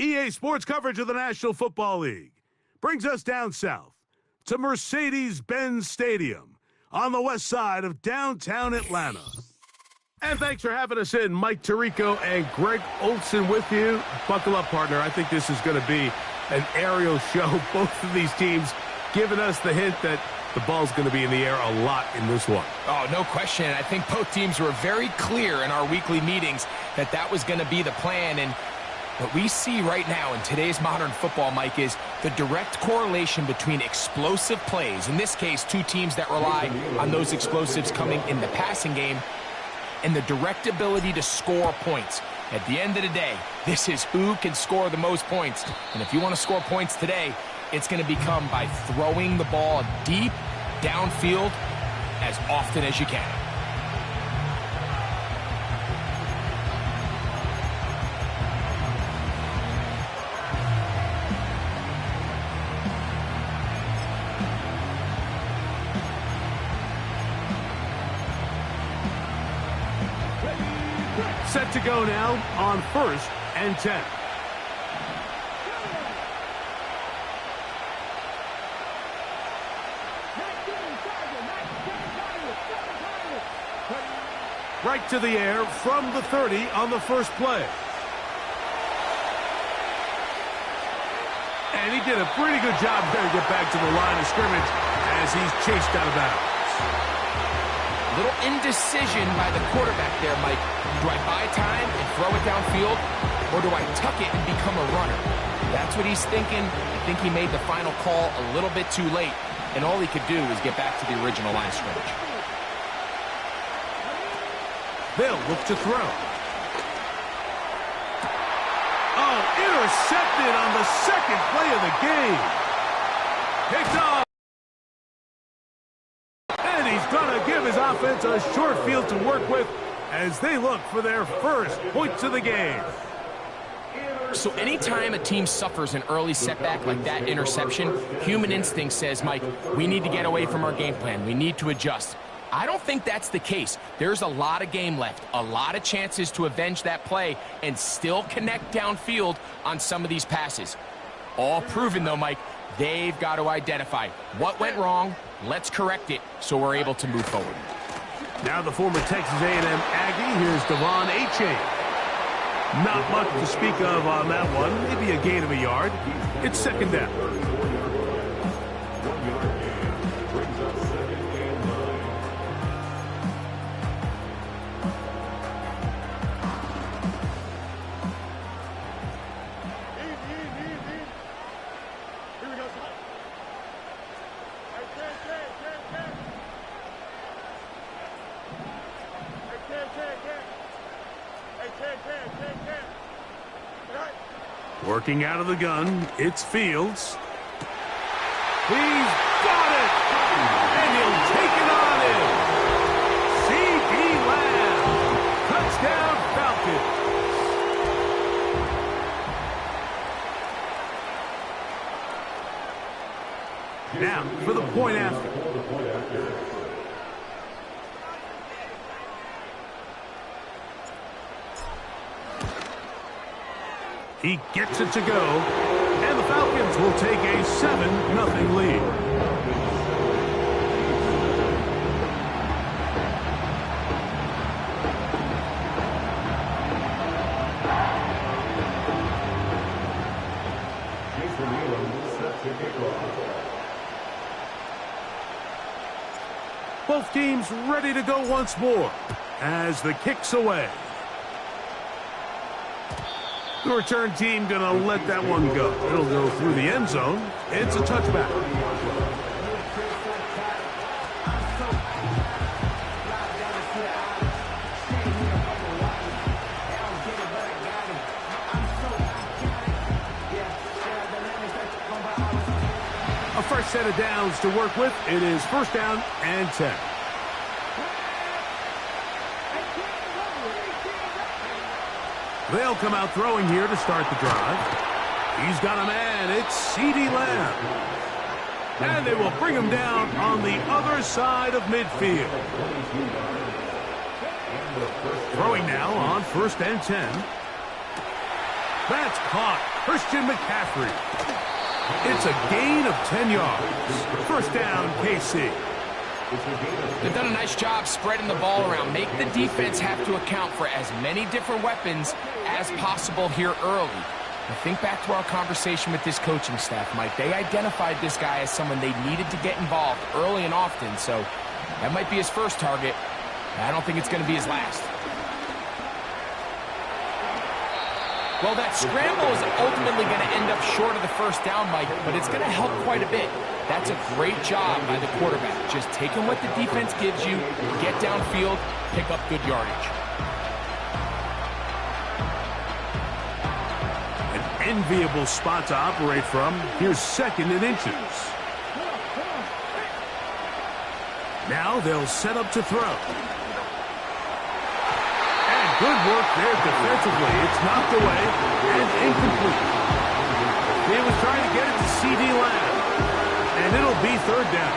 EA Sports coverage of the National Football League brings us down south to Mercedes-Benz Stadium on the west side of downtown Atlanta. And thanks for having us in. Mike Tirico and Greg Olson with you. Buckle up, partner. I think this is going to be an aerial show. Both of these teams giving us the hint that the ball's going to be in the air a lot in this one. Oh, no question. I think both teams were very clear in our weekly meetings that that was going to be the plan. And what we see right now in today's modern football, Mike, is the direct correlation between explosive plays, in this case, two teams that rely on those explosives coming in the passing game, and the direct ability to score points. At the end of the day, this is who can score the most points. And if you want to score points today, it's going to become by throwing the ball deep downfield as often as you can. Set to go now on 1st and 10. Right to the air from the 30 on the first play. And he did a pretty good job there to get back to the line of scrimmage as he's chased out of bounds. A little indecision by the quarterback there, Mike. Do I buy time and throw it downfield, or do I tuck it and become a runner? That's what he's thinking. I think he made the final call a little bit too late, and all he could do was get back to the original line of scrimmage. They'll look to throw. Oh, intercepted on the second play of the game. Picked off. And he's going to give his offense a short field to work with as they look for their first points of the game. So anytime a team suffers an early setback like that interception, human instinct says, Mike, we need to get away from our game plan. We need to adjust. I don't think that's the case. There's a lot of game left, a lot of chances to avenge that play and still connect downfield on some of these passes. All proven, though, Mike, they've got to identify what went wrong, let's correct it so we're able to move forward. Now the former Texas A&M Aggie, here's Devon Achane. Not much to speak of on that one, maybe a gain of a yard. It's second down. Working out of the gun, it's Fields. He's got it! And he'll take it on in. C.D. Lamb. Touchdown, Falcons. Now, for the point after. He gets it to go, and the Falcons will take a 7-0 lead. Both teams ready to go once more as the kick's away. The return team going to let that one go. It'll go through the end zone. It's a touchback. A fresh set of downs to work with. It is 1st down and 10. They'll come out throwing here to start the drive. He's got a man. It's C.D. Lamb. And they will bring him down on the other side of midfield. Throwing now on 1st and 10. That's caught. Christian McCaffrey. It's a gain of 10 yards. First down, KC. They've done a nice job spreading the ball around. Make the defense have to account for as many different weapons as possible here early. Now think back to our conversation with this coaching staff, Mike. They identified this guy as someone they needed to get involved early and often, so that might be his first target. I don't think it's going to be his last. Well, that scramble is ultimately going to end up short of the first down, Mike, but it's going to help quite a bit. That's a great job by the quarterback. Just taking what the defense gives you, get downfield, pick up good yardage. An enviable spot to operate from. Here's 2nd and inches. Now they'll set up to throw. Good work there defensively. It's knocked away and incomplete. He was trying to get it to C.D. Lamb, and it'll be 3rd down.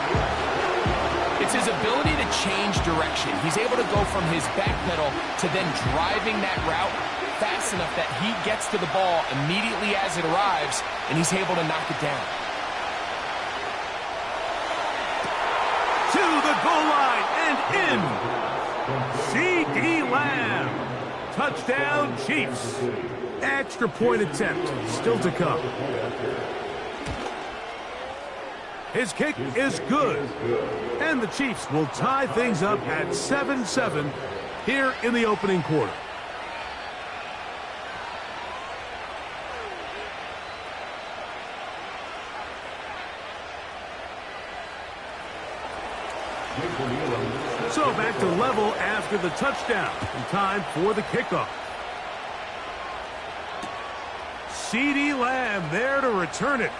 It's his ability to change direction. He's able to go from his back pedal to then driving that route fast enough that he gets to the ball immediately as it arrives, and he's able to knock it down. To the goal line and in. C.D. Lamb. Touchdown, Chiefs. Extra point attempt still to come. His kick is good. And the Chiefs will tie things up at 7-7 here in the opening quarter. So back to level after the touchdown. And time for the kickoff. C.D. Lamb there to return it.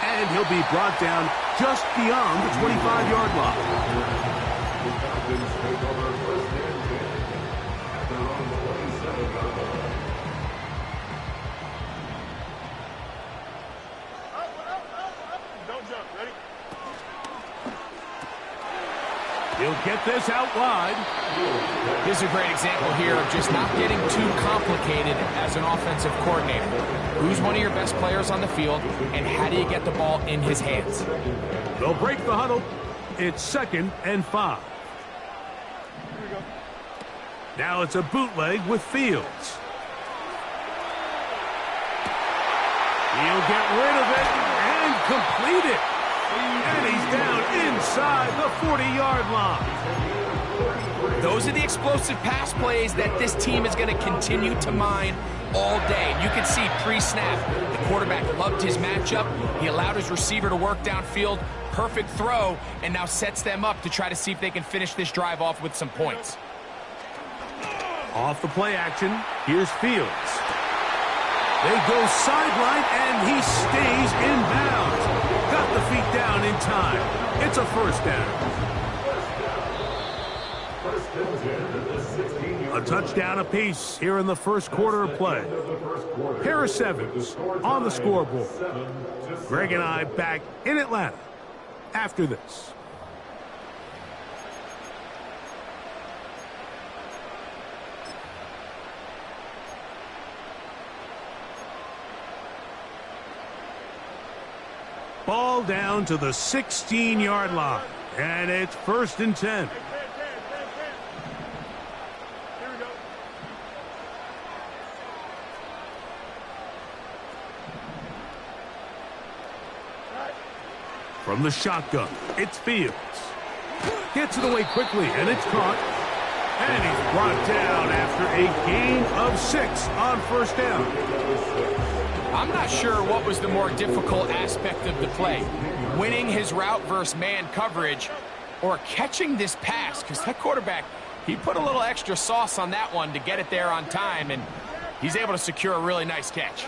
And he'll be brought down just beyond the 25-yard line. He'll get this out wide. Here's a great example here of just not getting too complicated as an offensive coordinator. Who's one of your best players on the field, and how do you get the ball in his hands? They'll break the huddle. It's 2nd and 5. Now it's a bootleg with Fields. He'll get rid of it and complete it. And he's down inside the 40-yard line. Those are the explosive pass plays that this team is going to continue to mine all day. And you can see pre-snap, the quarterback loved his matchup. He allowed his receiver to work downfield. Perfect throw, and now sets them up to try to see if they can finish this drive off with some points. Off the play action, here's Fields. They go sideline, and he stays in bounds. Got the feet down in time. It's a first down. A touchdown apiece here in the first quarter of play. Harris Evans on the scoreboard. Greg and I back in Atlanta after this. Ball down to the 16-yard line, and it's 1st and 10. From the shotgun, it's Fields. Gets it away quickly, and it's caught. And he's brought down after a gain of 6 on first down. I'm not sure what was the more difficult aspect of the play. Winning his route versus man coverage, or catching this pass, because that quarterback, he put a little extra sauce on that one to get it there on time, and he's able to secure a really nice catch.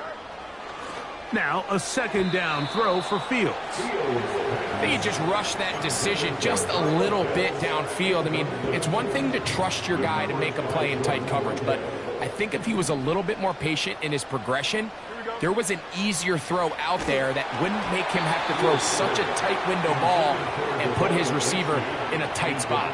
Now a 2nd down throw for Fields. I think he just rushed that decision just a little bit downfield. I mean, it's one thing to trust your guy to make a play in tight coverage, but I think if he was a little bit more patient in his progression, there was an easier throw out there that wouldn't make him have to throw such a tight window ball and put his receiver in a tight spot.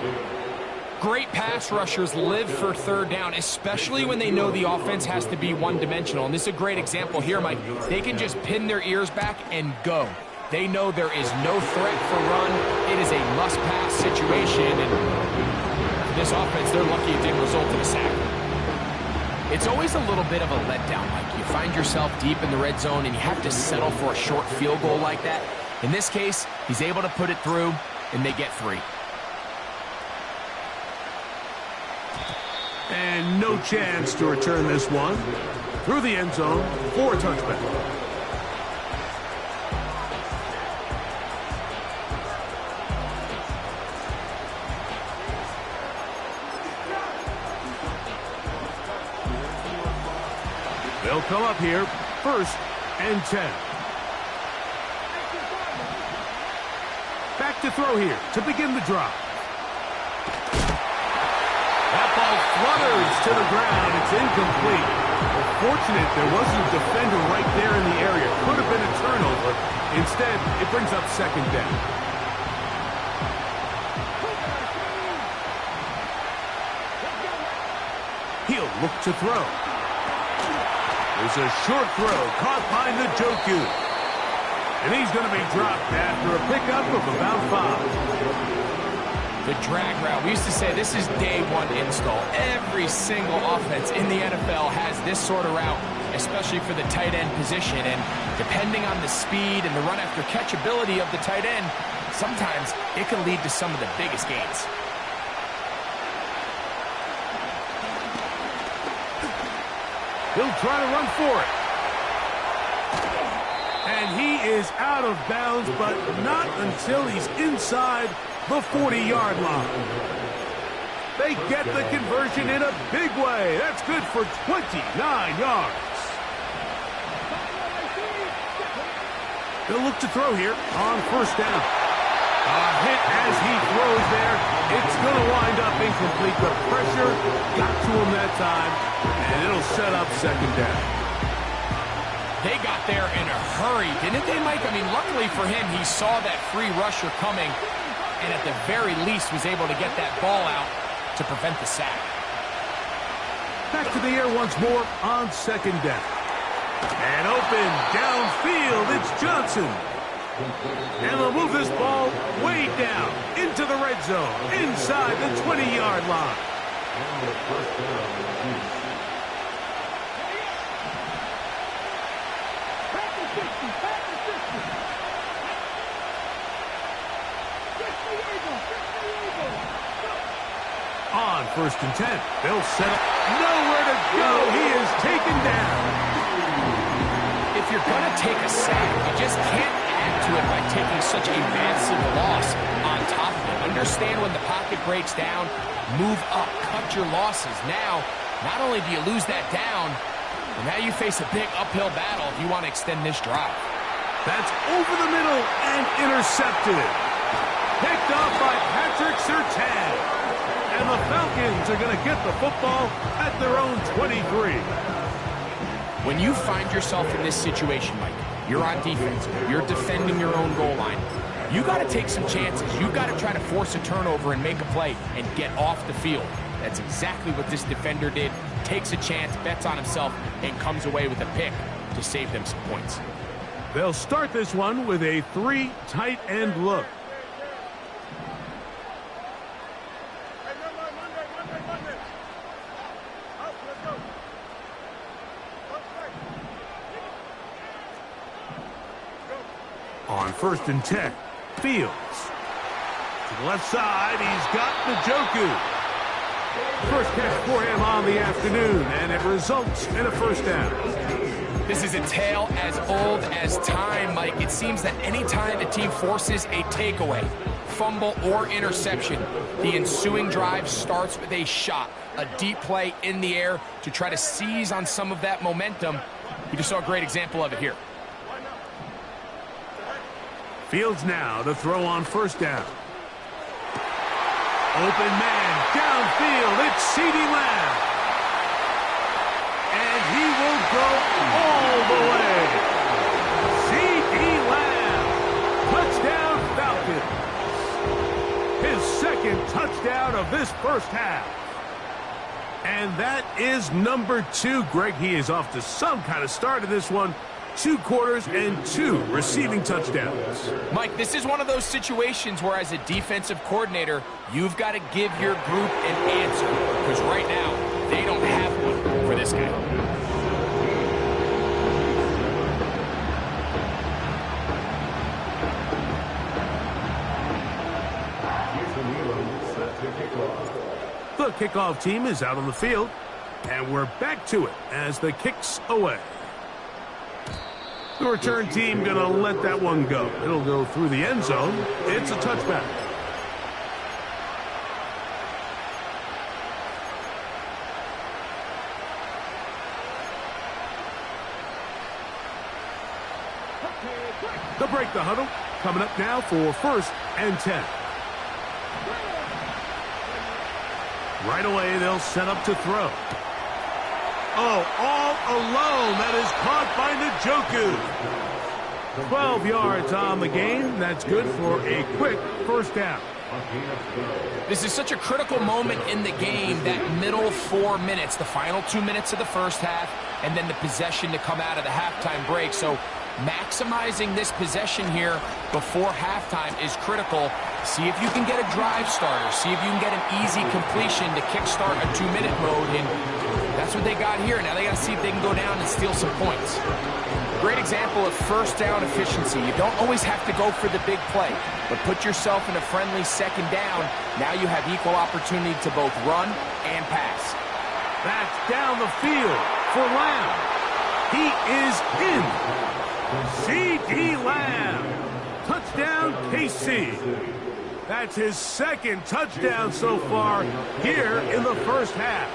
Great pass rushers live for third down, especially when they know the offense has to be one-dimensional. And this is a great example here, Mike. They can just pin their ears back and go. They know there is no threat for run. It is a must-pass situation. And for this offense, they're lucky it didn't result in a sack. It's always a little bit of a letdown, Mike. You find yourself deep in the red zone, and you have to settle for a short field goal like that. In this case, he's able to put it through, and they get 3. And no chance to return this one through the end zone for a touchback. They'll come up here, 1st and 10. Back to throw here to begin the drive. That ball flutters to the ground. It's incomplete. Well, fortunate there wasn't a defender right there in the area. Could have been a turnover. Instead, it brings up 2nd down. He'll look to throw. There's a short throw caught by Njoku. And he's going to be dropped after a pickup of about 5. The drag route. We used to say this is day 1 install. Every single offense in the NFL has this sort of route, especially for the tight end position. And depending on the speed and the run after catch ability of the tight end, sometimes it can lead to some of the biggest gains. He'll try to run for it. And he is out of bounds, but not until he's inside the 40-yard line. They get the conversion in a big way. That's good for 29 yards. They'll look to throw here on 1st down. A hit as he throws there. It's going to wind up incomplete. The pressure got to him that time, and it'll set up 2nd down. They got there in a hurry, didn't they, Mike? I mean, luckily for him, he saw that free rusher coming, and at the very least was able to get that ball out to prevent the sack. Back to the air once more on 2nd down. And open downfield, it's Johnson. And they'll move this ball way down into the red zone, inside the 20-yard line. On 1st and 10, they'll set up. Nowhere to go. He is taken down. If you're going to take a sack, you just can't add to it by taking such a massive loss on top of it. Understand when the pocket breaks down, move up, cut your losses. Now, not only do you lose that down, but now you face a big uphill battle if you want to extend this drive. That's over the middle and intercepted. Picked off by Patrick Surtain. And the Falcons are going to get the football at their own 23. When you find yourself in this situation, Mike, you're on defense, you're defending your own goal line, you got to take some chances. You got to try to force a turnover and make a play and get off the field. That's exactly what this defender did. Takes a chance, bets on himself, and comes away with a pick to save them some points. They'll start this one with a 3 tight end look. On 1st and 10, Fields. To the left side, he's got Njoku. First catch for him on the afternoon, and it results in a 1st down. This is a tale as old as time, Mike. It seems that any time a team forces a takeaway, fumble, or interception, the ensuing drive starts with a shot, a deep play in the air to try to seize on some of that momentum. We just saw a great example of it here. Fields now to throw on 1st down. Open man downfield. It's CeeDee Lamb. And he will go all the way. CeeDee Lamb. Touchdown Falcons. His 2nd touchdown touchdown of this first half. And that is number 2. Greg, he is off to some kind of start in this one. 2 quarters and 2 receiving touchdowns. Mike, this is one of those situations where as a defensive coordinator, you've got to give your group an answer. Because right now, they don't have one for this guy. The kickoff team is out on the field, and we're back to it as the kick's away. The return team going to let that one go. It'll go through the end zone. It's a touchback. They'll break the huddle. Coming up now for 1st and 10. Right away, they'll set up to throw. Oh, all alone. That is caught by Njoku. 12 yards on the game. That's good for a quick first down. This is such a critical moment in the game, that middle 4 minutes, the final 2 minutes of the first half, and then the possession to come out of the halftime break. So maximizing this possession here before halftime is critical. See if you can get a drive starter. See if you can get an easy completion to kickstart a 2-minute mode, and that's what they got here. Now they got to see if they can go down and steal some points. Great example of first down efficiency. You don't always have to go for the big play, but put yourself in a friendly second down. Now you have equal opportunity to both run and pass. That's down the field for Lamb. He is in. C.D. Lamb. Touchdown, KC. That's his 2nd touchdown so far here in the first half.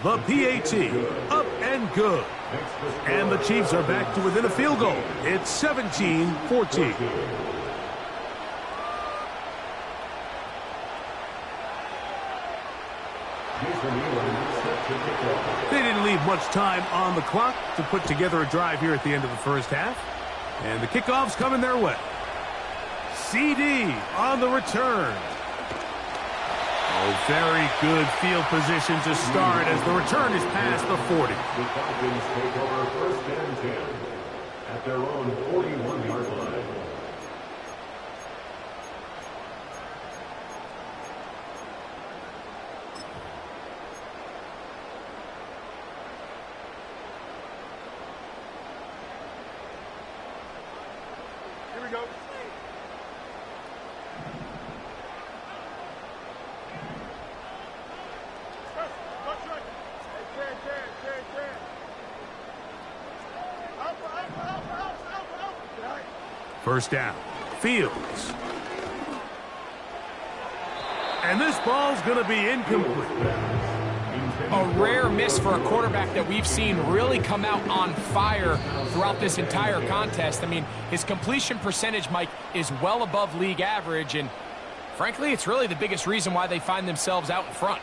The PAT, up and good. And the Chiefs are back to within a field goal. It's 17-14. They didn't leave much time on the clock to put together a drive here at the end of the first half. And the kickoff's coming their way. CD on the return. Oh, very good field position to start as the return is past the 40. The Falcons take over 1st and 10 at their own 41-yard line. Here we go. First down. Fields. And this ball's going to be incomplete. A rare miss for a quarterback that we've seen really come out on fire throughout this entire contest. I mean, his completion percentage, Mike, is well above league average, and frankly, it's really the biggest reason why they find themselves out in front.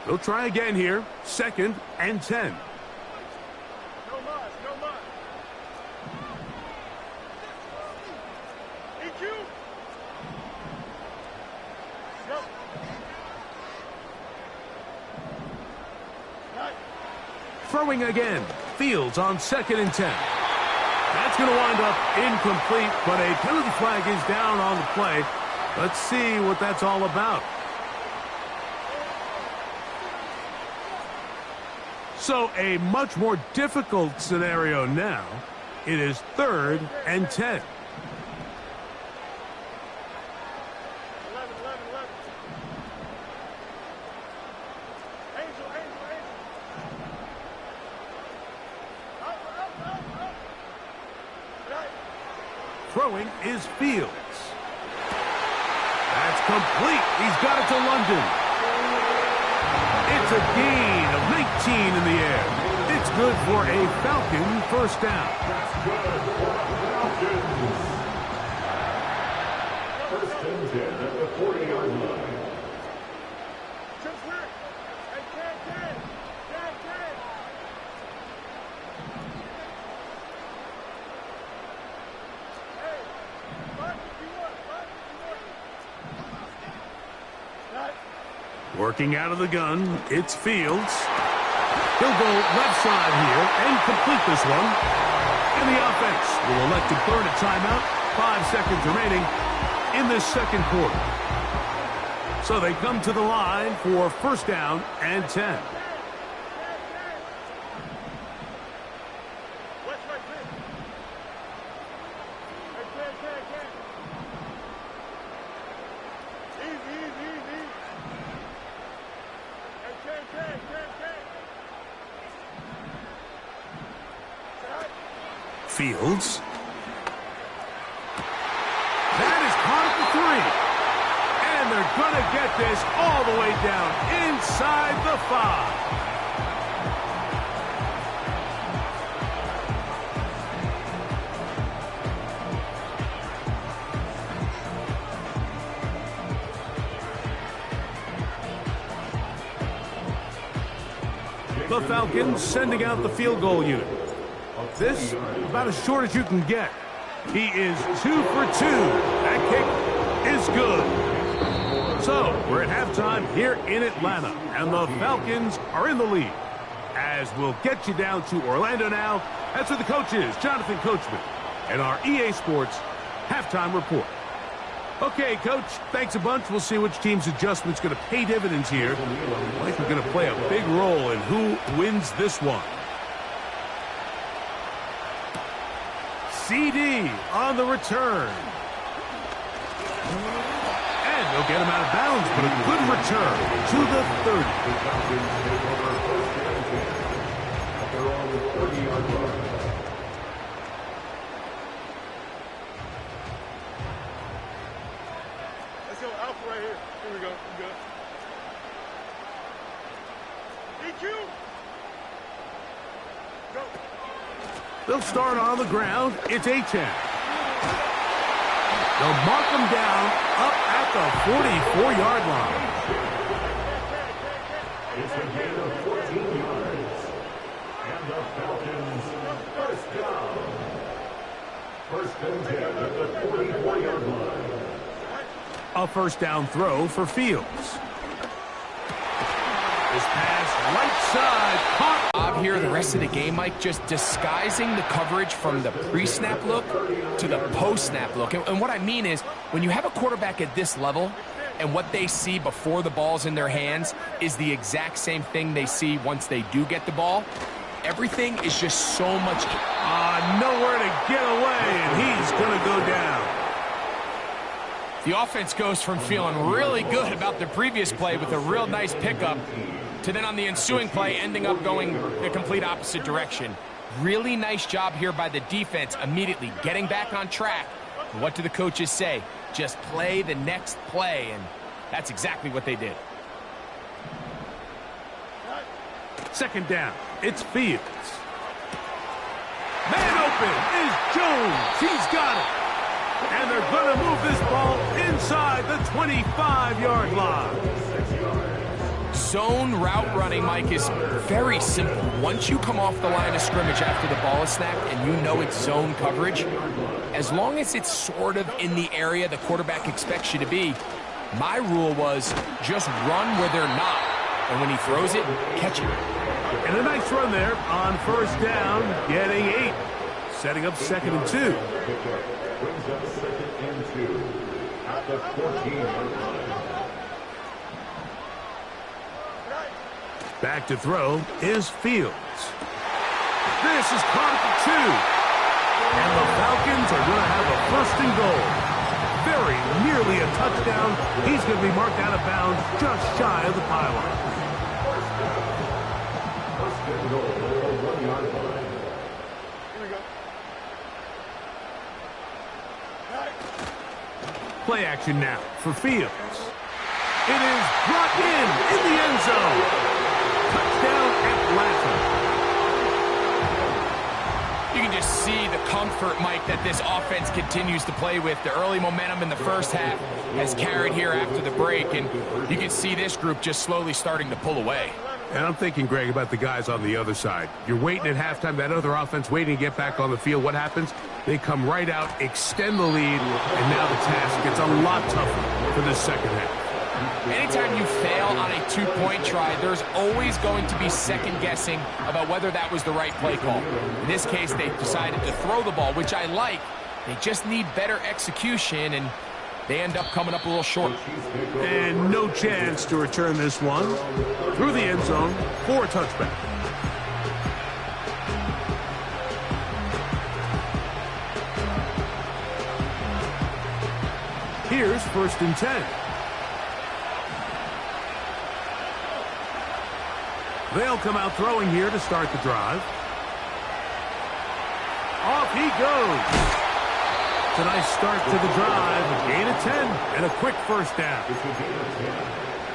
They'll try again here. 2nd and 10. No mud, no mud. EQ. Go. Right. Throwing again. Fields on 2nd and 10. That's going to wind up incomplete, but a penalty flag is down on the play. Let's see what that's all about. So a much more difficult scenario now. It is 3rd and 10. 11, 11, 11. Angel, Angel, Angel. Up. Right. Throwing is Fields. That's complete. He's got it to London. It's a gain of 19 in the air. It's good for a Falcon first down. First and 10 at the 40-yard line. Jump quick. Hey, Ken. Hey, fight if you want. Right. Working out of the gun, it's Fields. He'll go left side here and complete this one. And the offense will elect to burn a timeout. 5 seconds remaining in this second quarter. So they come to the line for first down and 10. What's right there? Hey, Ken. Easy. Hey, Ken. Fields. That is caught at the 3. And they're going to get this all the way down inside the 5. The Falcons sending out the field goal unit. This, about as short as you can get. He is 2 for 2. That kick is good. So, we're at halftime here in Atlanta, and the Falcons are in the lead. As we'll get you down to Orlando now, that's where the coach is, Jonathan Coachman, and our EA Sports halftime report. Okay, Coach, thanks a bunch. We'll see which team's adjustment's going to pay dividends here. I think we're going to play a big role in who wins this one. CD on the return. And they'll get him out of bounds, but a good return to the 30. At their own 30-yard line. Let's go Alpha right here. Here we go. DQ. Go. They'll start on the ground. It's A-10. They'll mark them down up at the 44-yard line. It's a gain of 14 yards. And the Falcons, first down. First and 10 at the 44-yard line. A first down throw for Fields. This pass right side caught. Here the rest of the game, Mike, just disguising the coverage from the pre-snap look to the post-snap look. And what I mean is, when you have a quarterback at this level and what they see before the ball's in their hands is the exact same thing they see once they do get the ball, everything is just so much... Nowhere to get away, and he's going to go down. The offense goes from feeling really good about the previous play with a real nice pickup to then on the ensuing play ending up going the complete opposite direction. Really nice job here by the defense immediately getting back on track. And what do the coaches say? Just play the next play, and that's exactly what they did. Second down, it's Fields. Man open is Jones. He's got it. And they're going to move this ball inside the 25-yard line. Zone route running, Mike, is very simple. Once you come off the line of scrimmage after the ball is snapped and you know it's zone coverage, as long as it's sort of in the area the quarterback expects you to be, my rule was just run where they're not. And when he throws it, catch it. And a nice run there on first down, getting 8. Setting up second and 2. Brings up second and 2 at the 14-yard line. Back to throw is Fields. This is caught at the 2. And the Falcons are going to have a first and goal. Very nearly a touchdown. He's going to be marked out of bounds just shy of the pylon. First and goal at the 1-yard line. Here we go. Play action now for Fields. It is brought in the end zone. Touchdown Atlanta. You can just see the comfort, Mike, that this offense continues to play with. The early momentum in the first half has carried here after the break, and you can see this group just slowly starting to pull away. And I'm thinking, Greg, about the guys on the other side. You're waiting at halftime, that other offense waiting to get back on the field. What happens? They come right out, extend the lead, and now the task gets a lot tougher for this second half. Anytime you fail on a two-point try, there's always going to be second-guessing about whether that was the right play call. In this case, they decided to throw the ball, which I like. They just need better execution, and they end up coming up a little short. And no chance to return this one through the end zone for a touchback. Here's 1st and 10. They'll come out throwing here to start the drive. Off he goes. It's a nice start to the drive. A gain of 10 and a quick first down.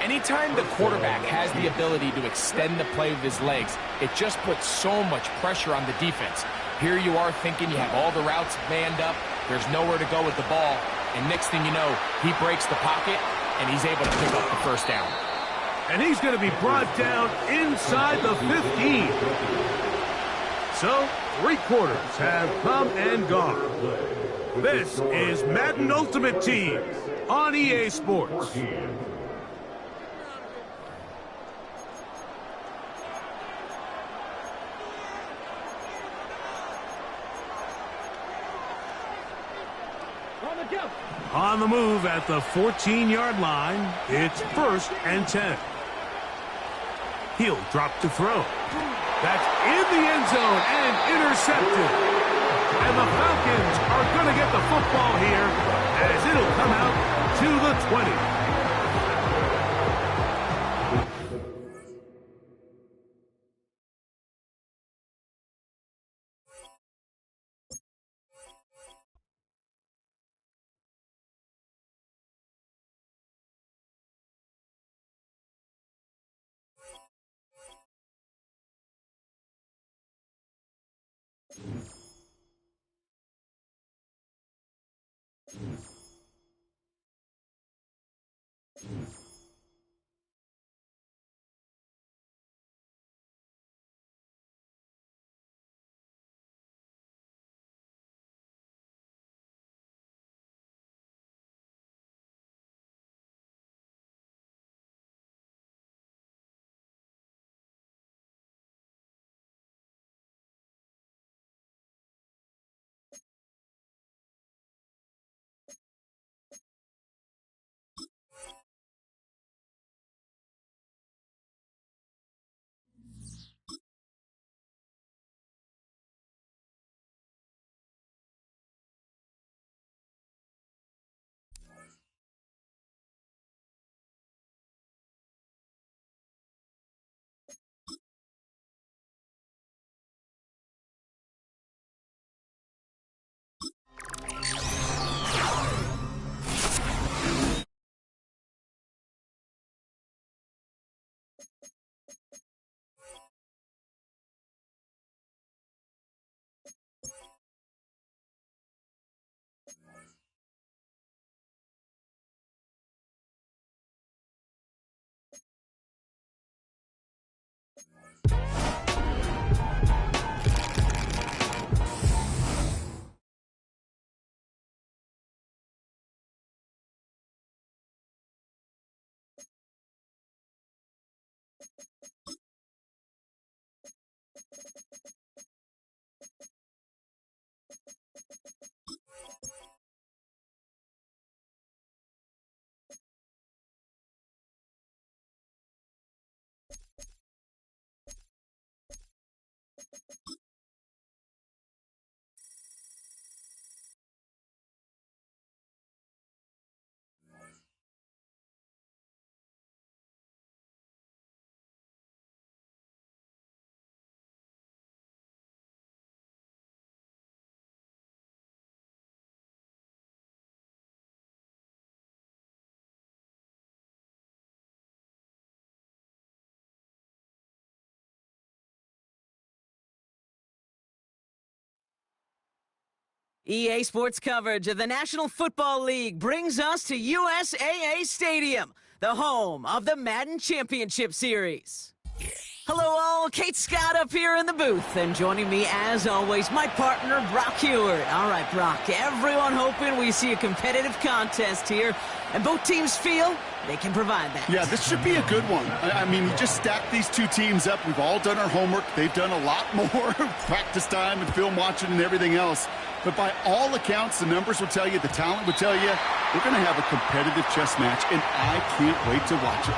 Anytime the quarterback has the ability to extend the play with his legs, it just puts so much pressure on the defense. Here you are thinking you have all the routes manned up. There's nowhere to go with the ball. And next thing you know, he breaks the pocket, and he's able to pick up the first down. And he's going to be brought down inside the 15. So, 3 quarters have come and gone. This is Madden Ultimate Team on EA Sports. On the move at the 14-yard line, it's 1st and 10. He'll drop to throw. That's in the end zone and intercepted. And the Falcons are going to get the football here as it'll come out to the 20. EA Sports coverage of the National Football League brings us to USAA Stadium, the home of the Madden Championship Series. Hello all, Kate Scott up here in the booth, and joining me as always, my partner, Brock Heward. All right, Brock, everyone hoping we see a competitive contest here, and both teams feel they can provide that. Yeah, this should be a good one. I mean, you just stack these two teams up. We've all done our homework. They've done a lot more practice time and film watching and everything else. But by all accounts, the numbers will tell you, the talent will tell you, we're going to have a competitive chess match, and I can't wait to watch it.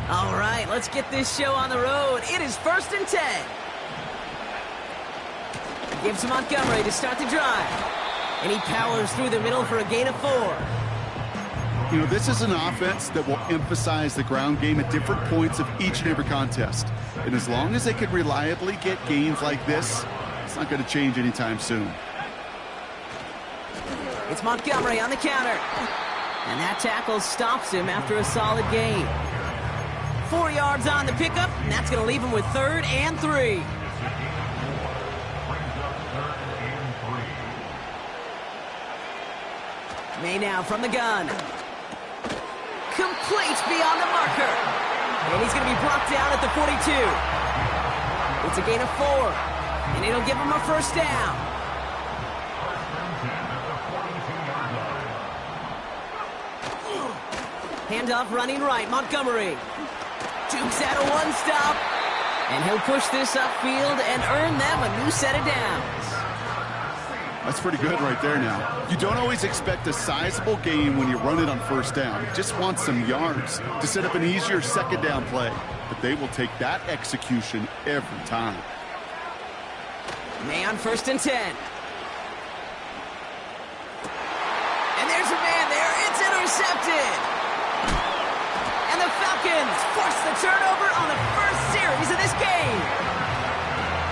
All right, let's get this show on the road. It is 1st and 10. Gives to Montgomery to start the drive. And he powers through the middle for a gain of 4. You know, this is an offense that will emphasize the ground game at different points of each and every contest. And as long as they can reliably get gains like this, it's not going to change anytime soon. It's Montgomery on the counter. And that tackle stops him after a solid gain. 4 yards on the pickup, and that's going to leave him with 3rd and 3. May now from the gun. Complete beyond the marker. And he's going to be brought down at the 42. It's a gain of 4. And it'll give him a 1st down. Handoff running right. Montgomery. Dukes out a 1-stop. And he'll push this upfield and earn them a new set of downs. That's pretty good right there now. You don't always expect a sizable gain when you run it on 1st down. You just want some yards to set up an easier 2nd down play. But they will take that execution every time. May on 1st and 10. And there's a man there. It's intercepted. And the Falcons force the turnover on the first series of this game.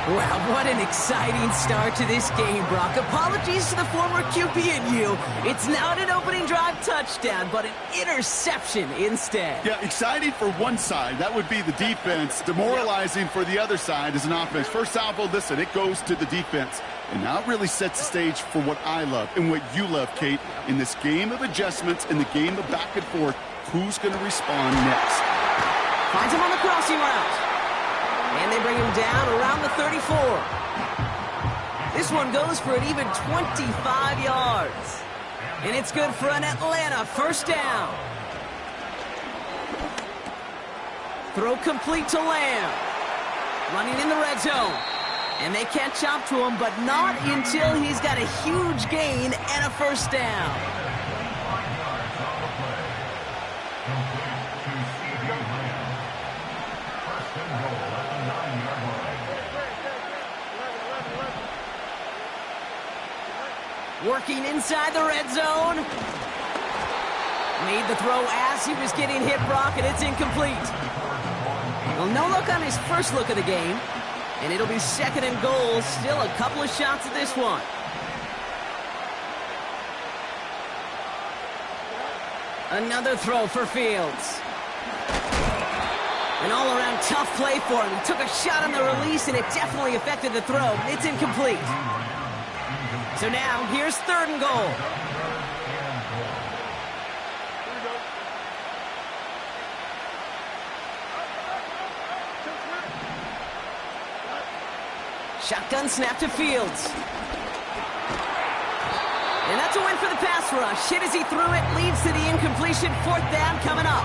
Wow, what an exciting start to this game, Brock. Apologies to the former QB and you. It's not an opening drive touchdown, but an interception instead. Yeah, exciting for one side. That would be the defense. Demoralizing for the other side as an offense. First salvo, listen, it goes to the defense. And now it really sets the stage for what I love and what you love, Kate. In this game of adjustments, in the game of back and forth, who's going to respond next? Finds him on the crossing route. And they bring him down around the 34. This one goes for an even 25 yards. And it's good for an Atlanta 1st down. Throw complete to Lamb. Running in the red zone. And they catch up to him, but not until he's got a huge gain and a 1st down. Working inside the red zone. Made the throw as he was getting hit, Brock, and it's incomplete. Well, no look on his first look of the game. And it'll be 2nd and goal. Still a couple of shots at this one. Another throw for Fields. An all-around tough play for him. He took a shot on the release, and it definitely affected the throw. It's incomplete. So now, here's 3rd and goal. Shotgun snap to Fields. And that's a win for the pass rush. Hit as he threw it, leads to the incompletion. 4th down coming up.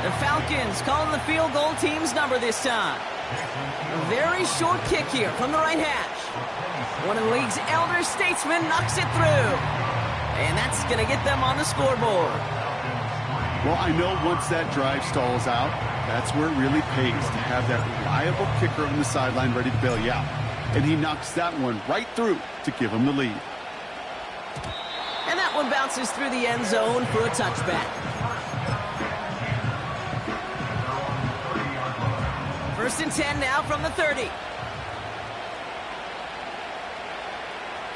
The Falcons calling the field goal team's number this time. A very short kick here from the right hash. One of the league's elder statesmen knocks it through. And that's going to get them on the scoreboard. Well, I know once that drive stalls out, that's where it really pays to have that reliable kicker on the sideline ready to bail you out. And he knocks that one right through to give him the lead. And that one bounces through the end zone for a touchback. 1st and 10 now from the 30.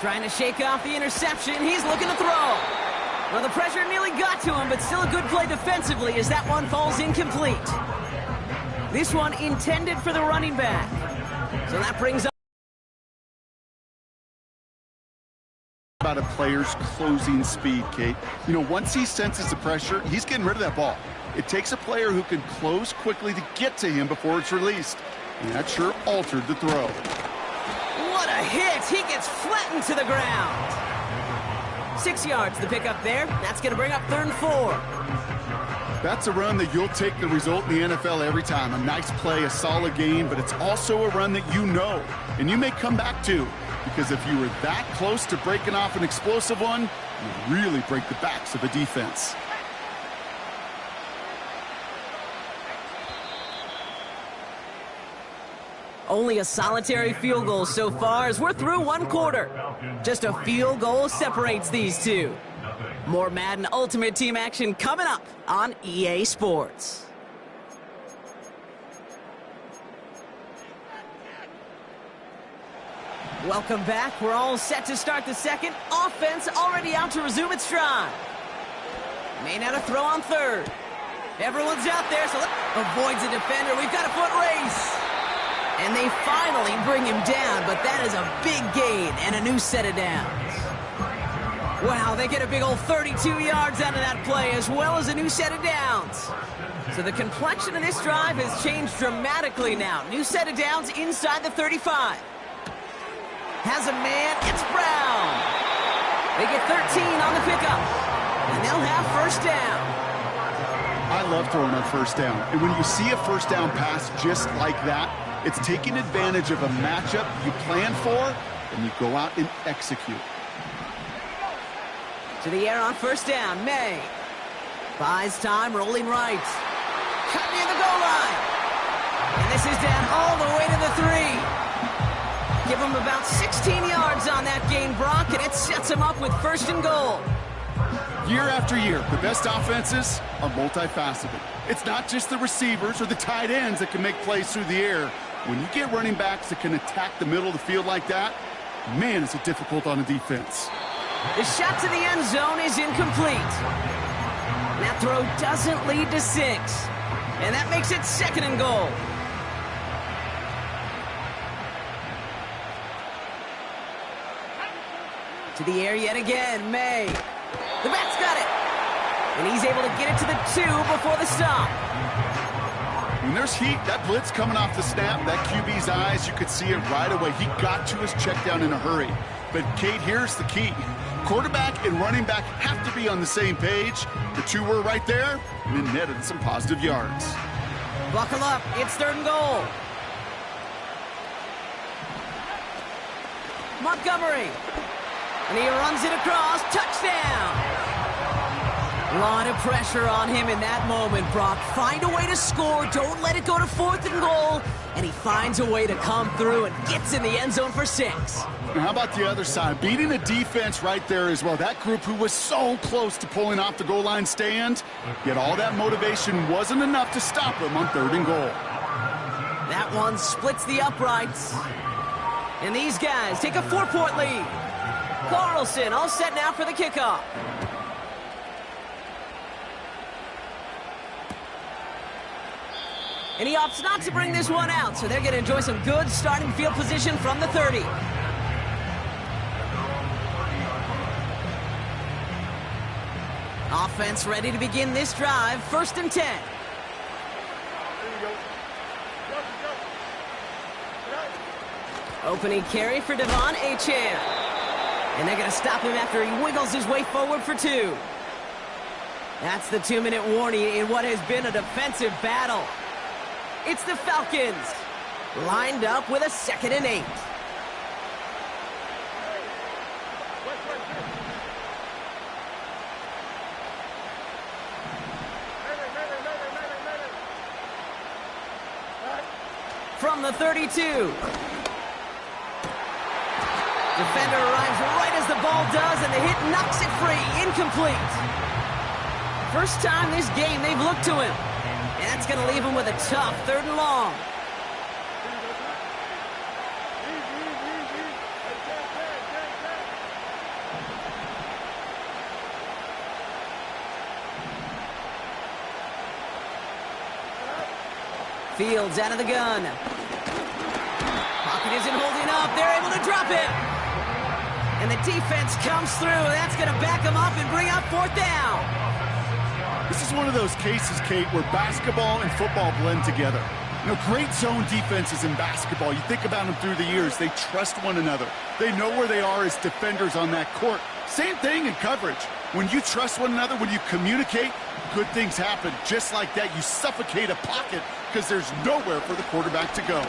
Trying to shake off the interception. He's looking to throw. Well, the pressure nearly got to him, but still a good play defensively as that one falls incomplete. This one intended for the running back. So that brings up about a player's closing speed, Kate. You know, once he senses the pressure, he's getting rid of that ball. It takes a player who can close quickly to get to him before it's released. And that sure altered the throw. What a hit! He gets flattened to the ground. 6 yards the pickup there. That's going to bring up 3rd and 4. That's a run that you'll take the result in the NFL every time. A nice play, a solid game, but it's also a run that you know and you may come back to, because if you were that close to breaking off an explosive one, you really break the backs of a defense. Only a solitary field goal so far as we're through 1 quarter. Just a field goal separates these two. More Madden Ultimate Team action coming up on EA Sports. Welcome back. We're all set to start the second. Offense already out to resume its drive. May not have throw on 3rd. Everyone's out there, so avoids a defender. We've got a foot race. And they finally bring him down, but that is a big gain and a new set of downs. Wow, they get a big old 32 yards out of that play, as well as a new set of downs. So the complexion of this drive has changed dramatically now. New set of downs inside the 35. Has a man, it's Brown. They get 13 on the pickup, and they'll have 1st down. I love throwing on 1st down. And when you see a 1st down pass just like that, it's taking advantage of a matchup you plan for, and you go out and execute. To the air on 1st down, May. Buys time, rolling right. Cut near the goal line. And this is down all the way to the 3. Give him about 16 yards on that gain, Brock, and it sets him up with 1st and goal. Year after year, the best offenses are multifaceted. It's not just the receivers or the tight ends that can make plays through the air. When you get running backs that can attack the middle of the field like that, man, is it difficult on a defense. The shot to the end zone is incomplete. That throw doesn't lead to 6. And that makes it 2nd and goal. To the air yet again, May. The back's got it. And he's able to get it to the 2 before the stop. When there's heat, that blitz coming off the snap, that QB's eyes, you could see it right away. He got to his check down in a hurry. But, Kate, here's the key. Quarterback and running back have to be on the same page. The 2 were right there, and it netted some positive yards. Buckle up. It's 3rd and goal. Montgomery. And he runs it across. Touchdown. A lot of pressure on him in that moment, Brock. Find a way to score. Don't let it go to 4th and goal. And he finds a way to come through and gets in the end zone for 6. Now, how about the other side? Beating the defense right there as well. That group who was so close to pulling off the goal line stand, yet all that motivation wasn't enough to stop him on 3rd and goal. That one splits the uprights. And these guys take a 4-point lead. Carlson all set now for the kickoff. And he opts not to bring this one out, so they're going to enjoy some good starting field position from the 30. Offense ready to begin this drive. 1st and 10. There you go. Go. Opening carry for Devon Achane. And they're going to stop him after he wiggles his way forward for 2. That's the 2-minute warning in what has been a defensive battle. It's the Falcons, lined up with a 2nd and 8. From the 32. Defender arrives right as the ball does, and the hit knocks it free. Incomplete. First time this game they've looked to him. And that's going to leave him with a tough 3rd and long. Fields out of the gun. Pocket isn't holding up. They're able to drop it. And the defense comes through. That's going to back them up and bring up 4th down. This is one of those cases, Kate, where basketball and football blend together. You know, great zone defenses in basketball. You think about them through the years. They trust one another. They know where they are as defenders on that court. Same thing in coverage. When you trust one another, when you communicate, good things happen. Just like that, you suffocate a pocket because there's nowhere for the quarterback to go.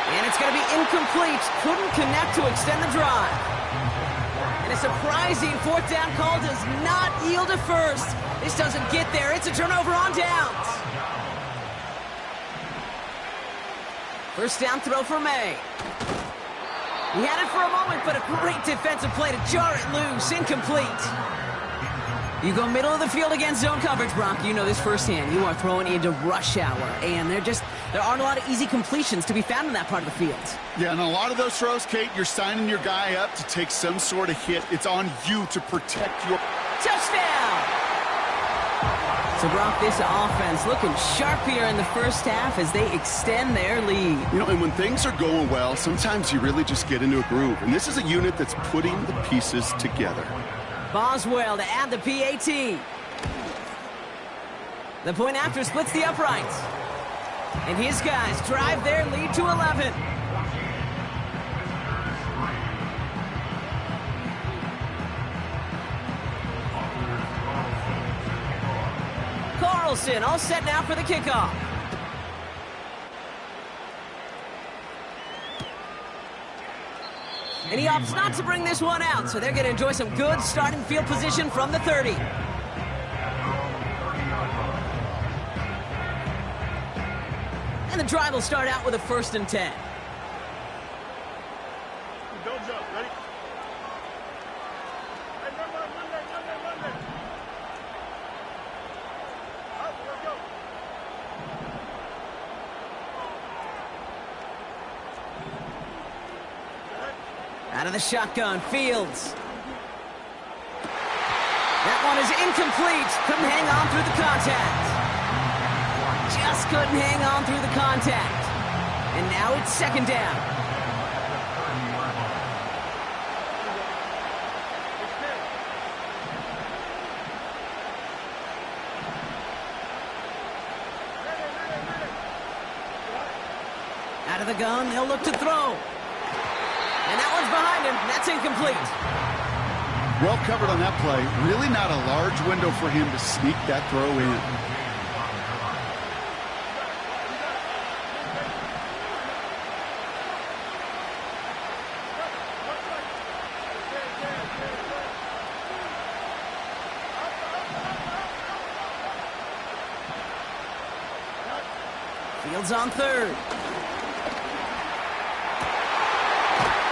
And it's going to be incomplete. Couldn't connect to extend the drive. And a surprising 4th down call does not yield a first. This doesn't get there. It's a turnover on downs. 1st down throw for May. He had it for a moment, but a great defensive play to jar it loose. Incomplete. You go middle of the field against zone coverage, Brock. You know this firsthand. You are throwing into rush hour, and there aren't a lot of easy completions to be found in that part of the field. Yeah, and a lot of those throws, Kate, you're signing your guy up to take some sort of hit. It's on you to protect your... Touchdown! So, Brock, this offense looking sharp here in the first half as they extend their lead. You know, and when things are going well, sometimes you really just get into a groove. And this is a unit that's putting the pieces together. Boswell to add the PAT. The point after splits the uprights. And his guys drive their lead to 11. Carlson all set now for the kickoff. And he opts not to bring this one out, so they're going to enjoy some good starting field position from the 30. And the drive will start out with a 1st and 10. Don't jump. Ready? Hey, Monday. Up, let's go. Out of the shotgun, Fields. That one is incomplete. Couldn't hang on through the contact. Just couldn't hang on through the contact. And now it's 2nd down. Out of the gun, they'll look to throw. And that one's behind him. That's incomplete. Well covered on that play. Really not a large window for him to sneak that throw in. Fields on 3rd.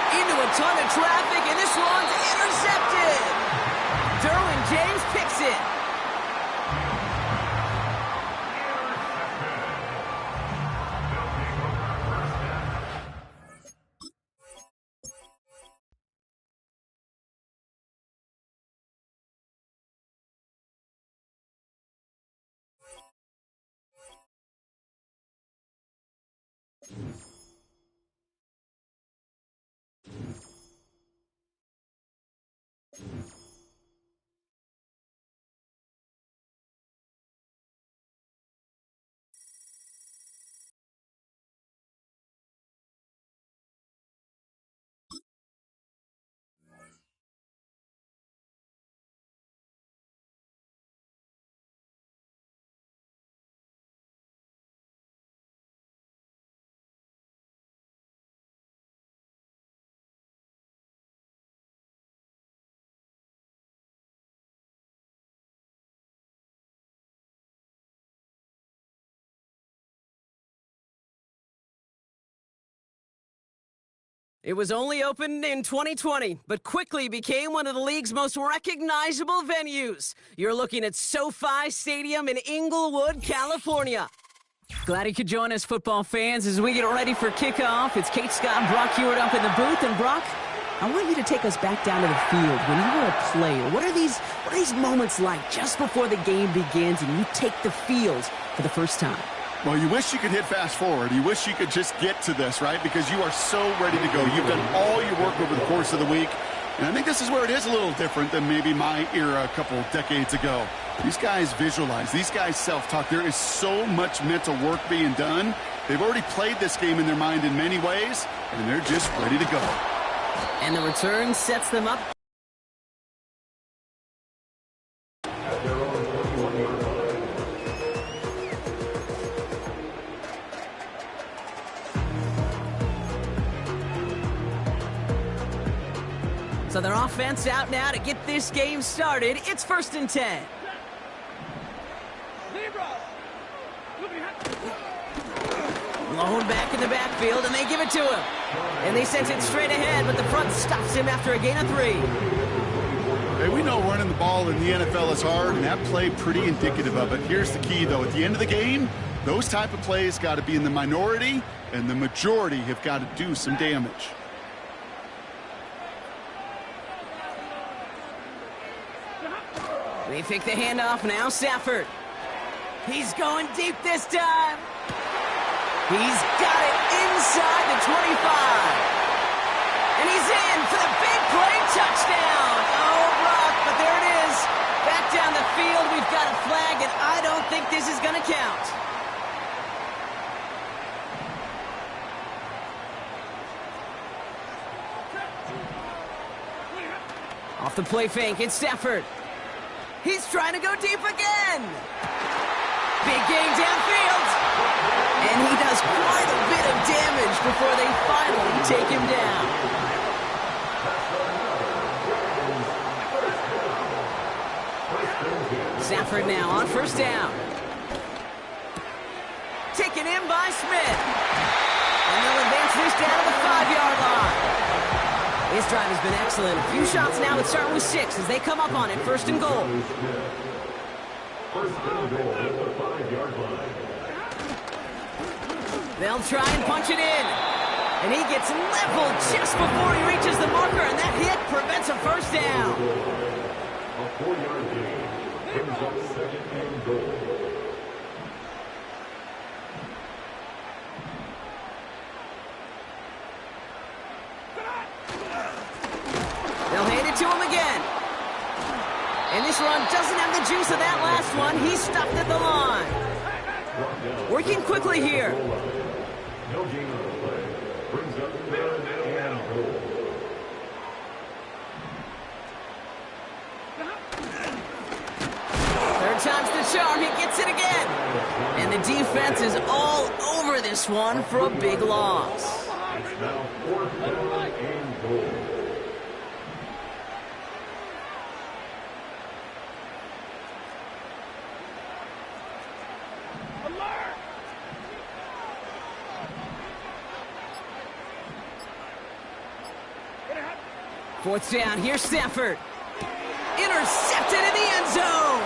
Into a ton of traffic, and this one's intercepted. Derwin James picks it. It was only opened in 2020, but quickly became one of the league's most recognizable venues. You're looking at SoFi Stadium in Inglewood, California. Glad you could join us, football fans, as we get ready for kickoff. It's Kate Scott and Brock Hewitt up in the booth. And Brock, I want you to take us back down to the field. When you were a player, what are these moments like just before the game begins and you take the field for the first time? Well, you wish you could hit fast forward. You wish you could just get to this, right? Because you are so ready to go. You've done all your work over the course of the week. And I think this is where it is a little different than maybe my era a couple decades ago. These guys visualize. These guys self-talk. There is so much mental work being done. They've already played this game in their mind in many ways, and they're just ready to go. And the return sets them up. At their own 21-yard line. So their offense out now to get this game started. It's 1st and 10. Lone back in the backfield, and they give it to him. And they sent it straight ahead, but the front stops him after a gain of 3. Hey, we know running the ball in the NFL is hard, and that play pretty indicative of it. Here's the key, though. At the end of the game, those type of plays got to be in the minority, and the majority have got to do some damage. They pick the handoff now, Stafford. He's going deep this time. He's got it inside the 25. And he's in for the big play touchdown. Oh, Brock, but there it is. Back down the field, we've got a flag, and I don't think this is going to count. Off the play fake, it's Stafford. He's trying to go deep again. Big gain downfield. And he does quite a bit of damage before they finally take him down. Stafford now on 1st down. Taken in by Smith. And they'll advance this down to the 5-yard line. This drive has been excellent. A few shots now, but starting with 6 as they come up on it. 1st and goal. 1st and goal at the 5-yard line. They'll try and punch it in. And he gets leveled just before he reaches the marker, and that hit prevents a 1st down. A 4-yard gain brings up 2nd and goal. They'll hand it to him again. And this run doesn't have the juice of that last one. He's stopped at the line. Working quickly here. No gain on the play. Brings up 3rd and goal. Third time's the charm. He gets it again. And the defense is all over this one for a big loss. It's now 4th down and goal. Fourth down, here's Stafford. Intercepted in the end zone.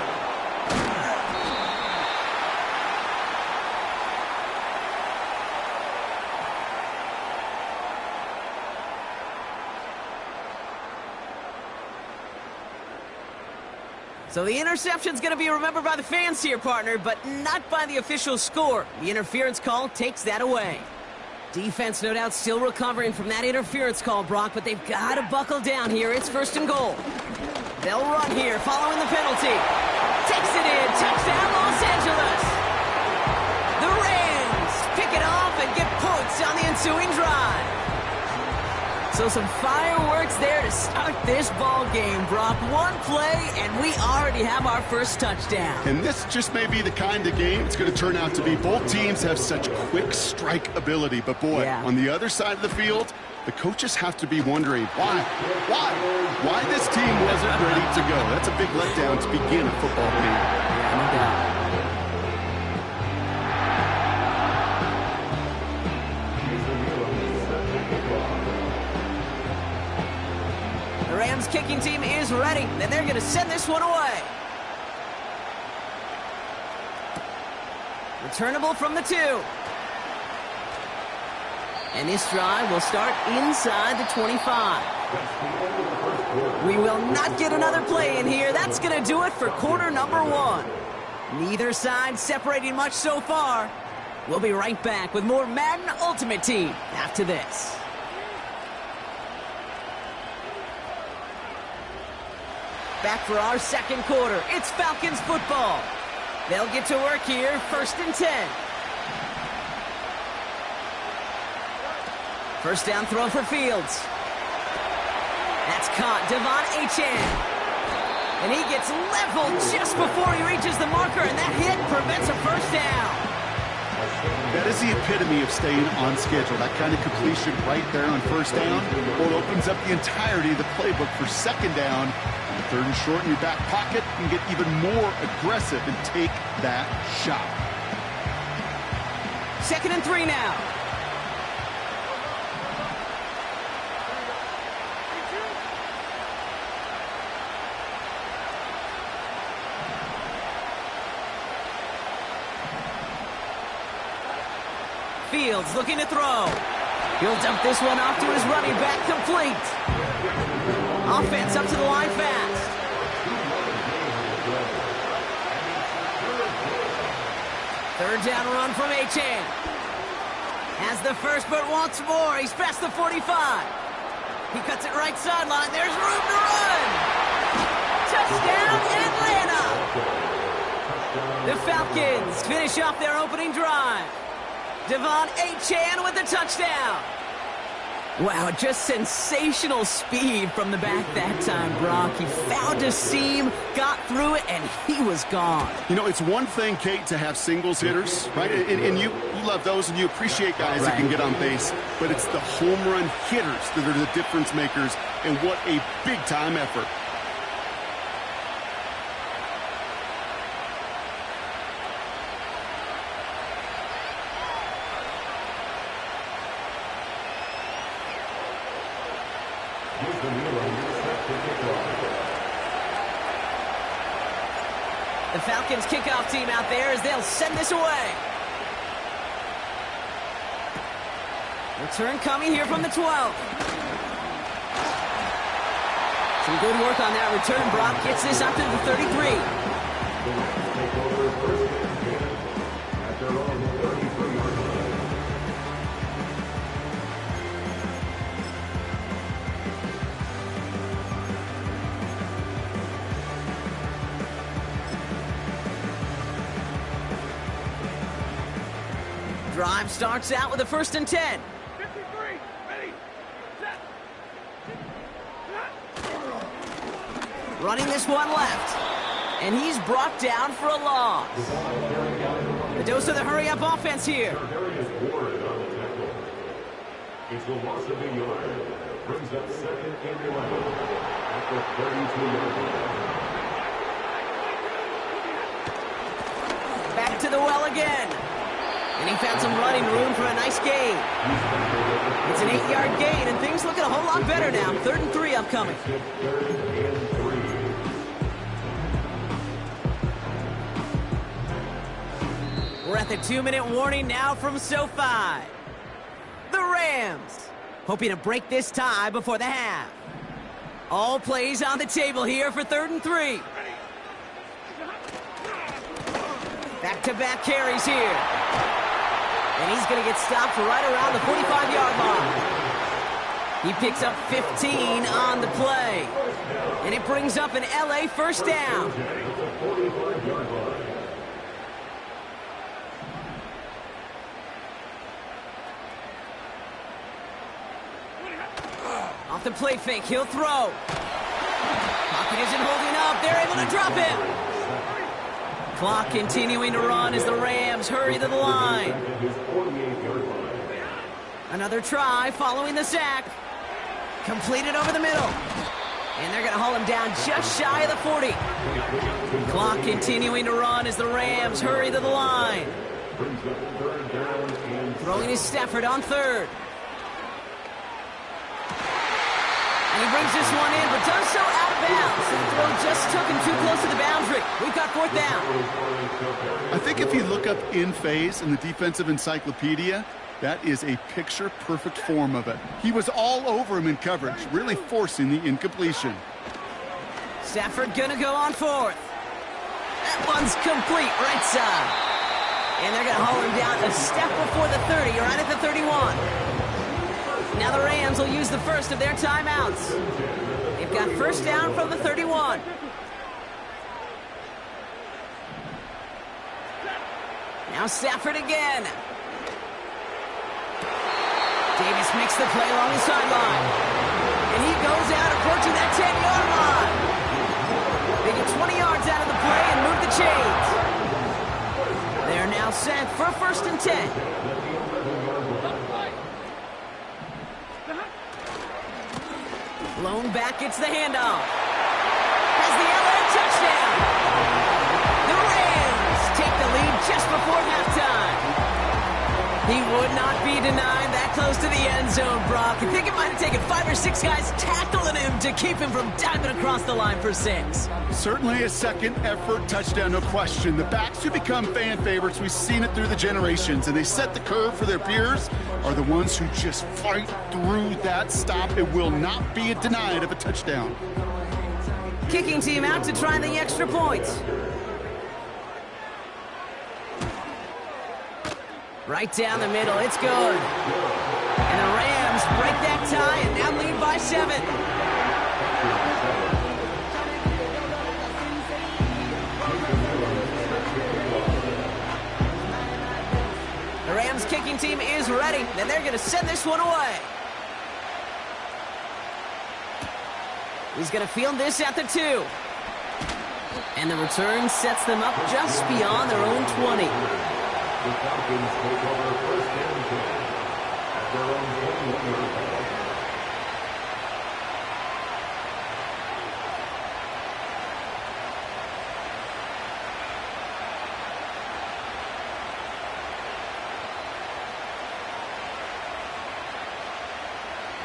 So the interception's going to be remembered by the fans here, partner, but not by the official score. The interference call takes that away. Defense, no doubt, still recovering from that interference call, Brock, but they've got to buckle down here. It's 1st and goal. They'll run here following the penalty. Takes it in. Touchdown, Los Angeles. The Rams pick it off and get points on the ensuing drive. So some fireworks there to start this ball game, Brock. One play, and we already have our first touchdown. And this just may be the kind of game it's going to turn out to be. Both teams have such quick strike ability. But, boy, on the other side of the field, the coaches have to be wondering, why this team wasn't ready to go. That's a big letdown to begin a football game. Yeah, no doubt. The Rams kicking team is ready, and they're going to send this one away. Returnable from the 2. And this drive will start inside the 25. We will not get another play in here. That's going to do it for quarter number 1. Neither side separating much so far. We'll be right back with more Madden Ultimate Team after this. Back for our second quarter. It's Falcons football. They'll get to work here, 1st and 10. First down throw for Fields. That's caught. Devon Achane. And he gets leveled just before he reaches the marker, and that hit prevents a first down. That is the epitome of staying on schedule. That kind of completion right there on first down, well, it opens up the entirety of the playbook for second down. 3rd and short in your back pocket, you can get even more aggressive and take that shot. 2nd and 3 now. Fields looking to throw. He'll dump this one off to his running back, complete. Offense up to the line fast. Third down run from Achane. Has the first but wants more. He's past the 45. He cuts it right sideline. There's room to run. Touchdown, Atlanta. The Falcons finish off their opening drive. Devon Achane with the touchdown. Wow, just sensational speed from the back that time, Brock. He found a seam, got through it, and he was gone. You know, it's one thing, Kate, to have singles hitters, right? And you love those, and you appreciate guys that can get on base. But it's the home run hitters that are the difference makers, and what a big-time effort. The Falcons kickoff team out there as they'll send this away. Return coming here from the 12. Some good work on that return. Brock gets this up to the 33. Drive starts out with a 1st and 10. 53, ready, set. Running this one left. And he's brought down for a loss. The dose of the hurry-up offense here. It's the loss of a yard. Brings up 2nd and 11 at the 32-yard line. Back to the well again. And he found some running room for a nice gain. It's an 8-yard gain, and things looking a whole lot better now. 3rd and 3 upcoming. 3rd and 3. We're at the 2-minute warning now from SoFi. The Rams hoping to break this tie before the half. All plays on the table here for 3rd and 3. Back-to-back carries here. And he's going to get stopped right around the 45-yard line. He picks up 15 on the play. And it brings up an LA first down. Off the play fake, he'll throw. Pocket isn't holding up. They're able to drop him. Clock continuing to run as the Rams hurry to the line. Another try following the sack. Completed over the middle. And they're going to haul him down just shy of the 40. Clock continuing to run as the Rams hurry to the line. Throwing his Stafford on 3rd. And he brings this one in, but does so out of bounds. The throw just took him too close to the boundary. We've got 4th down. I think if you look up in phase in the defensive encyclopedia, That is a picture-perfect form of it. He was all over him in coverage, really forcing the incompletion. Stafford gonna go on fourth. That one's complete, right side. And they're gonna haul him down a step before the 30, right at the 31. Now the Rams will use the first of their timeouts. They've got first down from the 31. Now Stafford again. Davis makes the play along the sideline. And he goes out approaching that 10-yard line. They get 20 yards out of the play and move the chains. They're now set for first and 10. Blown back, gets the handoff. Has the LA touchdown. The Rams take the lead just before halftime. He would not be denied that close to the end zone, Brock. I think it might have taken 5 or 6 guys tackling him to keep him from diving across the line for 6. Certainly a second effort touchdown, no question. The backs who become fan favorites, we've seen it through the generations, and they set the curve for their peers, are the ones who just fight through that stop. It will not be denied of a touchdown. Kicking team out to try the extra point. Right down the middle, it's good. And the Rams break that tie and now lead by 7. The Rams kicking team is ready, and they're going to send this one away. He's going to field this at the 2. And the return sets them up just beyond their own 20. The Falcons take over first and 10 at their own 21-yard line.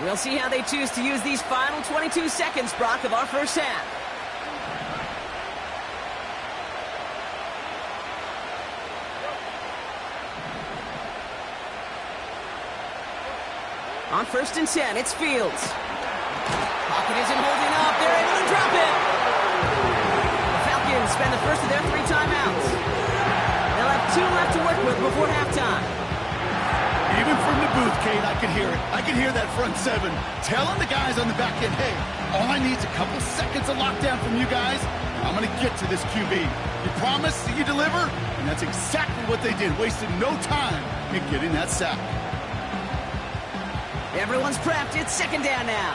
We'll see how they choose to use these final 22 seconds, Brock, of our first half. On first and 10, it's Fields. Pocket isn't holding up. They're able to drop it. The Falcons spend the first of their 3 timeouts. They'll have 2 left to work with before halftime. Even from the booth, Kate, I can hear it. I can hear that front 7 telling the guys on the back end, hey, all I need is a couple seconds of lockdown from you guys. I'm going to get to this QB. You promise that you deliver? And that's exactly what they did, wasting no time in getting that sack. Everyone's prepped. It's second down now.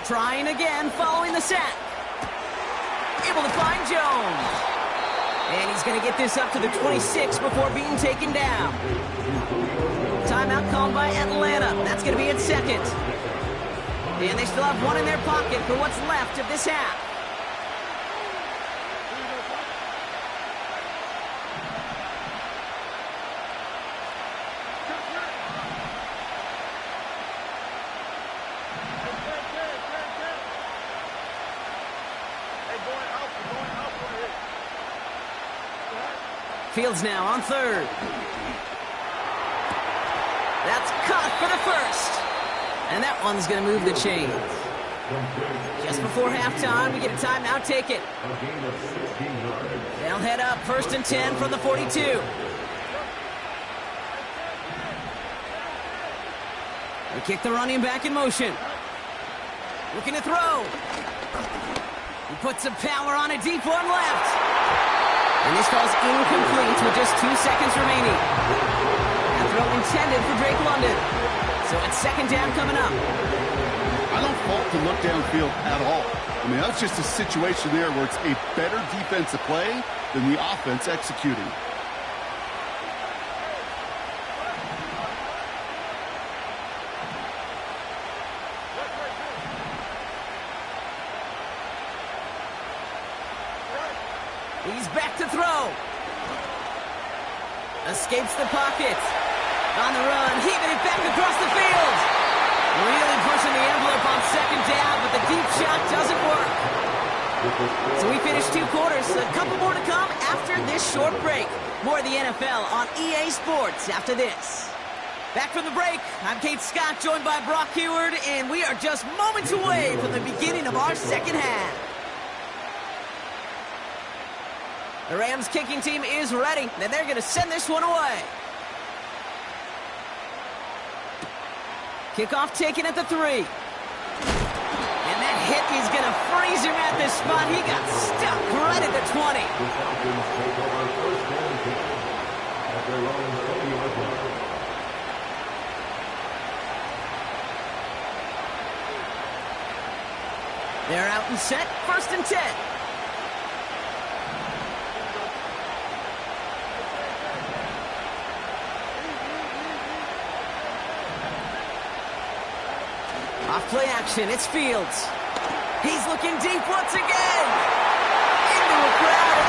Trying again, following the sack. Able to find Jones. And he's going to get this up to the 26 before being taken down. Timeout called by Atlanta. That's going to be its second. And they still have 1 in their pocket for what's left of this half. Fields now on third. That's caught for the first. And that one's going to move the chains. Just before halftime, we get a timeout. Take it. They'll head up first and 10 from the 42. They kick the running back in motion. Looking to throw. He puts some power on a deep one left. And this ball's incomplete with just 2 seconds remaining. That throw intended for Drake London. So it's second down coming up. I don't fault the look downfield at all. I mean, that's just a situation there where it's a better defensive play than the offense executing. He's back to throw. Escapes the pocket. On the run, heaving it back across the field. Really pushing the envelope on second down, but the deep shot doesn't work. So we finished 2 quarters. A couple more to come after this short break. More of the NFL on EA Sports after this. Back from the break, I'm Kate Scott, joined by Brock Heward, and we are just moments away from the beginning of our second half. The Rams kicking team is ready, and they're going to send this one away. Kickoff taken at the 3. And that hit is going to freeze him at this spot. He got stuck right at the 20. The Falcons take over first and 10 at their own 30-yard line. They're out and set, first and 10. Off play action, it's Fields. He's looking deep once again. Into a crowd,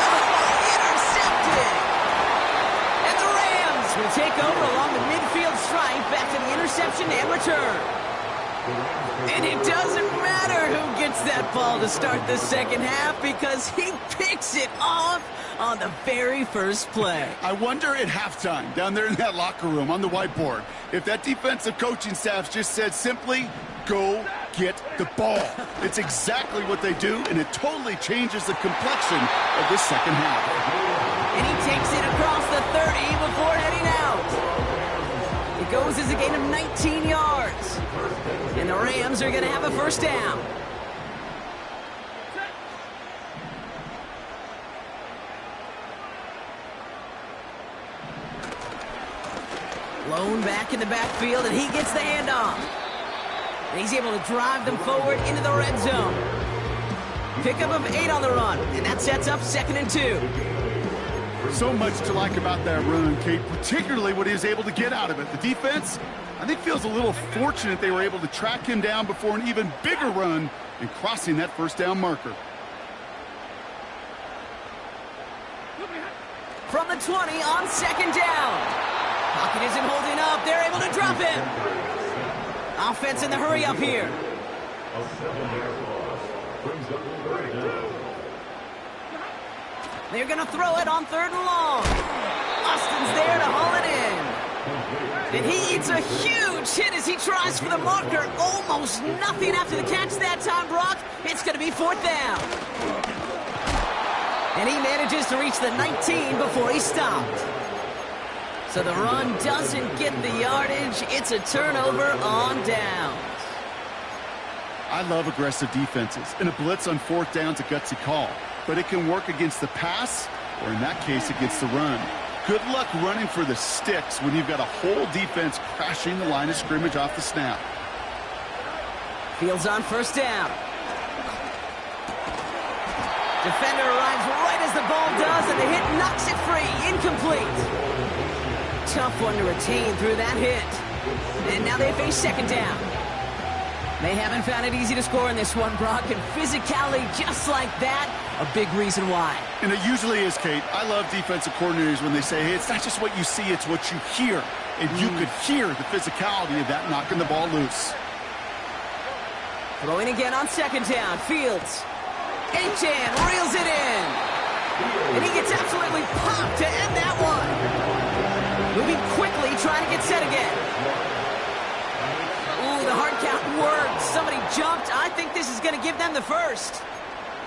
intercepted. And the Rams will take over along the midfield stripe back to the interception and return. And it doesn't matter who gets that ball to start the second half because he picks it off on the very first play. I wonder at halftime, down there in that locker room on the whiteboard, if that defensive coaching staff just said simply, go get the ball. It's exactly what they do, and it totally changes the complexion of this second half. And he takes it across the 30 before heading out. It goes as a gain of 19 yards. And the Rams are going to have a first down. Lone back in the backfield, and he gets the handoff. And he's able to drive them forward into the red zone. Pickup of 8 on the run, and that sets up 2nd and 2. So much to like about that run, Kate, particularly what he was able to get out of it. The defense, I think, feels a little fortunate they were able to track him down before an even bigger run and crossing that first down marker. From the 20 on 2nd down. Pocket isn't holding up. They're able to drop him. Offense in the hurry up here. A 7-yard loss brings up the 3rd down. They're going to throw it on 3rd and long. Austin's there to haul it in. And he eats a huge hit as he tries for the marker. Almost nothing after the catch that time, Brock. It's going to be 4th down. And he manages to reach the 19 before he stopped. So the run doesn't get the yardage. It's a turnover on downs. I love aggressive defenses, and a blitz on 4th down's a gutsy call. But it can work against the pass, or in that case, against the run. Good luck running for the sticks when you've got a whole defense crashing the line of scrimmage off the snap. Fields on 1st down. Defender arrives right as the ball does, and the hit knocks it free. Incomplete. Tough one to retain through that hit. And now they face 2nd down. They haven't found it easy to score in this one, Brock, and physicality just like that, a big reason why. And it usually is, Kate. I love defensive coordinators when they say, hey, it's not just what you see, it's what you hear. And you could hear the physicality of that knocking the ball loose. Throwing again on 2nd down. Fields. H-Chan reels it in. And he gets absolutely popped to end that one. Moving quickly, trying to get set again. Ooh, the hard count worked. Somebody jumped. I think this is going to give them the first.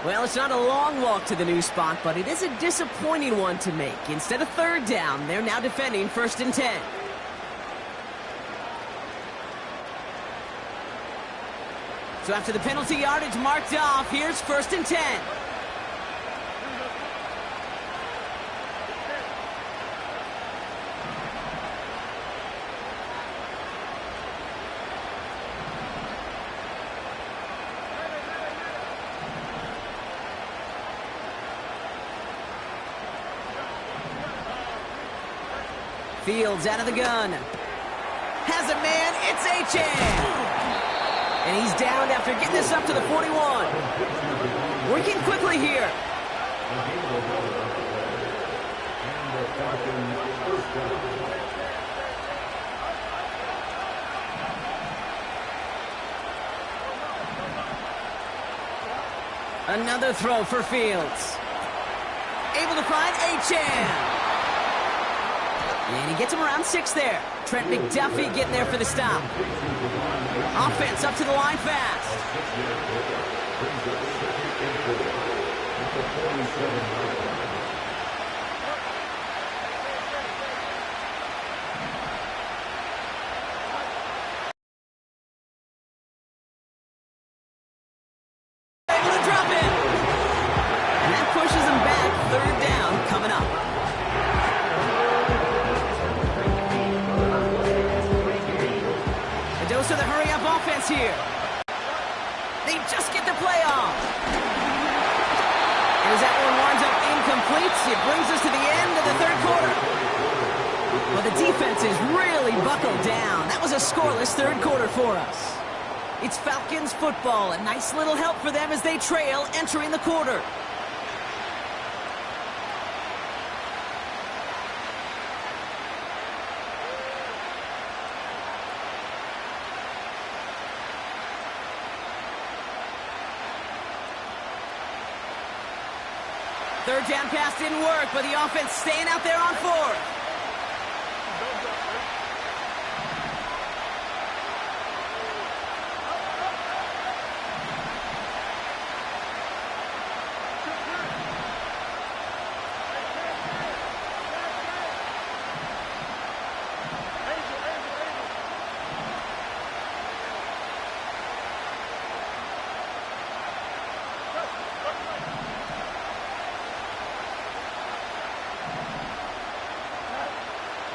Well, it's not a long walk to the new spot, but it is a disappointing one to make. Instead of 3rd down, they're now defending 1st and 10. So after the penalty yardage marked off, here's 1st and 10. Fields out of the gun. Has a man. It's H-Chan. And he's downed after getting this up to the 41. Working quickly here. game will go on the play. And the Falcons first down. Another throw for Fields. Able to find Achane. And he gets him around 6 there. Trent McDuffie getting there for the stop. Offense up to the line fast. Able to drop it. And that pushes him back. 3rd down coming up. A dose of the hurry-up offense here. They just get the play off. And as that one winds up incomplete, it brings us to the end of the 3rd quarter. Well, the defense is really buckled down. That was a scoreless 3rd quarter for us. It's Falcons football. A nice little help for them as they trail entering the quarter. Third down pass didn't work, but the offense staying out there on 4th.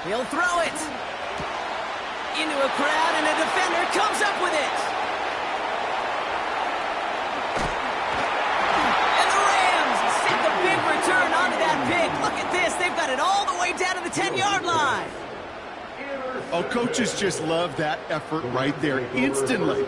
He'll throw it into a crowd, and a defender comes up with it. And the Rams set the big return onto that pick. Look at this. They've got it all the way down to the 10-yard line. Oh, coaches just love that effort right there instantly.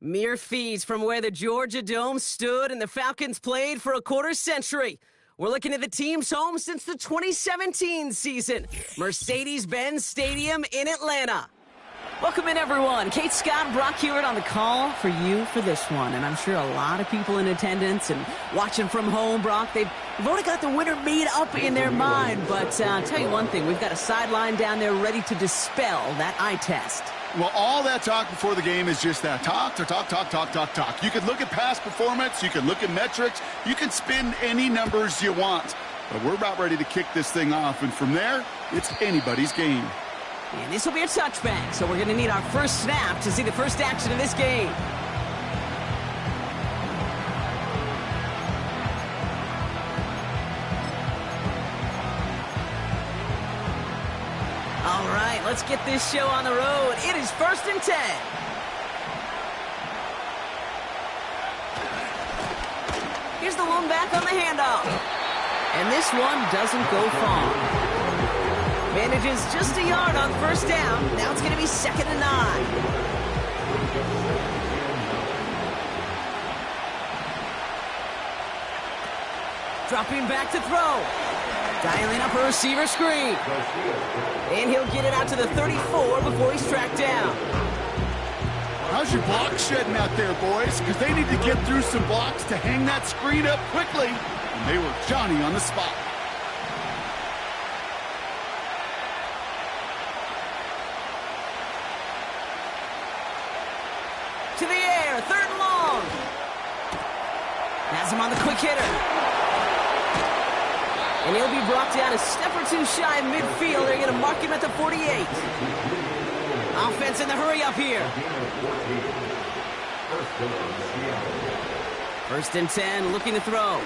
Mere feet from where the Georgia Dome stood and the Falcons played for a quarter century. We're looking at the team's home since the 2017 season, Mercedes-Benz Stadium in Atlanta. Welcome in, everyone. Kate Scott, Brock Hewitt on the call for you for this one. And I'm sure a lot of people in attendance and watching from home, Brock, they've already got the winner made up in their mind. But I'll tell you one thing. We've got a sideline down there ready to dispel that eye test. Well, all that talk before the game is just that. Talk. You can look at past performance. You can look at metrics. You can spin any numbers you want. But we're about ready to kick this thing off. And from there, it's anybody's game. And this will be a touchback, so we're going to need our first snap to see the first action of this game. All right, let's get this show on the road. It is 1st and 10. Here's the lone back on the handoff. And this one doesn't go far. Manages just a yard on 1st down. Now it's going to be 2nd and 9. Dropping back to throw. Dialing up a receiver screen. And he'll get it out to the 34 before he's tracked down. How's your block shedding out there, boys? Because they need to get through some blocks to hang that screen up quickly. And they were Johnny on the spot. To the air, 3rd and long. Has him on the quick hitter. And he'll be brought down a step or two shy of midfield. They're going to mark him at the 48. Offense in the hurry up here. 1st and 10, looking to throw.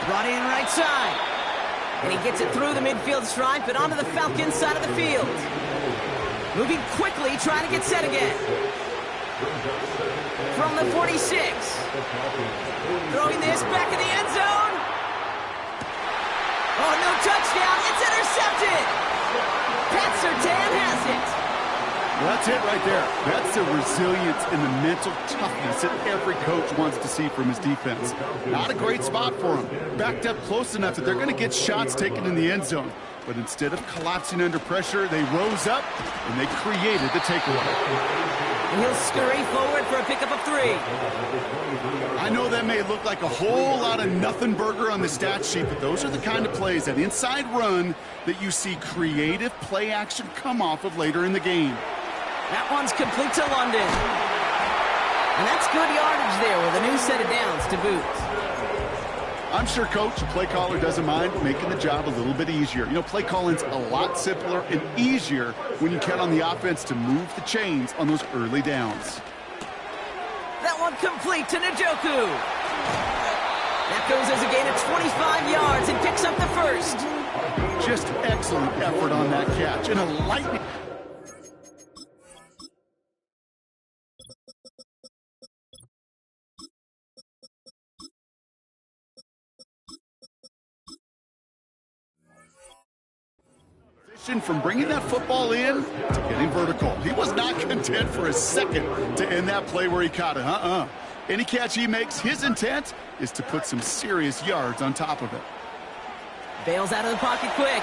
Brought in right side. And he gets it through the midfield stripe and onto the Falcons side of the field. Moving quickly, trying to get set again. From the 46. Throwing this back in the end zone. Oh, no touchdown. It's intercepted. Pat Surtain has it. Well, that's it right there. That's the resilience and the mental toughness that every coach wants to see from his defense. Not a great spot for him. Backed up close enough that they're going to get shots taken in the end zone. But instead of collapsing under pressure, they rose up and they created the takeaway. And he'll scurry forward for a pickup of 3. I know that may look like a whole lot of nothing burger on the stat sheet, but those are the kind of plays, that inside run, that you see creative play action come off of later in the game. That one's complete to London. And that's good yardage there with a new set of downs to boot. I'm sure Coach, the play caller, doesn't mind making the job a little bit easier. You know, play calling's a lot simpler and easier when you count on the offense to move the chains on those early downs. That one complete to Njoku. That goes as a gain of 25 yards and picks up the 1st. Just excellent effort on that catch. And a lightning... from bringing that football in to getting vertical. He was not content for a second to end that play where he caught it. Any catch he makes, his intent is to put some serious yards on top of it. Bails out of the pocket quick.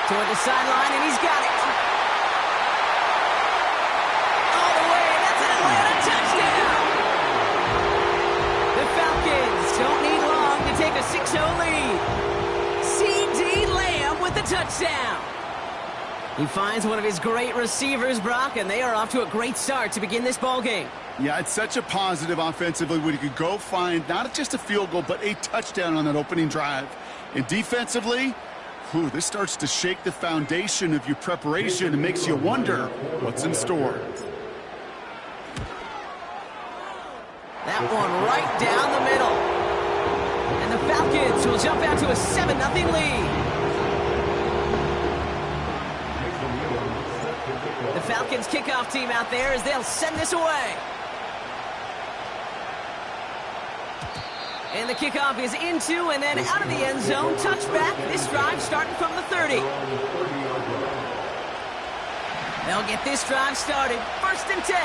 Toward the sideline, and he's got it. All the way, that's an Atlanta touchdown! The Falcons don't need long to take a 6-0 lead. C.D. Lamb with the touchdown. He finds one of his great receivers, Brock, and they are off to a great start to begin this ballgame. Yeah, it's such a positive offensively when you could go find not just a field goal, but a touchdown on that opening drive. And defensively, this starts to shake the foundation of your preparation and makes you wonder what's in store. That one right down the middle. And the Falcons will jump out to a 7-0 lead. The Falcons kickoff team out there as they'll send this away. And the kickoff is into and then out of the end zone. Touchback. This drive starting from the 30. They'll get this drive started. 1st and 10.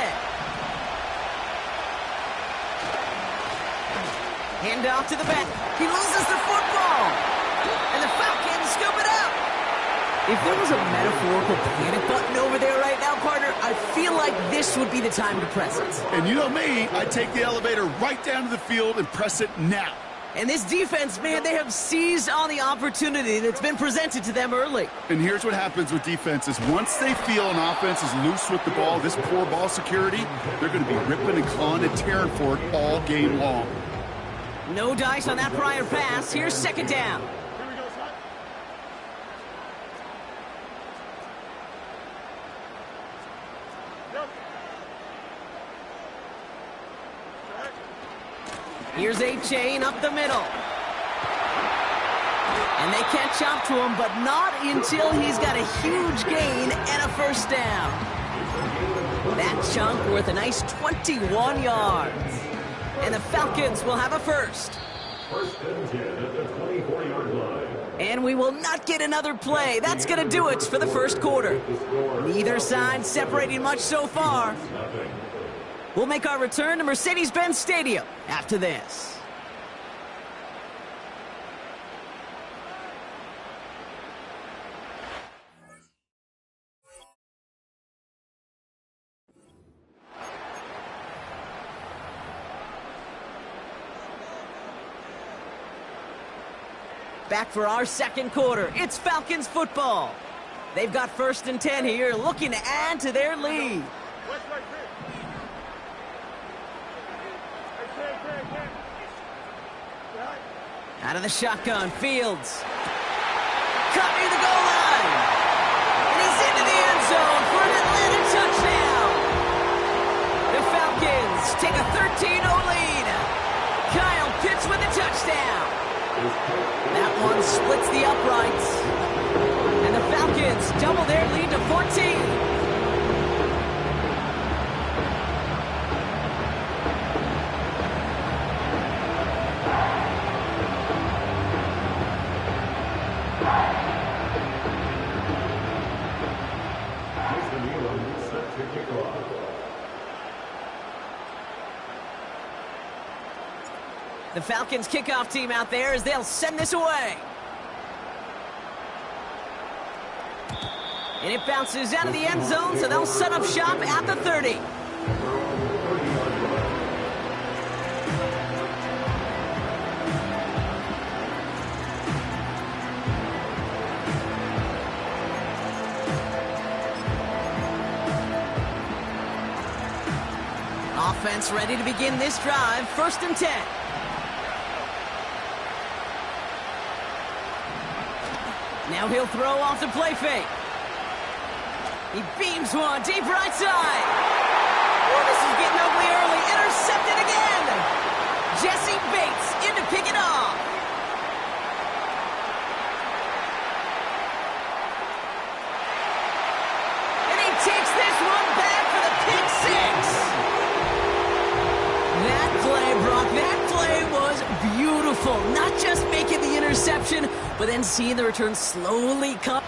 Hand off to the back. He loses the football. And the Falcons scoop it up. If there was a metaphorical panic button over there right now, partner, I feel like this would be the time to press it. And you know me, I take the elevator right down to the field and press it now. And this defense, man, they have seized on the opportunity that's been presented to them early. And here's what happens with defenses. Once they feel an offense is loose with the ball, this poor ball security, they're going to be ripping and clawing and tearing for it all game long. No dice on that prior pass. Here's second down. Here's A-Chain up the middle. And they catch up to him, but not until he's got a huge gain and a first down. That chunk worth a nice 21 yards. And the Falcons will have a first. First and 10 at the 24-yard line. And we will not get another play. That's going to do it for the first quarter. Neither side separating much so far. We'll make our return to Mercedes-Benz Stadium after this. Back for our second quarter. It's Falcons football. They've got first and 10 here, looking to add to their lead. Out of the shotgun, Fields. Cut near the goal line. And he's into the end zone for an Atlanta touchdown. The Falcons take a 13-0 lead. Kyle Pitts with a touchdown. That one splits the uprights. And the Falcons double their lead to 14. The Falcons kickoff team out there as they'll send this away. And it bounces out of the end zone, so they'll set up shop at the 30. Offense ready to begin this drive. First and 10. Now he'll throw off the play fake. He beams one deep right side. Oh, this is getting ugly early. Intercepted again. Jesse Bates in to pick it off. And he takes this one back for the pick six. That play, Brock, that play was beautiful. Not just making the interception, but then seeing the return slowly come.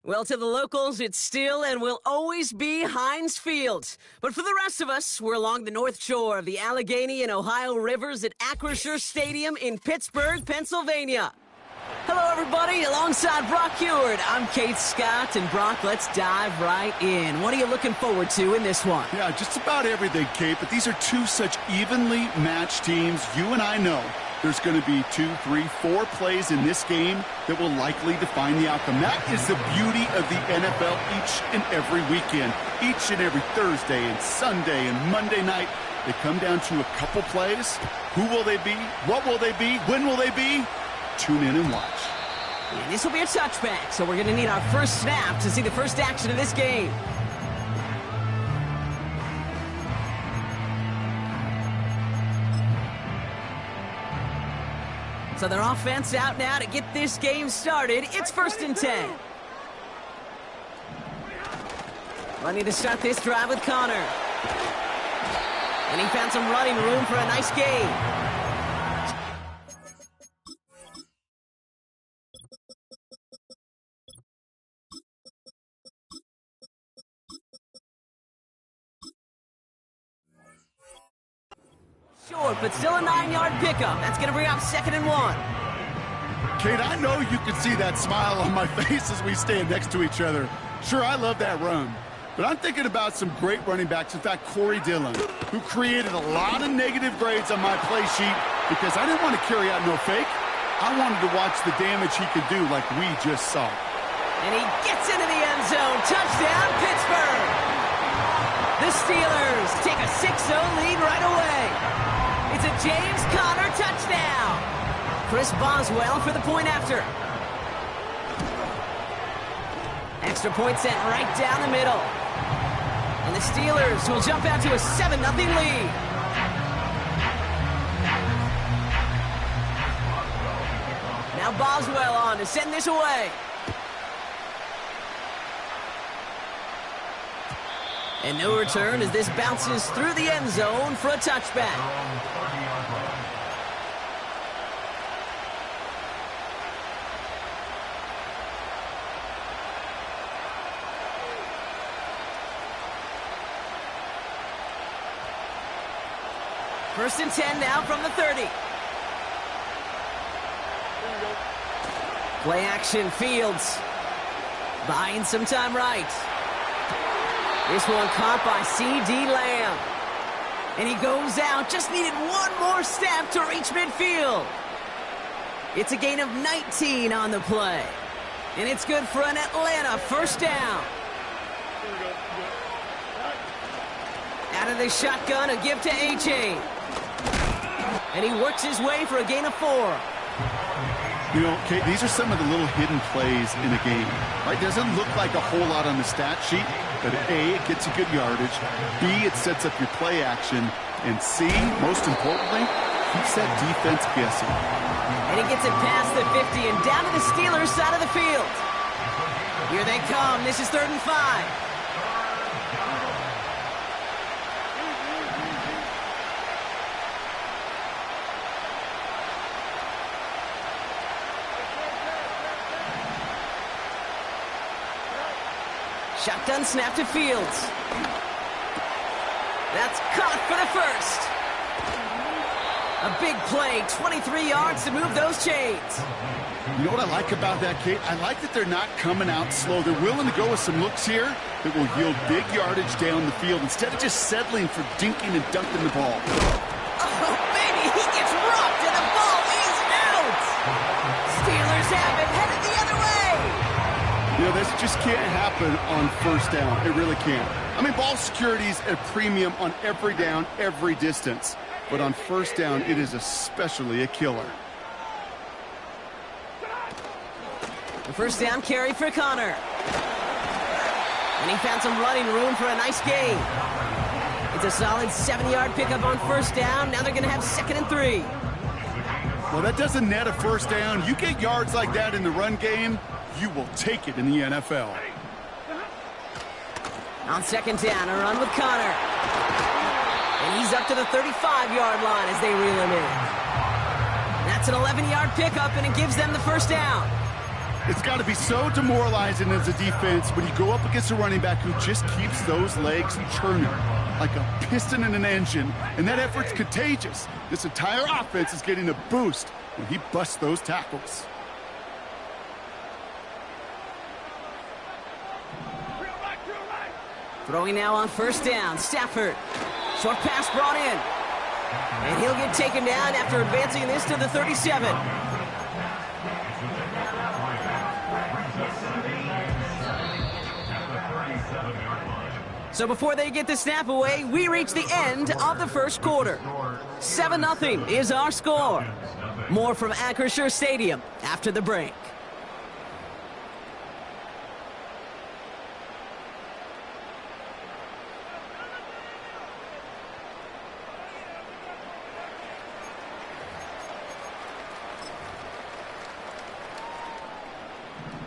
Well, to the locals, it's still and will always be Heinz Field. But for the rest of us, we're along the north shore of the Allegheny and Ohio rivers at Acrisure Stadium in Pittsburgh, Pennsylvania. Hello, everybody. Alongside Brock Heward, I'm Kate Scott. And Brock, let's dive right in. What are you looking forward to in this one? Yeah, just about everything, Kate, but these are two such evenly matched teams. You and I know there's going to be 2, 3, 4 plays in this game that will likely define the outcome. That is the beauty of the NFL each and every weekend. Each and every Thursday and Sunday and Monday night, they come down to a couple plays. Who will they be? What will they be? When will they be? Tune in and watch. And this will be a touchback, so we're going to need our first snap to see the first action of this game. So their offense out now to get this game started. It's 1st and 10. Running to start this drive with Connor. And he found some running room for a nice gain. Short, but still a 9-yard pickup. That's going to bring up 2nd and 1. Kate, I know you can see that smile on my face as we stand next to each other. Sure, I love that run. But I'm thinking about some great running backs. In fact, Corey Dillon, who created a lot of negative grades on my play sheet because I didn't want to carry out no fake. I wanted to watch the damage he could do like we just saw. And he gets into the end zone. Touchdown, Pittsburgh! The Steelers take a 6-0 lead right away. It's a James Conner touchdown. Chris Boswell for the point after. Extra point sent right down the middle. And the Steelers will jump out to a 7-0 lead. Now Boswell on to send this away. And no return as this bounces through the end zone for a touchback. First and 10 now from the 30. Play action, Fields. Buying some time right. This one caught by C.D. Lamb. And he goes out, just needed one more step to reach midfield. It's a gain of 19 on the play. And it's good for an Atlanta first down. Out of the shotgun, a give to A-Chain. And he works his way for a gain of 4. You know, Kate, these are some of the little hidden plays in a game. Right? Doesn't look like a whole lot on the stat sheet, but A, it gets you good yardage. B, it sets up your play action. And C, most importantly, keeps that defense guessing. And he gets it past the 50 and down to the Steelers' side of the field. Here they come. This is 3rd and 5. Shotgun snap to Fields. That's caught for the first. A big play, 23 yards to move those chains. You know what I like about that, Kate? I like that they're not coming out slow. They're willing to go with some looks here that will yield big yardage down the field instead of just settling for dinking and dunking the ball. Oh, baby, he gets rocked and the ball is out. Steelers have it, headed the other way. You know, this just can't happen on first down. It really can't. I mean, ball security is a premium on every down, every distance. But on first down, it is especially a killer. The first down carry for Connor. And he found some running room for a nice gain. It's a solid 7-yard pickup on first down. Now they're going to have 2nd and 3. Well, that doesn't net a first down. You get yards like that in the run game, you will take it in the NFL. On 2nd down, a run with Connor. And he's up to the 35-yard line as they reel him in. That's an 11-yard pickup, and it gives them the first down. It's got to be so demoralizing as a defense when you go up against a running back who just keeps those legs churning like a piston in an engine, and that effort's contagious. This entire offense is getting a boost when he busts those tackles. Throwing now on first down, Stafford. Short pass brought in. And he'll get taken down after advancing this to the 37. So before they get the snap away, we reach the end of the first quarter. 7-0 is our score. More from Acrisure Stadium after the break.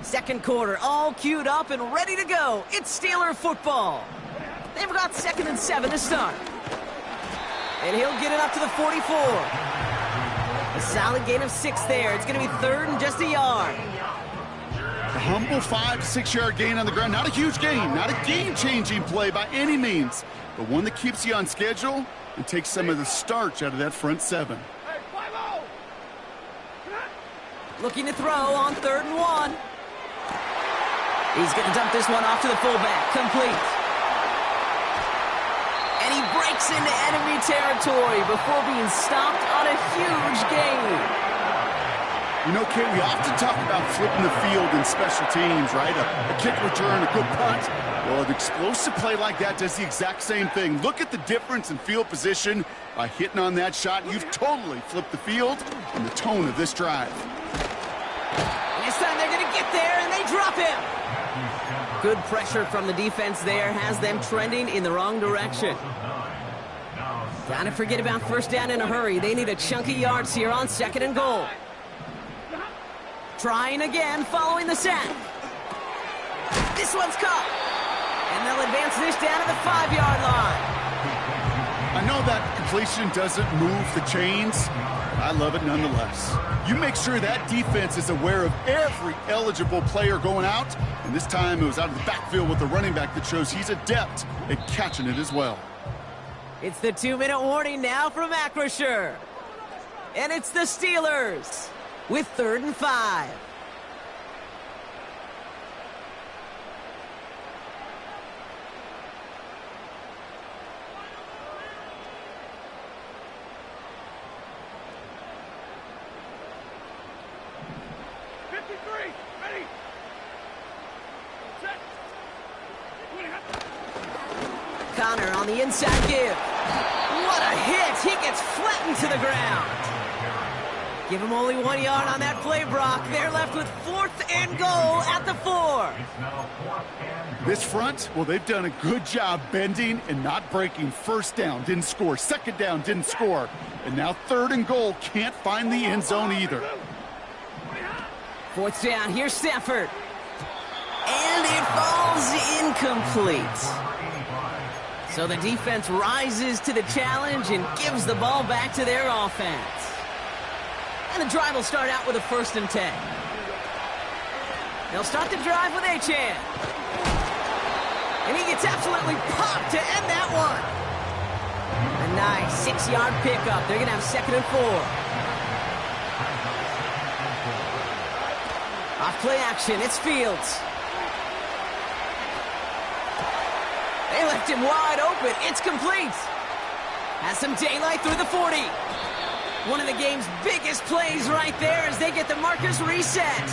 Second quarter, all queued up and ready to go. It's Steeler football. They've got 2nd and 7 to start. And he'll get it up to the 44. A solid gain of 6 there. It's going to be 3rd and just a yard. A humble 5 to 6 yard gain on the ground. Not a huge gain, not a game-changing play by any means, but one that keeps you on schedule and takes some of the starch out of that front 7. Looking to throw on 3rd and 1. He's going to dump this one off to the fullback. Complete. And he breaks into enemy territory before being stopped on a huge gain. You know, Kate, we often talk about flipping the field in special teams, right? A kick return, a good punt. Well, an explosive play like that does the exact same thing. Look at the difference in field position by hitting on that shot. You've totally flipped the field and the tone of this drive. And this time they're going to get there, and they drop him. Good pressure from the defense there has them trending in the wrong direction. Gotta forget about first down in a hurry. They need a chunk of yards here on 2nd and goal. Trying again following the sack. This one's caught. And they'll advance this down to the 5-yard line. I know that completion doesn't move the chains, but I love it nonetheless. You make sure that defense is aware of every eligible player going out, and this time it was out of the backfield with the running back that shows he's adept at catching it as well. It's the 2-minute warning now from Acrisure. And it's the Steelers with 3rd and 5. Connor on the inside give. What a hit! He gets flattened to the ground. Give him only 1 yard on that play, Brock. They're left with 4th and goal at the 4. This front, well, they've done a good job bending and not breaking. First down, didn't score. Second down, didn't score. And now 3rd and goal, can't find the end zone either. 4th down, here's Stafford. And it falls incomplete. So the defense rises to the challenge and gives the ball back to their offense. And the drive will start out with a 1st and 10. They'll start the drive with Achane. And he gets absolutely popped to end that one. A nice 6-yard pickup. They're going to have 2nd and 4. Off play action, it's Fields. They left him wide open. It's complete. Has some daylight through the 40. One of the game's biggest plays right there as they get the markers reset.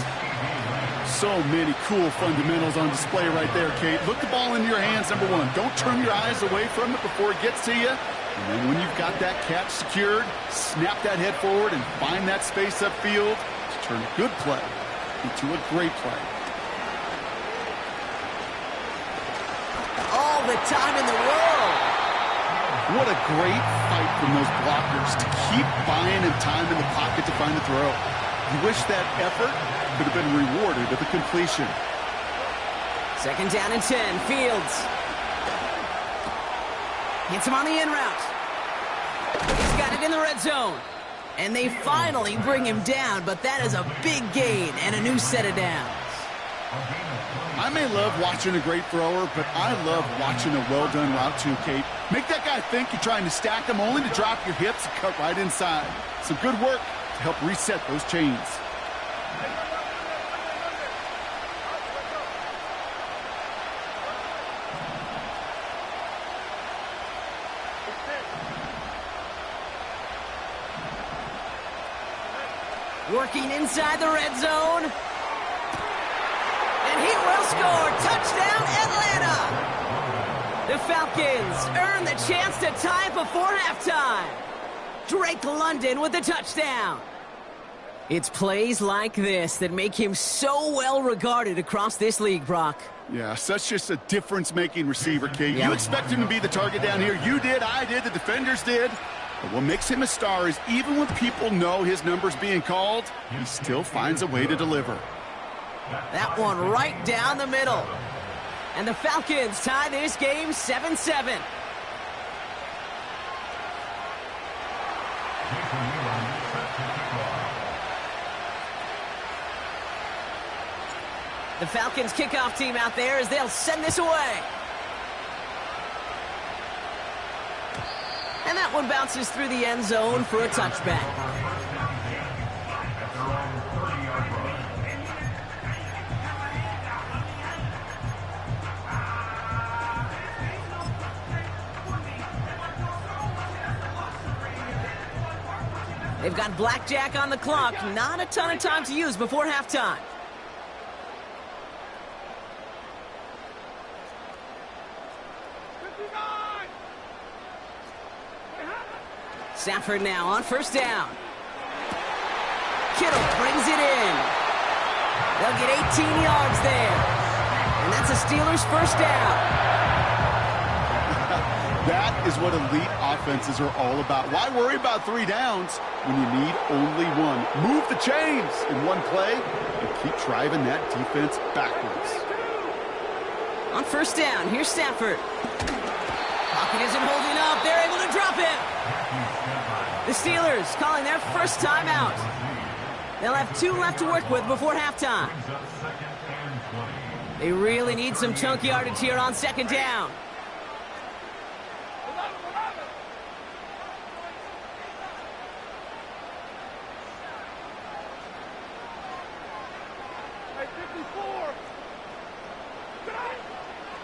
So many cool fundamentals on display right there, Kate. Look the ball into your hands, number one. Don't turn your eyes away from it before it gets to you. And then when you've got that catch secured, snap that head forward and find that space upfield to turn a good play into a great play. All the time in the world. What a great fight from those blockers to keep buying him time in the pocket to find the throw. You wish that effort could have been rewarded with a completion. 2nd down and 10. Fields. Hits him on the in route. He's got it in the red zone. And they finally bring him down, but that is a big gain and a new set of downs. I may love watching a great thrower, but I love watching a well-done route too, Kate. Make that guy think you're trying to stack him only to drop your hips and cut right inside. Some good work to help reset those chains. Working inside the red zone. And he will score. Touchdown, Atlanta. The Falcons earn the chance to tie before halftime. Drake London with the touchdown. It's plays like this that make him so well regarded across this league, Brock. Yeah, such just a difference-making receiver, Kate. You expect him to be the target down here. You did, I did, the defenders did. But what makes him a star is even when people know his number's being called, he still finds a way to deliver. That one right down the middle. And the Falcons tie this game 7-7. The Falcons kickoff team out there as they'll send this away. And that one bounces through the end zone for a touchback. They've got blackjack on the clock. Not a ton of time to use before halftime. Stafford now on 1st down. Kittle brings it in. They'll get 18 yards there. And that's a Steelers 1st down. That is what elite offenses are all about. Why worry about 3 downs when you need only one? Move the chains in one play and keep driving that defense backwards. On 1st down, here's Stafford. Pocket isn't holding up. They're able to drop it. The Steelers calling their first timeout. They'll have 2 left to work with before halftime. They really need some chunk yardage here on 2nd down.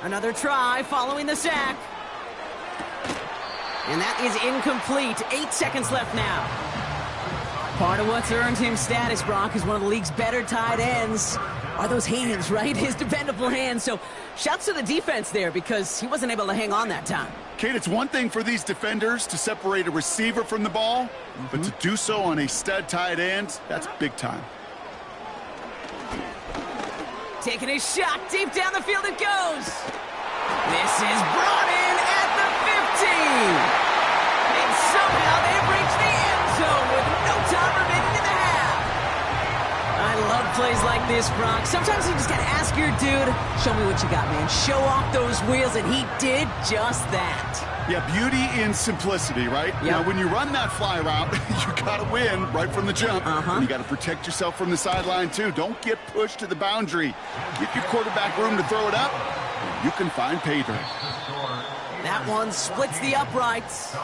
Another try following the sack. And that is incomplete. 8 seconds left now. Part of what's earned him status, Brock, is one of the league's better tight ends. Are those hands, right? His dependable hands. So shouts to the defense there because he wasn't able to hang on that time. Kate, it's one thing for these defenders to separate a receiver from the ball, but to do so on a stud tight end, that's big time. Taking a shot deep down the field it goes. This is brought in at the 15. And somehow they've reached the end zone with no time remaining in the half. I love plays like this, Brock. Sometimes you just gotta ask your dude, show me what you got, man. Show off those wheels, and he did just that. Yeah, beauty in simplicity, right? Yep. Now, when you run that fly route, you got to win right from the jump. And you got to protect yourself from the sideline, too. Don't get pushed to the boundary. Give your quarterback room to throw it up, and you can find pay dirt. That one splits the uprights.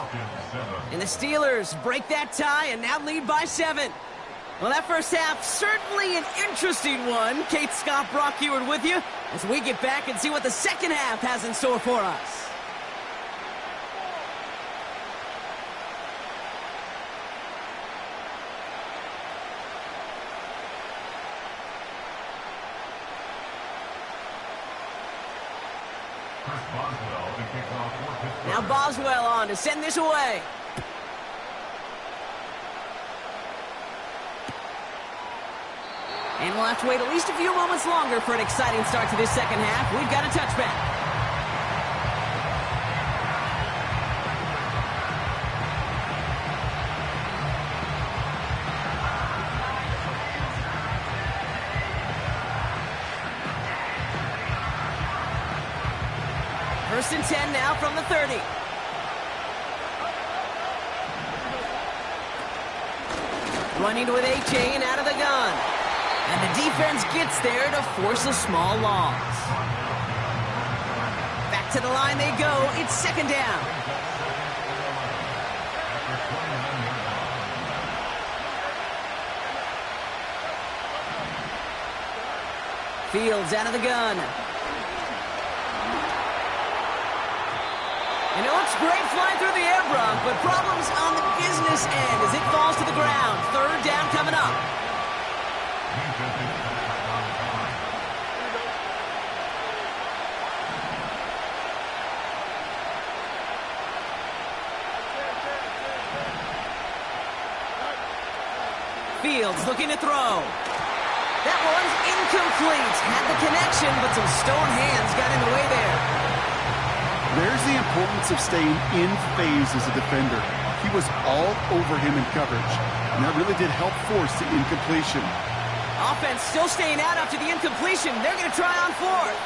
And the Steelers break that tie and now lead by 7. Well, that first half, certainly an interesting one. Kate Scott, Brock Heward with you as we get back and see what the second half has in store for us. Now Boswell on to send this away. And we'll have to wait at least a few moments longer for an exciting start to this second half. We've got a touchback. First and 10 now from the 30. Running with A-Chain out of the gun. And the defense gets there to force a small loss. Back to the line they go. It's second down. Fields out of the gun. And it looks great flying through the air, Brock, but problems on the business end as it falls to the ground. Third down coming up. Fields looking to throw. That one's incomplete. Had the connection, but some stone hands got in the way there. There's the importance of staying in phase as a defender. He was all over him in coverage, and that really did help force the incompletion. Offense still staying out after the incompletion. They're going to try on fourth.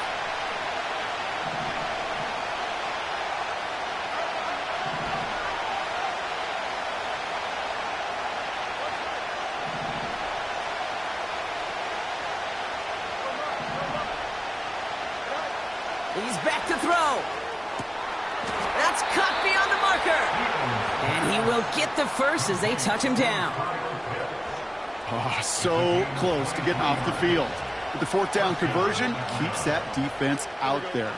He's back to throw. That's cut beyond the marker. And he will get the first as they touch him down. Oh, so close to getting off the field. But the fourth down conversion keeps that defense out there.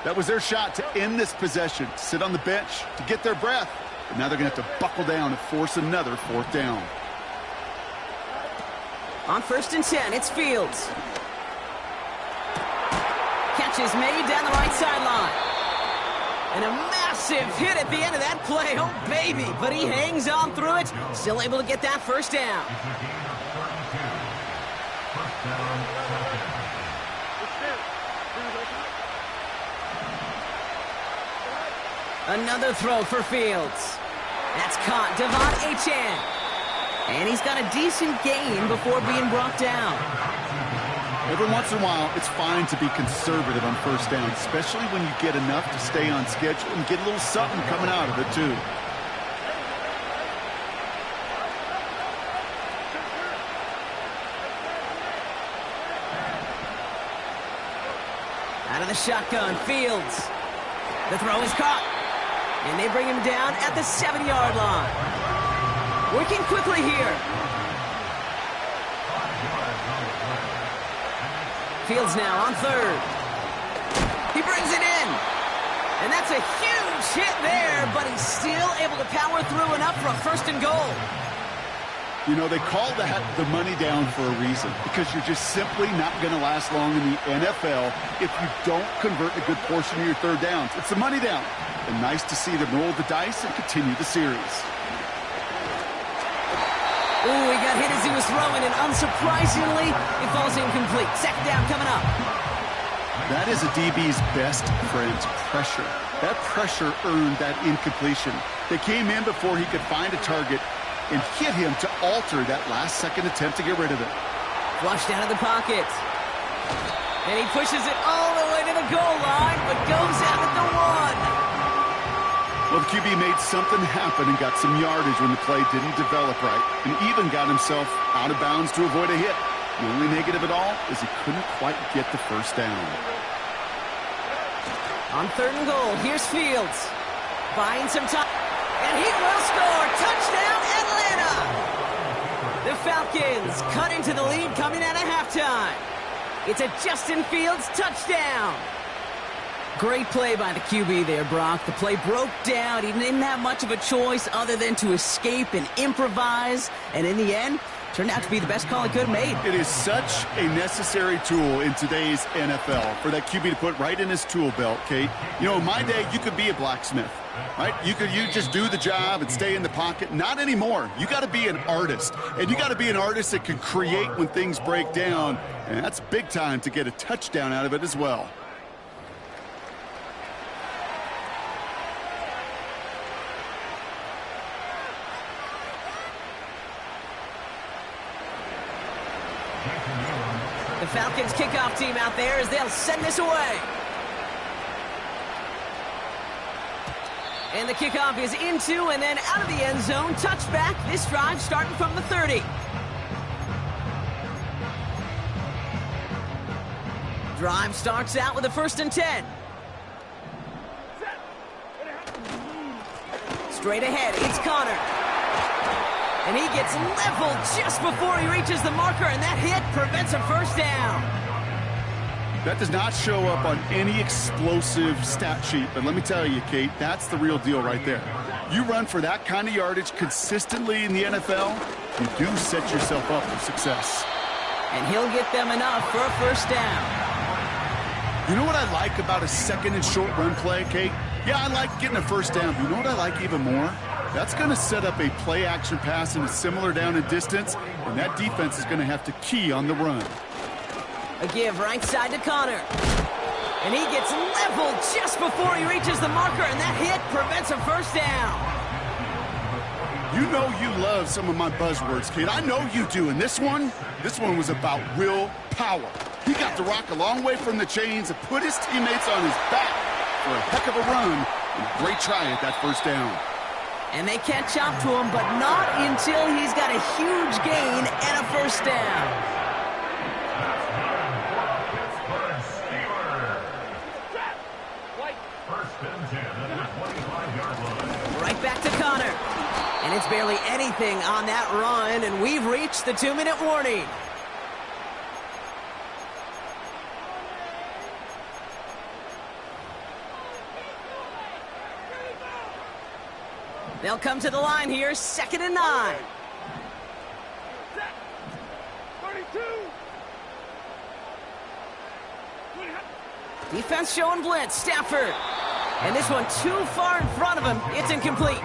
That was their shot to end this possession, sit on the bench to get their breath. But now they're going to have to buckle down and force another fourth down. On first and 10, it's Fields. Catch is made down the right sideline. And a massive hit at the end of that play. Oh, baby. But he hangs on through it. Still able to get that first down. Another throw for Fields. That's caught. Devon Achane. And he's got a decent gain before being brought down. Every once in a while, it's fine to be conservative on first down, especially when you get enough to stay on schedule and get a little something coming out of it, too. Out of the shotgun, Fields. The throw is caught. And they bring him down at the 7-yard line. Working quickly here. Fields now on third. He brings it in. And that's a huge hit there, but he's still able to power through enough for a 1st and goal. You know, they call that the money down for a reason, because you're just simply not going to last long in the NFL if you don't convert a good portion of your 3rd downs. It's the money down. And nice to see them roll the dice and continue the series. Ooh, he got hit as he was throwing, and unsurprisingly, it falls incomplete. 2nd down coming up. That is a DB's best friend, pressure. That pressure earned that incompletion. They came in before he could find a target and hit him to alter that last-second attempt to get rid of it. Flushed out of the pocket. And he pushes it all the way to the goal line, but goes out at the 1. Well, the QB made something happen and got some yardage when the play didn't develop right, and even got himself out of bounds to avoid a hit. The only negative at all is he couldn't quite get the 1st down. On 3rd and goal, here's Fields. Buying some time. And he will score. Touchdown, Atlanta! The Falcons cut into the lead coming out of halftime. It's a Justin Fields touchdown. Great play by the QB there, Brock. The play broke down. He didn't have much of a choice other than to escape and improvise. And in the end, turned out to be the best call he could have made. It is such a necessary tool in today's NFL for that QB to put right in his tool belt, Kate. You know, in my day, you could be a blacksmith, right? You just do the job and stay in the pocket. Not anymore. You got to be an artist, and you got to be an artist that can create when things break down, and that's big time to get a touchdown out of it as well. The Falcons kickoff team out there as they'll send this away. And the kickoff is into and then out of the end zone. Touchback. This drive starting from the 30. Drive starts out with a 1st and 10. Straight ahead, it's Connor. And he gets leveled just before he reaches the marker, and that hit prevents a 1st down. That does not show up on any explosive stat sheet, but let me tell you, Kate, that's the real deal right there. You run for that kind of yardage consistently in the NFL, you do set yourself up for success. And he'll get them enough for a 1st down. You know what I like about a 2nd and short run play, Kate? Yeah, I like getting a 1st down, but you know what I like even more? That's going to set up a play-action pass in a similar down and distance, and that defense is going to have to key on the run. A give right side to Connor. And he gets leveled just before he reaches the marker, and that hit prevents a 1st down. You know you love some of my buzzwords, Kate. I know you do, and this one was about willpower. He got the rock a long way from the chains and put his teammates on his back for a heck of a run, and a great try at that 1st down. And they catch up to him, but not until he's got a huge gain and a 1st down. Right back to Connor. And it's barely anything on that run, and we've reached the 2-minute warning. They'll come to the line here, 2nd and 9. 32. Defense showing blitz, Stafford. And this one too far in front of him. It's incomplete.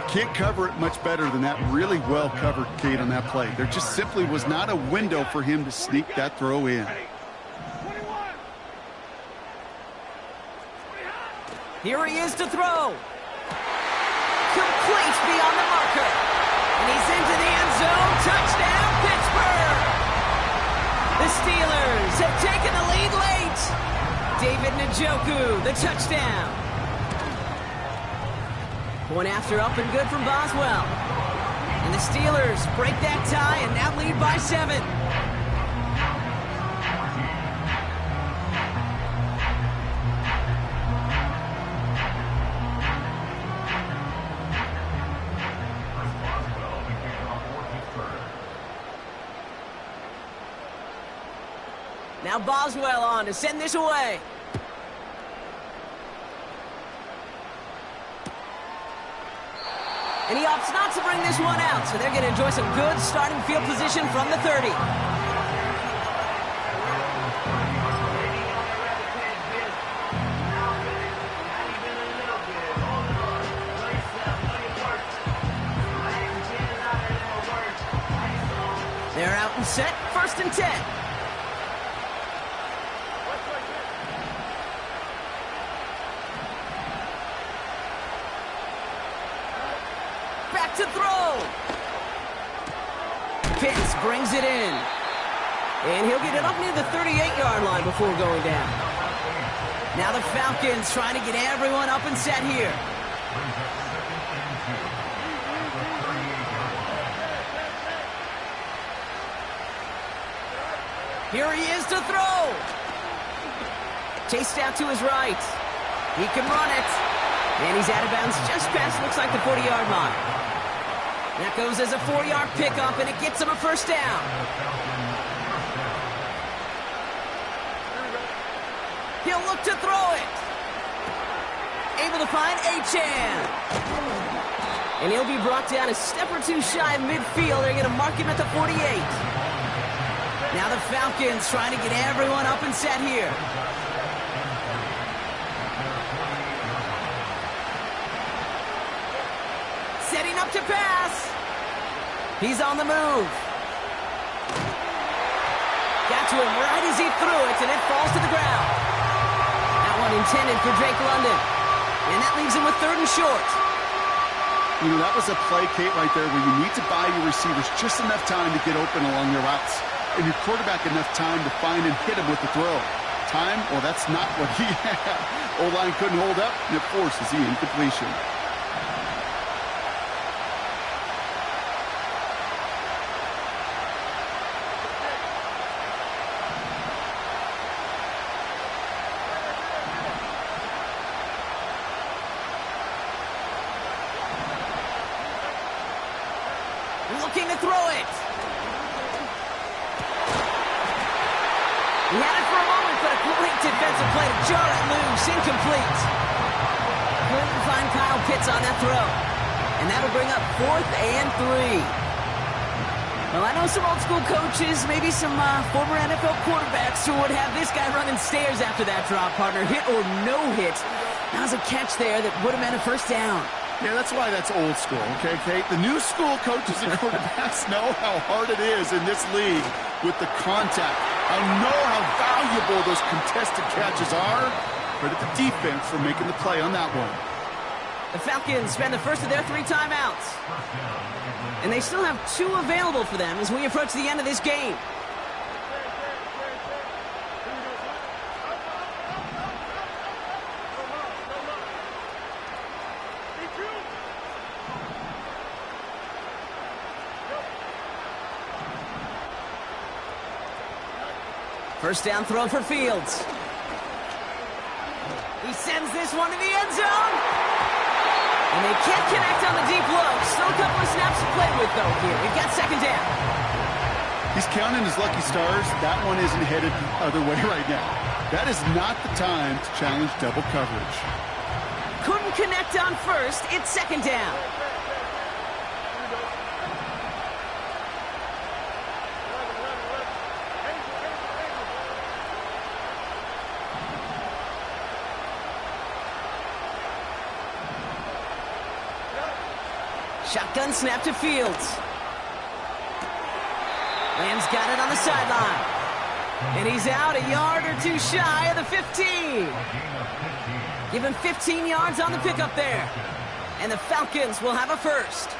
Can't cover it much better than that. Really well covered, Kate, on that play. There just simply was not a window for him to sneak that throw in. 21. Here he is to throw. Complete beyond the marker. And he's into the end zone. Touchdown, Pittsburgh! The Steelers have taken the lead late. David Njoku, the touchdown. One after up and good from Boswell. And the Steelers break that tie and now lead by 7. Now Boswell on to send this away. And he opts not to bring this one out, so they're going to enjoy some good starting field position from the 30. They're out and set, 1st and 10. Back to throw. Pitts brings it in. And he'll get it up near the 38-yard line before going down. Now the Falcons trying to get everyone up and set here. Here he is to throw. Chased out to his right. He can run it. And he's out of bounds just past, looks like, the 40-yard line. That goes as a 4-yard pickup, and it gets him a 1st down. He'll look to throw it. Able to find Achane. And he'll be brought down a step or two shy of midfield. They're going to mark him at the 48. Now the Falcons trying to get everyone up and set here. Setting up to pass. He's on the move. Got to him right as he threw it, and it falls to the ground. That one intended for Drake London. And that leaves him with 3rd and short. You know, that was a play, Kate, right there where you need to buy your receivers just enough time to get open along their routes. And your quarterback enough time to find and hit him with the throw. Time? Well, that's not what he had. O-line couldn't hold up, and it forces the incompletion. Looking to throw it. He had it for a moment, but a great defensive play to jar it loose. Incomplete. Couldn't find Kyle Pitts on that throw. And that'll bring up 4th and 3. Well, I know some old school coaches, maybe some former NFL quarterbacks who would have this guy running stairs after that drop, partner. Hit or no hit. That was a catch there that would have meant a 1st down. Yeah, that's why that's old school, okay, Kate? The new school coaches and quarterbacks know how hard it is in this league with the contact. I know how valuable those contested catches are. Credit the defense for making the play on that one. The Falcons spend the first of their 3 timeouts. And they still have 2 available for them as we approach the end of this game. First down throw for Fields. He sends this one to the end zone. And they can't connect on the deep low. Still a couple of snaps to play with, though, here. We've got 2nd down. He's counting his lucky stars. That one isn't headed the other way right now. That is not the time to challenge double coverage. Couldn't connect on 1st. It's 2nd down. Shotgun snap to Fields. Lamb's got it on the sideline. And he's out a yard or 2 shy of the 15. Give him 15 yards on the pickup there. And the Falcons will have a 1st.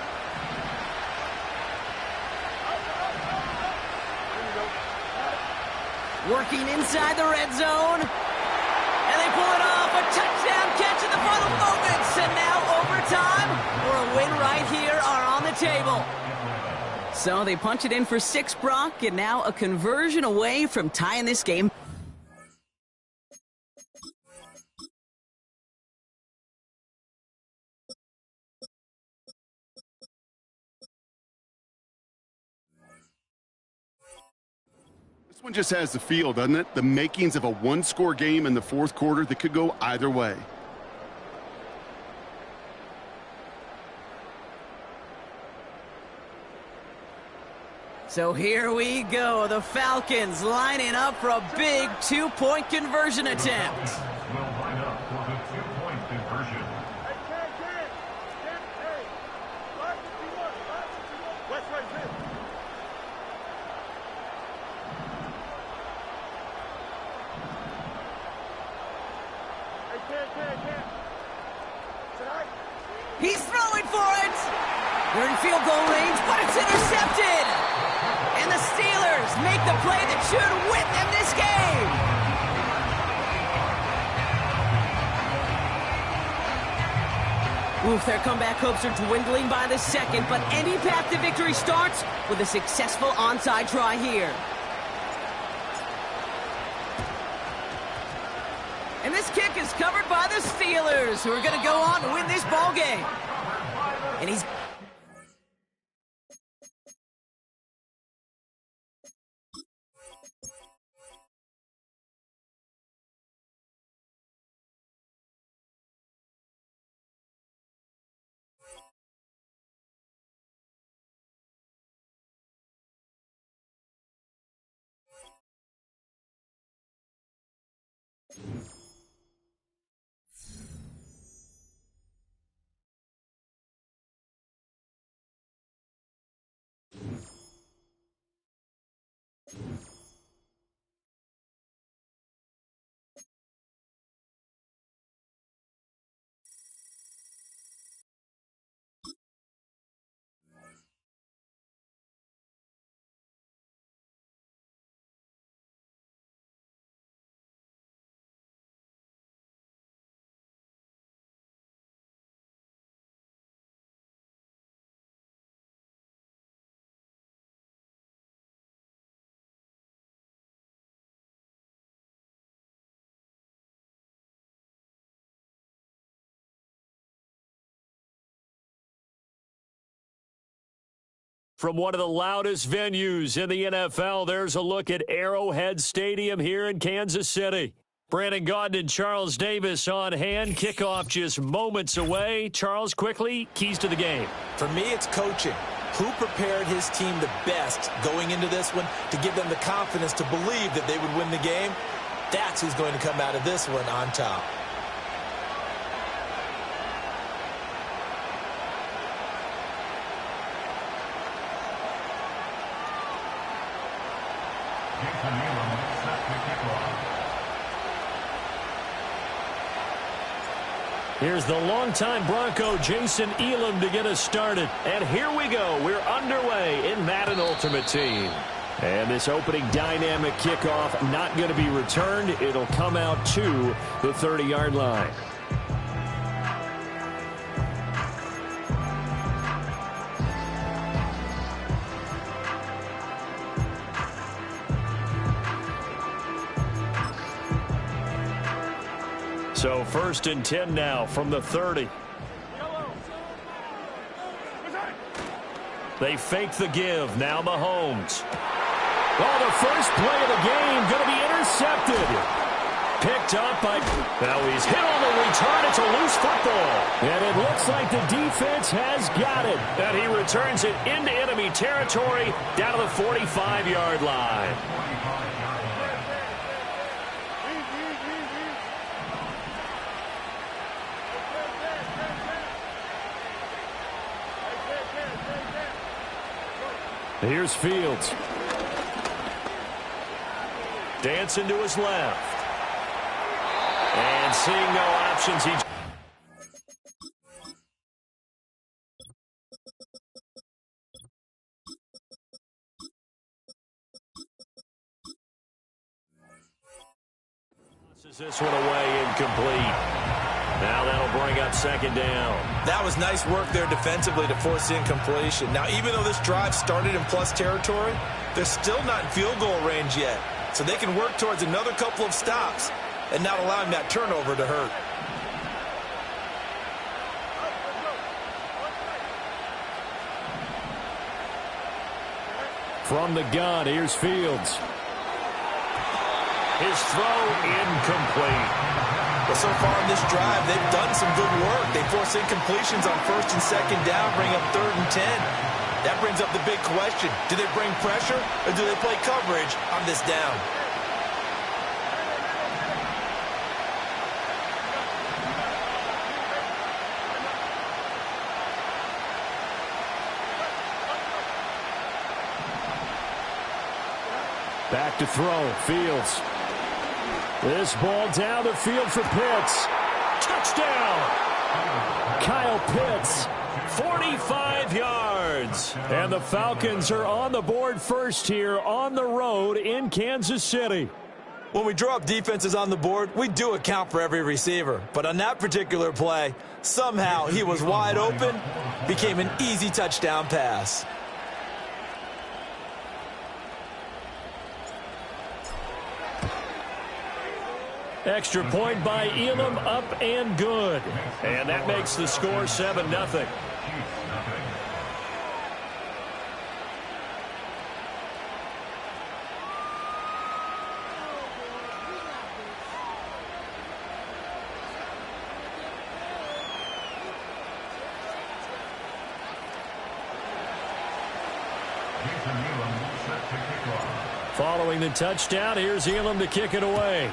Working inside the red zone. And they pull it off. A touchdown catch in the final moments. And now overtime or a win right here are on the table. So they punch it in for 6, Brock, and now a conversion away from tying this game. This one just has the feel, doesn't it? The makings of a one-score game in the 4th quarter that could go either way. So here we go. The Falcons lining up for a big two-point conversion attempt. Will line up for the two-point conversion. He's throwing for it. They're in field goal range, but it's intercepted. And the Steelers make the play that should win them this game. Oof, their comeback hopes are dwindling by the second, but any path to victory starts with a successful onside try here. And this kick is covered by the Steelers, who are going to go on to win this ball game. And he's... From one of the loudest venues in the NFL, there's a look at Arrowhead Stadium here in Kansas City. Brandon Gaudin and Charles Davis on hand. Kickoff just moments away. Charles, quickly, keys to the game. For me, it's coaching. Who prepared his team the best going into this one to give them the confidence to believe that they would win the game? That's who's going to come out of this one on top. Here's the longtime Bronco, Jason Elam, to get us started. And here we go. We're underway in Madden Ultimate Team. And this opening dynamic kickoff not going to be returned. It'll come out to the 30-yard line. So 1st and 10 now from the 30. They fake the give. Now Mahomes. Oh, the first play of the game going to be intercepted. Picked up by... Now he's hit on the return. It's a loose football. And it looks like the defense has got it. And he returns it into enemy territory down to the 45-yard line. Here's Fields. Dancing to his left. And seeing no options, he... This one away, incomplete. Now that'll bring up 2nd down. That was nice work there defensively to force the incompletion. Now, even though this drive started in plus territory, they're still not in field goal range yet. So they can work towards another couple of stops and not allowing that turnover to hurt. From the gun, here's Fields. His throw incomplete. Well, so far in this drive, they've done some good work. They force incompletions on 1st and 2nd down, bring up 3rd and 10. That brings up the big question. Do they bring pressure or do they play coverage on this down? Back to throw. Fields. This ball down the field for Pitts. Touchdown! Kyle Pitts, 45 yards. And the Falcons are on the board first here on the road in Kansas City. When we draw up defenses on the board, we do account for every receiver. But on that particular play, somehow he was wide open, became an easy touchdown pass. Extra point by Elam, up and good. And that makes the score 7-0. Following the touchdown, here's Elam to kick it away.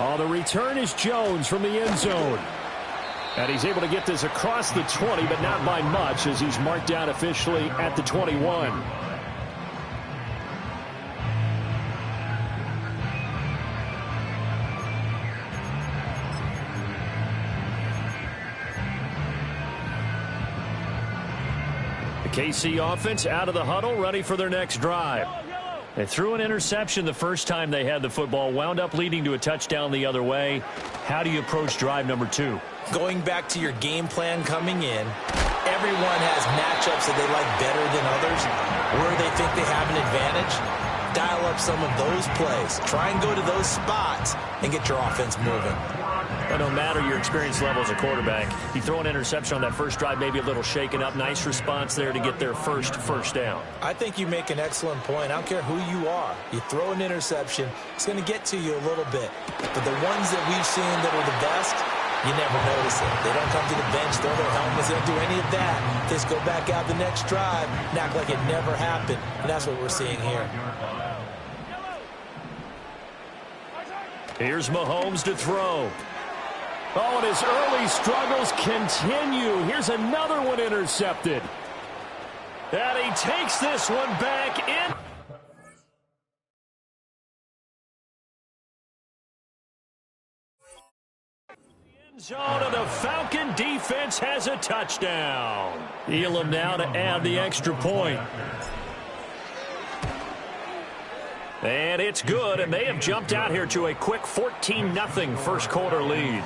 Oh, the return is Jones from the end zone. And he's able to get this across the 20, but not by much as he's marked down officially at the 21. The KC offense out of the huddle, ready for their next drive. They threw an interception the first time they had the football, wound up leading to a touchdown the other way. How do you approach drive number 2? Going back to your game plan coming in, everyone has matchups that they like better than others. Where they think they have an advantage, dial up some of those plays. Try and go to those spots and get your offense moving. But no matter your experience level as a quarterback, you throw an interception on that first drive, maybe a little shaken up. Nice response there to get their first down. I think you make an excellent point. I don't care who you are. You throw an interception, it's going to get to you a little bit. But the ones that we've seen that are the best, you never notice it. They don't come to the bench, throw their helmets, they don't do any of that. They just go back out the next drive and act like it never happened. And that's what we're seeing here. Here's Mahomes to throw. Oh, and his early struggles continue. Here's another one intercepted. And he takes this one back in. End zone of the Falcon defense has a touchdown. Elam now to add the extra point. And it's good, and they have jumped out here to a quick 14-0 first quarter lead.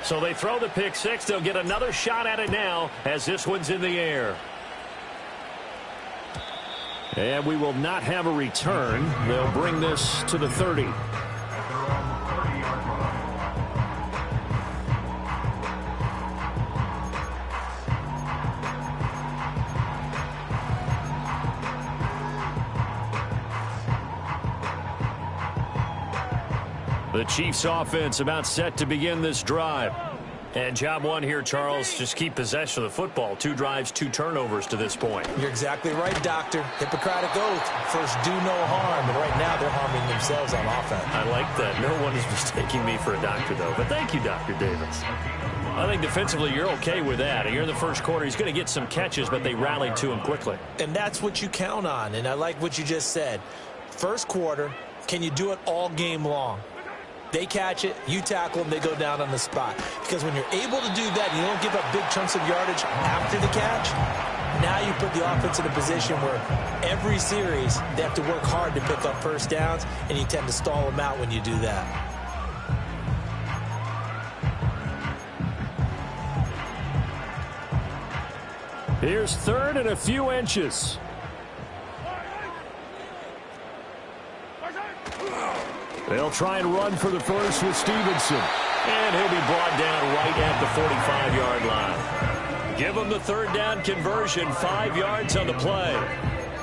So they throw the pick six. They'll get another shot at it now as this one's in the air. And we will not have a return. They'll bring this to the 30. The Chiefs offense about set to begin this drive. And job one here, Charles, just keep possession of the football. 2 drives, 2 turnovers to this point. You're exactly right, Doctor. Hippocratic oath. First, do no harm. And right now, they're harming themselves on offense. I like that. No one is mistaking me for a doctor, though. But thank you, Dr. Davis. I think defensively, you're okay with that. Here in the first quarter, he's going to get some catches, but they rallied to him quickly. And that's what you count on. And I like what you just said. First quarter, can you do it all game long? They catch it, you tackle them, they go down on the spot. Because when you're able to do that, you don't give up big chunks of yardage after the catch. Now you put the offense in a position where every series they have to work hard to pick up first downs, and you tend to stall them out when you do that. Here's 3rd and a few inches. They'll try and run for the first with Stevenson. And he'll be brought down right at the 45-yard line. Give him the 3rd down conversion, 5 yards on the play.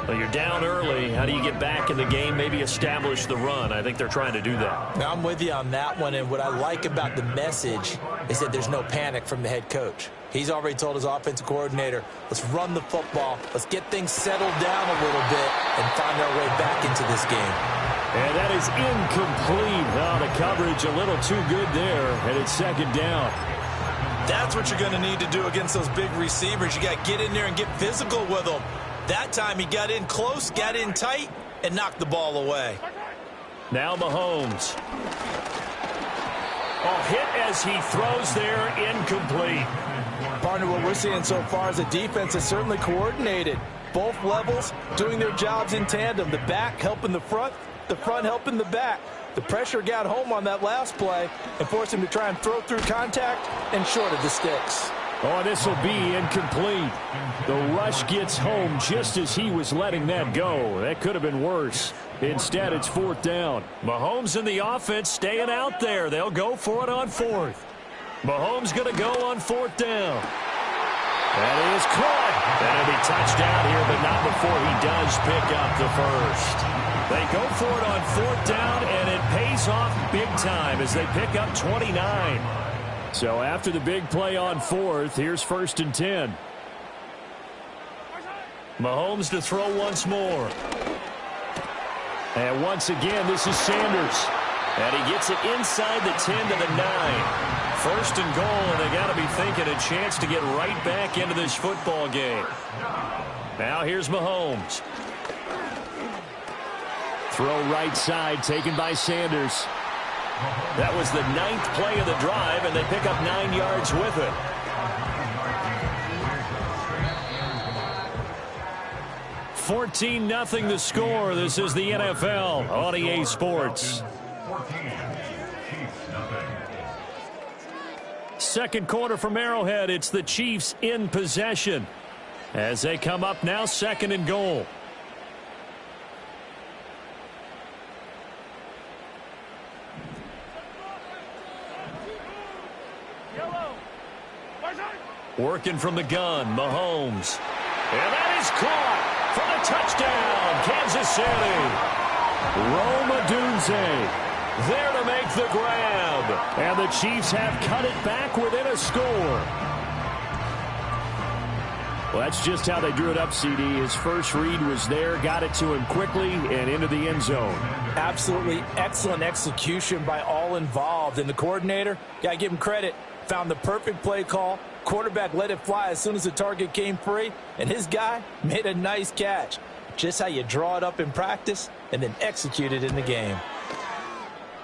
Well, you're down early. How do you get back in the game, maybe establish the run? I think they're trying to do that. Now, I'm with you on that one, and what I like about the message is that there's no panic from the head coach. He's already told his offensive coordinator, let's run the football, let's get things settled down a little bit and find our way back into this game. And that is incomplete. Oh, the coverage a little too good there, and it's second down. That's what you're going to need to do against those big receivers. You got to get in there and get physical with them. That time he got in close, got in tight, and knocked the ball away. Now Mahomes. Hit as he throws there, incomplete. Partner, what we're seeing so far is the defense is certainly coordinated. Both levels doing their jobs in tandem. The back helping the front helping the back. The pressure got home on that last play and forced him to try and throw through contact and short of the sticks. Oh, this will be incomplete. The rush gets home just as he was letting that go. That could have been worse. Instead, it's fourth down. Mahomes and the offense staying out there. They'll go for it on fourth. Mahomes going to go on fourth down. That is caught. That'll be touchdown here, but not before he does pick up the first. They go for it on fourth down, and it pays off big time as they pick up 29. So after the big play on fourth, here's 1st and 10. Mahomes to throw once more. And once again, this is Sanders. And he gets it inside the 10 to the 9. 1st and goal, and they got to be thinking a chance to get right back into this football game. Now here's Mahomes. Throw right side taken by Sanders. That was the 9th play of the drive, and they pick up 9 yards with it. $14-0 the score. This is the NFL on EA Sports. Second quarter from Arrowhead. It's the Chiefs in possession as they come up now 2nd and goal. Working from the gun, Mahomes. And that is caught for the touchdown, Kansas City. Rome Odunze there to make the grab. And the Chiefs have cut it back within a score. Well, that's just how they drew it up, CD. His first read was there, got it to him quickly, and into the end zone. Absolutely excellent execution by all involved. And the coordinator, got to give him credit, found the perfect play call. Quarterback let it fly as soon as the target came free, and his guy made a nice catch. Just how you draw it up in practice and then execute it in the game.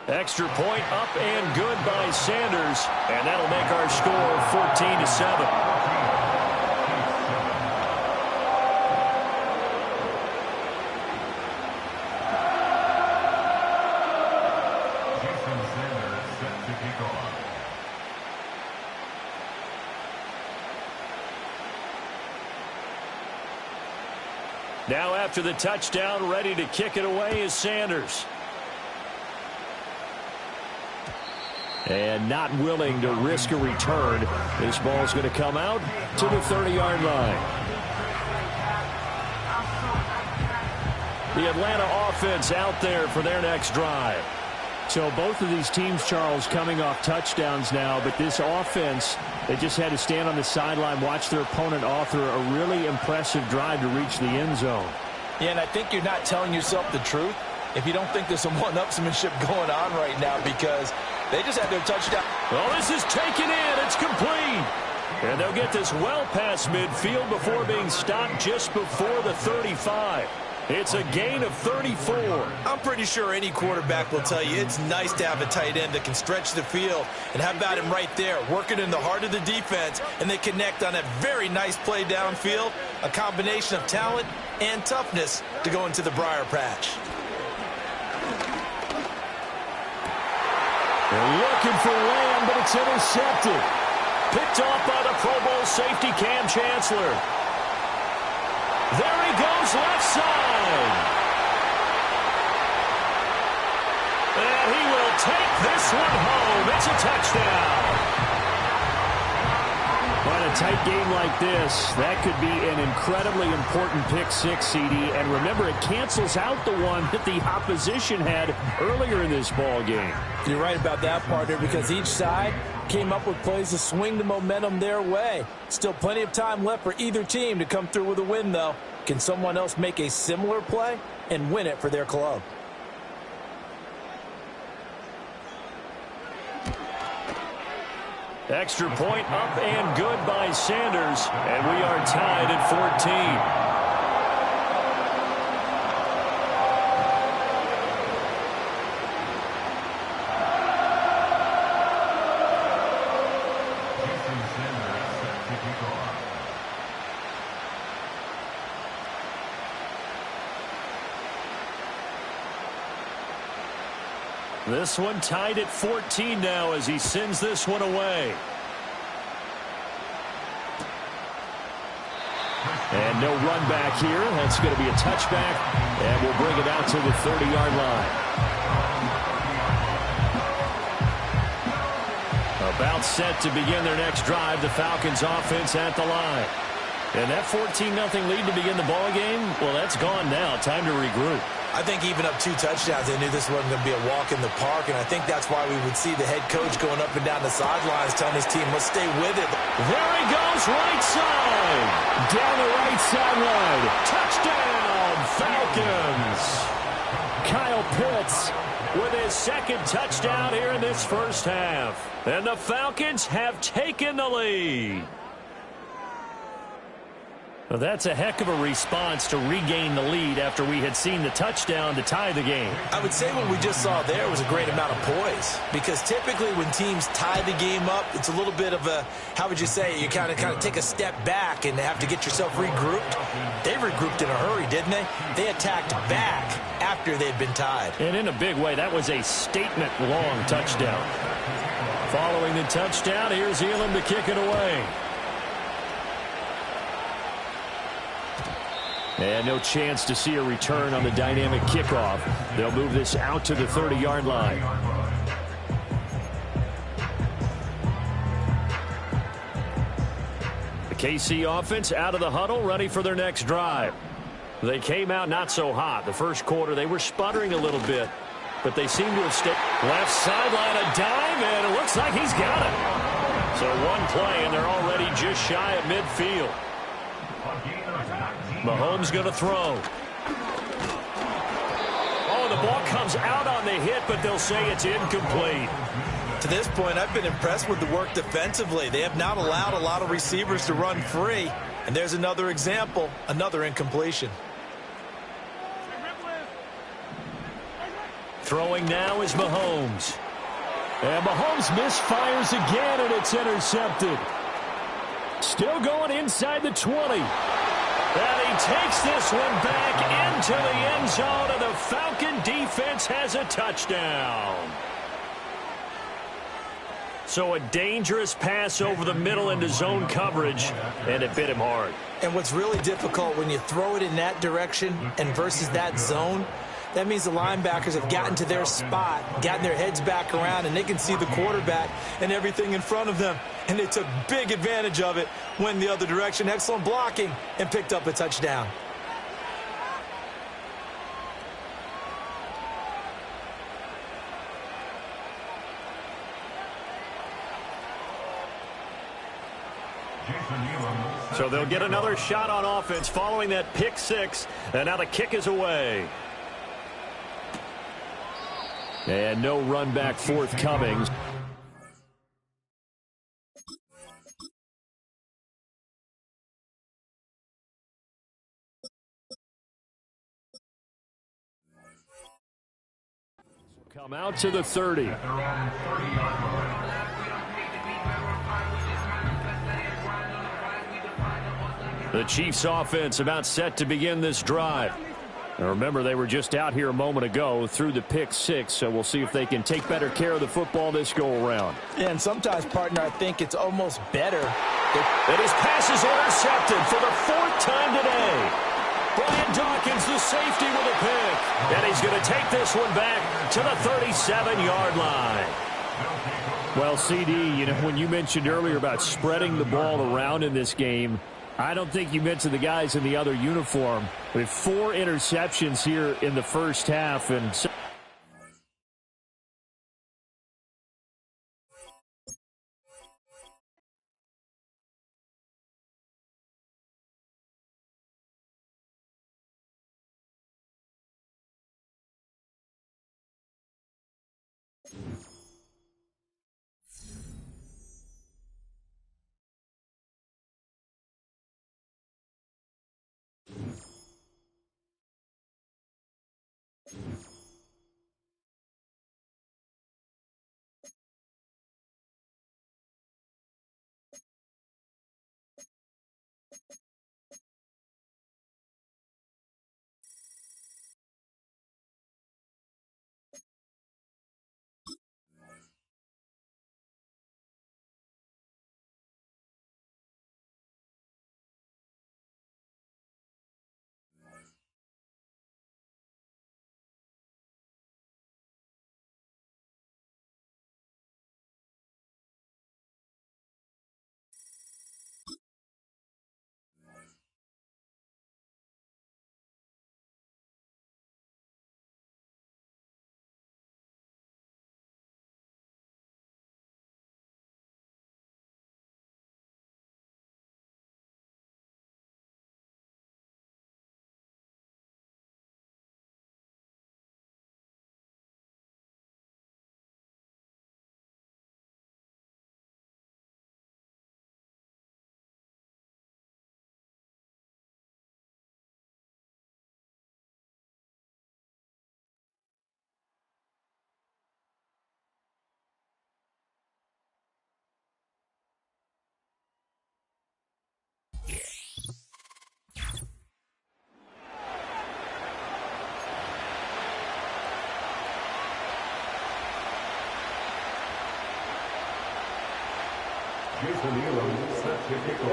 Extra point up and good by Sanders, and that'll make our score 14-7. Now after the touchdown, ready to kick it away is Sanders. And not willing to risk a return. This ball's going to come out to the 30-yard line. The Atlanta offense out there for their next drive. So both of these teams, Charles, coming off touchdowns now, but this offense, they just had to stand on the sideline, watch their opponent author a really impressive drive to reach the end zone. Yeah, and I think you're not telling yourself the truth if you don't think there's some one-upsmanship going on right now, because they just had their touchdown. Well, this is taken in. It's complete. And they'll get this well past midfield before being stopped just before the 35. It's a gain of 34. I'm pretty sure any quarterback will tell you it's nice to have a tight end that can stretch the field. And how about him right there, working in the heart of the defense, and they connect on a very nice play downfield, a combination of talent and toughness to go into the briar patch. They're looking for Lamb, but it's intercepted. Picked off by the Pro Bowl safety Cam Chancellor. There he goes left side. And he will take this one home. It's a touchdown. On a tight game like this, that could be an incredibly important pick six, CD. And remember, it cancels out the one that the opposition had earlier in this ball game. You're right about that, partner, because each side came up with plays to swing the momentum their way. Still plenty of time left for either team to come through with a win, though. Can someone else make a similar play and win it for their club? Extra point up and good by Sanders. And we are tied at 14. This one tied at 14 now as he sends this one away. And no run back here. That's going to be a touchback, and we'll bring it out to the 30-yard line. About set to begin their next drive, the Falcons offense at the line. And that 14-0 lead to begin the ball game, well, that's gone now. Time to regroup. I think even up 2 touchdowns, they knew this wasn't going to be a walk in the park, and I think that's why we would see the head coach going up and down the sidelines telling his team, let's stay with it. There he goes, right side. Down the right sideline. Touchdown, Falcons. Kyle Pitts with his second touchdown here in this first half. And the Falcons have taken the lead. Well, that's a heck of a response to regain the lead after we had seen the touchdown to tie the game. I would say what we just saw there was a great amount of poise, because typically when teams tie the game up, it's a little bit of a, how would you say, you kind of take a step back and have to get yourself regrouped. They regrouped in a hurry, didn't they? They attacked back after they'd been tied. And in a big way, that was a statement-long touchdown. Following the touchdown, here's Elam to kick it away. And no chance to see a return on the dynamic kickoff. They'll move this out to the 30-yard line. The KC offense out of the huddle, ready for their next drive. They came out not so hot. The first quarter, they were sputtering a little bit, but they seem to have stayed. Left sideline, a dive, and it looks like he's got it. So one play, and they're already just shy of midfield. Mahomes going to throw. Oh, the ball comes out on the hit, but they'll say it's incomplete. To this point, I've been impressed with the work defensively. They have not allowed a lot of receivers to run free. And there's another example, another incompletion. Throwing now is Mahomes. And Mahomes misfires again, and it's intercepted. Still going inside the 20. And he takes this one back into the end zone, and the Falcon defense has a touchdown. So a dangerous pass over the middle into zone coverage, and it bit him hard. And what's really difficult when you throw it in that direction and versus that zone, that means the linebackers have gotten to their spot, gotten their heads back around, and they can see the quarterback and everything in front of them. And they took big advantage of it, went the other direction, excellent blocking, and picked up a touchdown. So they'll get another shot on offense following that pick six, and now the kick is away. And no run back forthcoming. Come out to the 30. The Chiefs offense about set to begin this drive. Now remember, they were just out here a moment ago through the pick six, so we'll see if they can take better care of the football this go-around. Yeah, and sometimes, partner, I think it's almost better. And his pass is intercepted for the 4th time today. Brian Dawkins, the safety, with a pick. And he's going to take this one back to the 37-yard line. Well, CD, you know, when you mentioned earlier about spreading the ball around in this game, I don't think you mentioned the guys in the other uniform. With 4 interceptions here in the first half, and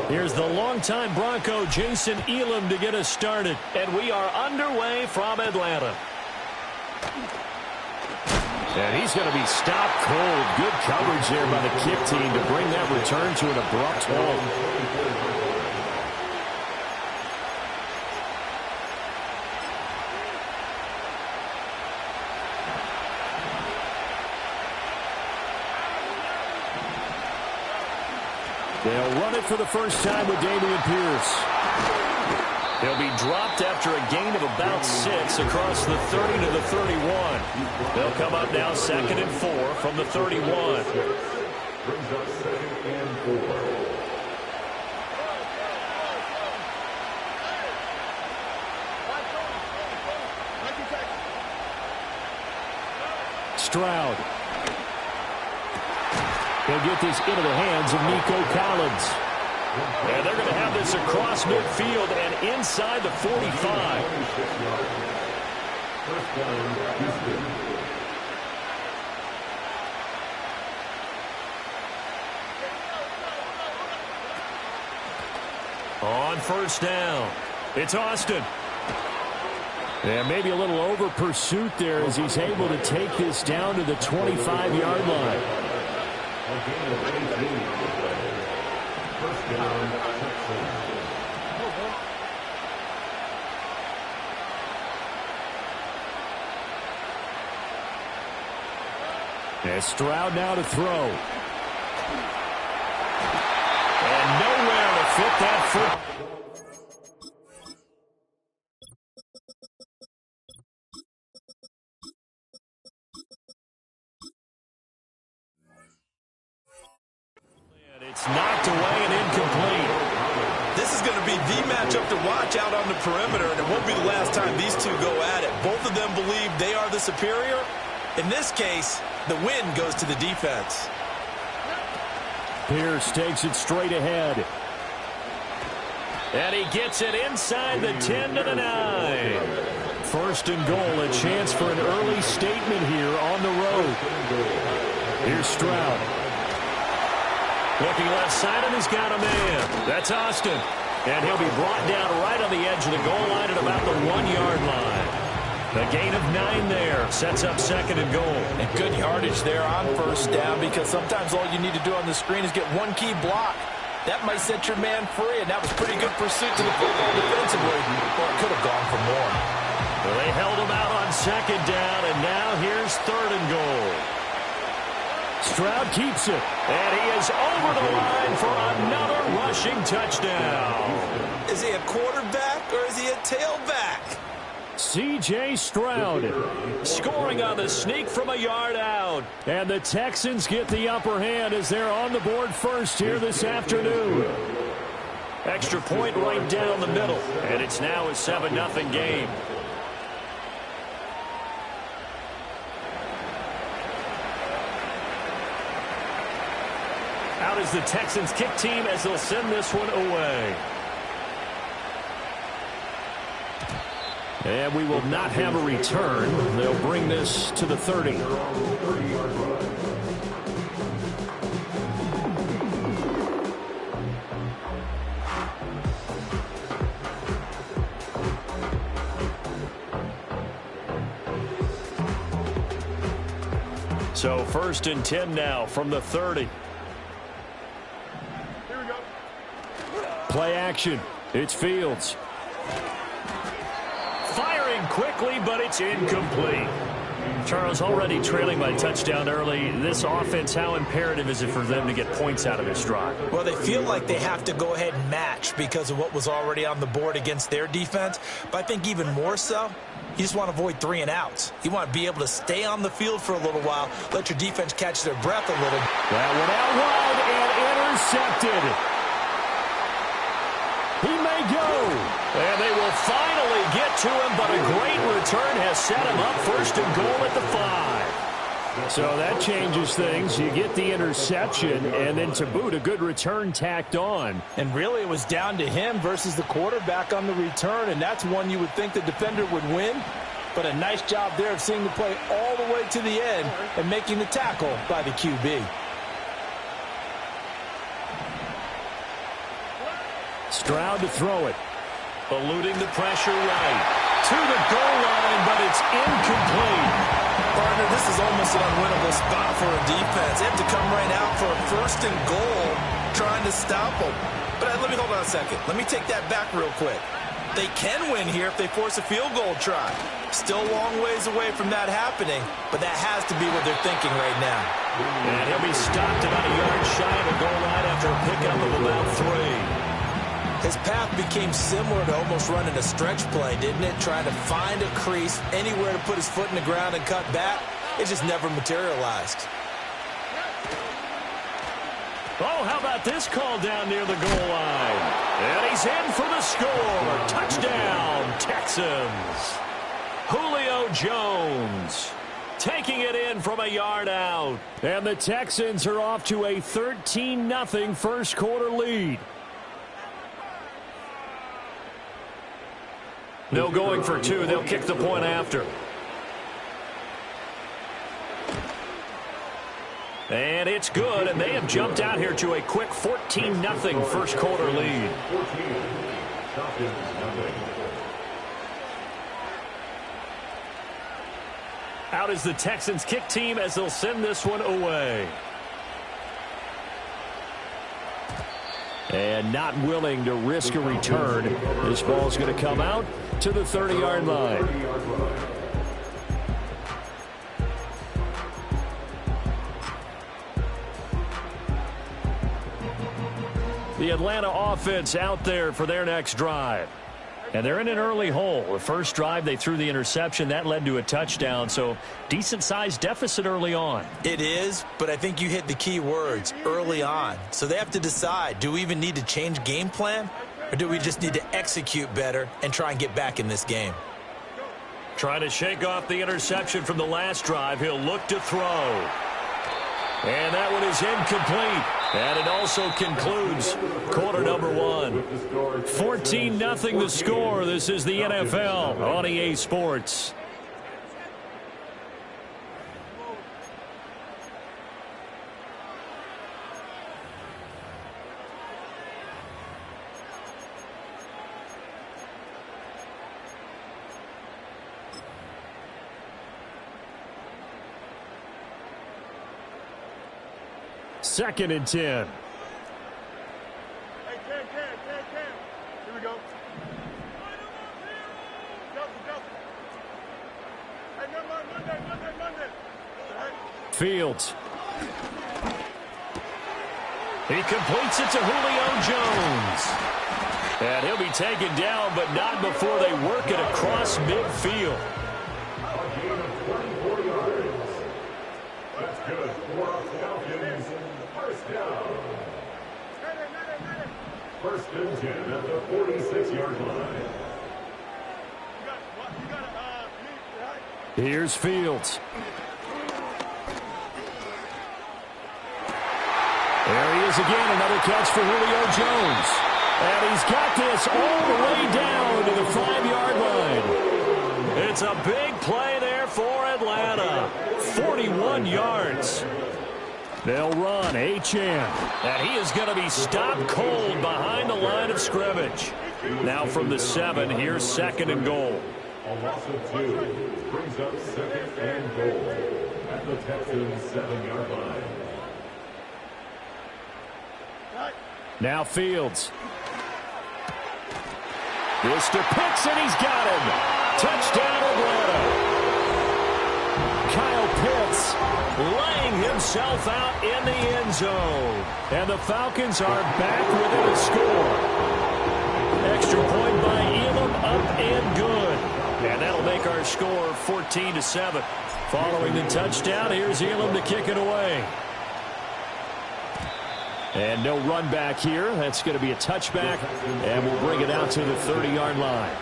here's the longtime Bronco, Jason Elam, to get us started. And we are underway from Atlanta. And he's going to be stopped cold. Good coverage there by the kick team to bring that return to an abrupt halt. They'll run it for the first time with Dameon Pierce. He'll be dropped after a gain of about 6 across the 30 to the 31. They'll come up now 2nd and 4 from the 31. Brings up 2nd and 4. Stroud. He'll get this into the hands of Nico Collins. And they're going to have this across midfield and inside the 45. On first down, it's Austin. And maybe a little over pursuit there as he's able to take this down to the 25-yard line. First down, Texans. And Stroud now to throw. And nowhere to fit that foot. It's knocked away and incomplete. This is going to be the matchup to watch out on the perimeter, and it won't be the last time these two go at it. Both of them believe they are the superior. In this case, the win goes to the defense. Pierce takes it straight ahead. And he gets it inside the 10 to the 9. First and goal, a chance for an early statement here on the road. Here's Stroud. Looking left side, and he's got a man. That's Austin. And he'll be brought down right on the edge of the goal line at about the 1-yard line. A gain of 9 there. Sets up second and goal. And good yardage there on first down, because sometimes all you need to do on the screen is get one key block. That might set your man free, and that was pretty good pursuit to the football defensively. Or it could have gone for more. Well, they held him out on second down, and now here's third and goal. Stroud keeps it, and he is over the line for another rushing touchdown. Is he a quarterback or is he a tailback? C.J. Stroud scoring on the sneak from a yard out. And the Texans get the upper hand as they're on the board first here this afternoon. Extra point right down the middle. And it's now a 7-0 game. Out is the Texans kick team as they'll send this one away. And we will not have a return. They'll bring this to the 30. So 1st and 10 now from the 30. Play action. It's Fields. Firing quickly, but it's incomplete. Charles, already trailing by touchdown early. This offense, how imperative is it for them to get points out of this drive? Well, they feel like they have to go ahead and match because of what was already on the board against their defense. But I think even more so, you just want to avoid 3 and outs. You want to be able to stay on the field for a little while, let your defense catch their breath a little. That one out wide and intercepted. He may go. And they will finally get to him, but a great return has set him up 1st and goal at the 5. So that changes things. You get the interception, and then to boot, a good return tacked on. And really, it was down to him versus the quarterback on the return, and that's one you would think the defender would win. But a nice job there of seeing the play all the way to the end and making the tackle by the QB. Stroud to throw it. Eluding the pressure right. To the goal line, but it's incomplete. Partner, this is almost an unwinnable spot for a defense. They have to come right out for a 1st and goal trying to stop them. But let me hold on a second. Let me take that back real quick. They can win here if they force a field goal try. Still a long ways away from that happening, but that has to be what they're thinking right now. And he'll be stopped about a yard shy of the goal line after a pickup of about 3. His path became similar to almost running a stretch play, didn't it? Trying to find a crease, anywhere to put his foot in the ground and cut back. It just never materialized. Oh, how about this call down near the goal line? And he's in for the score. Touchdown, Texans. Julio Jones taking it in from a yard out. And the Texans are off to a 13-0 first quarter lead. No going for 2. They'll kick the point after. And it's good, and they have jumped out here to a quick 14-0 first quarter lead. Out is the Texans kick team as they'll send this one away. And not willing to risk a return. This ball's going to come out to the 30-yard line. The Atlanta offense out there for their next drive. And they're in an early hole. The first drive, they threw the interception. That led to a touchdown, so decent-sized deficit early on. It is, but I think you hit the key words, early on. So they have to decide, do we even need to change game plan, or do we just need to execute better and try and get back in this game? Trying to shake off the interception from the last drive. He'll look to throw. And that one is incomplete. And it also concludes quarter number 1. 14-0 the score. This is the NFL on EA Sports. 2nd and 10. Hey, Cam. Here we go. Hey, Monday. Fields. He completes it to Julio Jones. And he'll be taken down, but not before they work it across midfield. A gain of 24 yards. That's good for our Falcons. First down. First and 10 at the 46-yard line. Here's Fields. There he is again, another catch for Julio Jones. And he's got this all the way down to the 5-yard line. It's a big play there for Atlanta. 41 yards. They'll run Achane. And he is going to be stopped cold behind the line of scrimmage. Now from the 7, here's 2nd and goal. A loss of 2 brings up 2nd and goal at the Texans' 7-yard line. Now Fields. This to Pitts, and he's got him. Touchdown, Atlanta. Kyle Pitts laying himself out in the end zone. And the Falcons are back within a score. Extra point by Elam, up and good. And that'll make our score 14-7. Following the touchdown, here's Elam to kick it away. And no run back here. That's going to be a touchback. And we'll bring it out to the 30-yard line.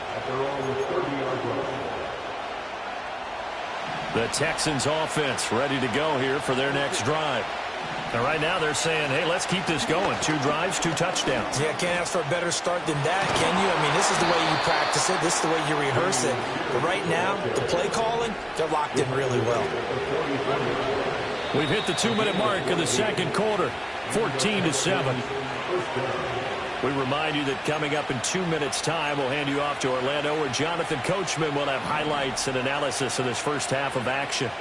The Texans offense ready to go here for their next drive. And right now they're saying, hey, let's keep this going. 2 drives, 2 touchdowns. Yeah, can't ask for a better start than that, can you? I mean, this is the way you practice it. This is the way you rehearse it. But right now, the play calling, they're locked in really well. We've hit the 2-minute mark of the second quarter. 14-7. We remind you that coming up in 2 minutes' time, we'll hand you off to Orlando, where Jonathan Coachman will have highlights and analysis of this first half of action.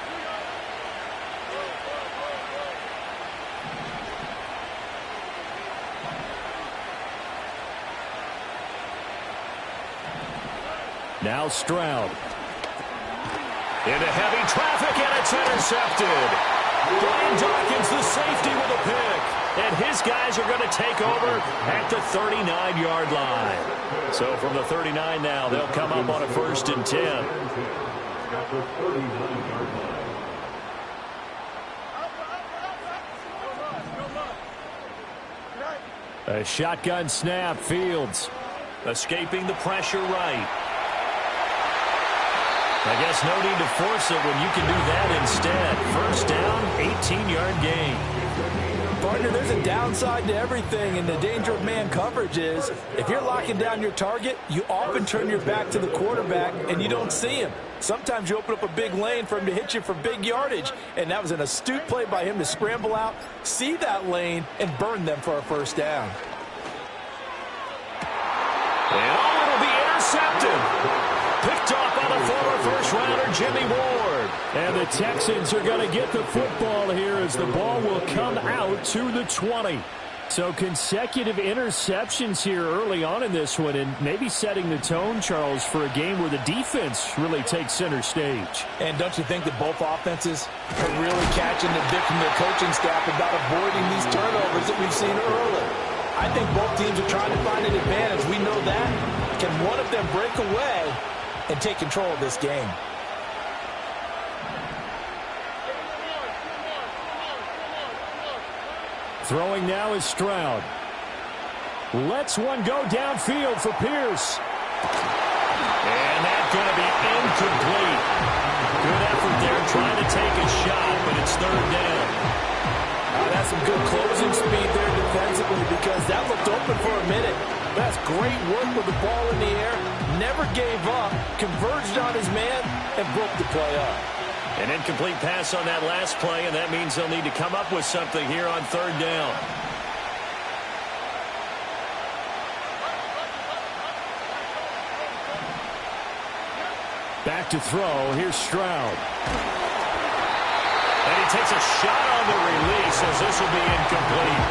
Now Stroud. Into heavy traffic, and it's intercepted. Brian Dawkins, the safety, with a pick. And his guys are going to take over at the 39-yard line. So from the 39 now, they'll come up on a 1st and 10. A shotgun snap, Fields. Escaping the pressure right. I guess no need to force it when you can do that instead. First down, 18-yard gain. Partner, there's a downside to everything, and the danger of man coverage is if you're locking down your target, you often turn your back to the quarterback and you don't see him. Sometimes you open up a big lane for him to hit you for big yardage, and that was an astute play by him to scramble out, see that lane, and burn them for a first down. And it'll be intercepted. Picked off by the former first-rounder Jimmy Ward. And the Texans are going to get the football here as the ball will come out to the 20. So consecutive interceptions here early on in this one, and maybe setting the tone, Charles, for a game where the defense really takes center stage. And don't you think that both offenses are really catching the bit from their coaching staff about avoiding these turnovers that we've seen early? I think both teams are trying to find an advantage. We know that. Can one of them break away and take control of this game? Throwing now is Stroud. Lets one go downfield for Pierce. And that's going to be incomplete. Good effort there trying to take a shot, but it's 3rd down. That's some good closing speed there defensively, because that looked open for a minute. That's great work with the ball in the air. Never gave up, converged on his man, and broke the play up. An incomplete pass on that last play, and that means they'll need to come up with something here on 3rd down. Back to throw. Here's Stroud. And he takes a shot on the release as this will be incomplete.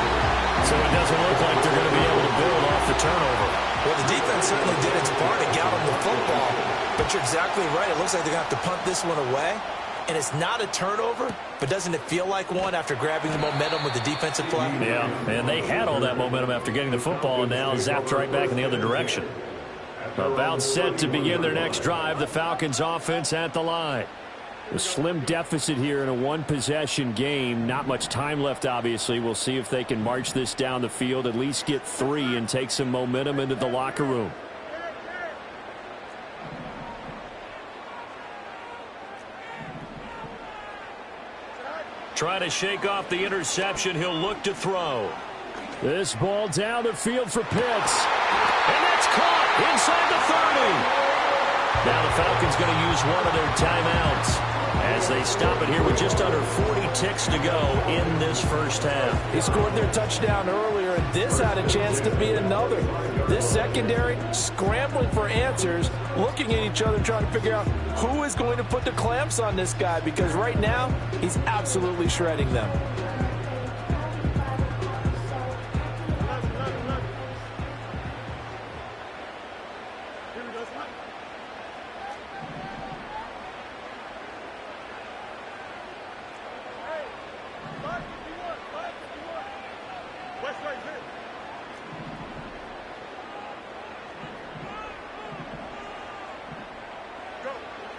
So it doesn't look like they're going to be able to build off the turnover. Well, the defense certainly did its part to get them the football. But you're exactly right. It looks like they're going to have to punt this one away. And it's not a turnover, but doesn't it feel like one after grabbing the momentum with the defensive play? Yeah, and they had all that momentum after getting the football and now zapped right back in the other direction. About set to begin their next drive, the Falcons offense at the line. A slim deficit here in a one-possession game. Not much time left, obviously. We'll see if they can march this down the field, at least get 3 and take some momentum into the locker room. Trying to shake off the interception. He'll look to throw. This ball down the field for Pitts. And that's caught inside the 30. Now the Falcons going to use one of their timeouts as they stop it here with just under 40 ticks to go in this first half. He scored their touchdown earlier, and this had a chance to be another. This secondary scrambling for answers, looking at each other, trying to figure out who is going to put the clamps on this guy, because right now he's absolutely shredding them.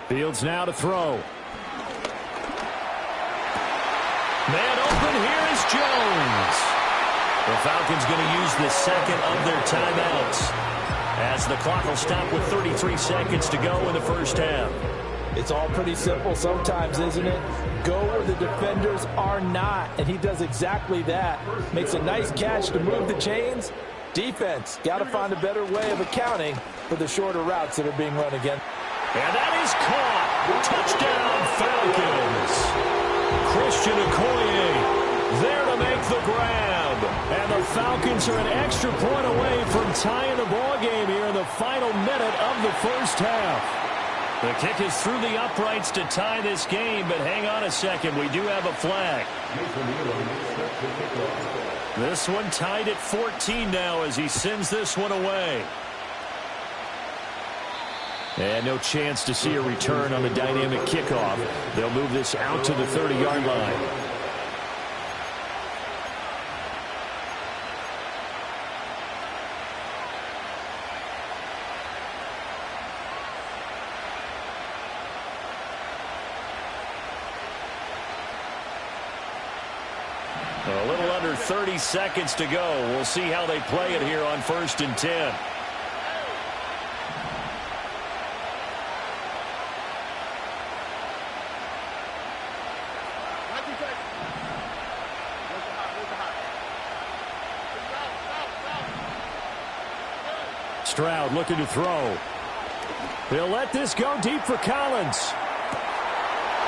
Fields now to throw. Man open, here is Jones. The Falcons going to use the second of their timeouts as the clock will stop with 33 seconds to go in the first half. It's all pretty simple sometimes, isn't it? Go where the defenders are not, and he does exactly that. Makes a nice catch to move the chains. Defense, got to find a better way of accounting for the shorter routes that are being run again. And that is caught. Touchdown, Falcons. Christian Okoye there to make the grab. And the Falcons are an extra point away from tying the ball game here in the final minute of the first half. The kick is through the uprights to tie this game, but hang on a second. We do have a flag. This one tied at 14 now as he sends this one away. And no chance to see a return on the dynamic kickoff. They'll move this out to the 30-yard line. A little under 30 seconds to go. We'll see how they play it here on 1st and 10. Stroud looking to throw. He'll let this go deep for Collins.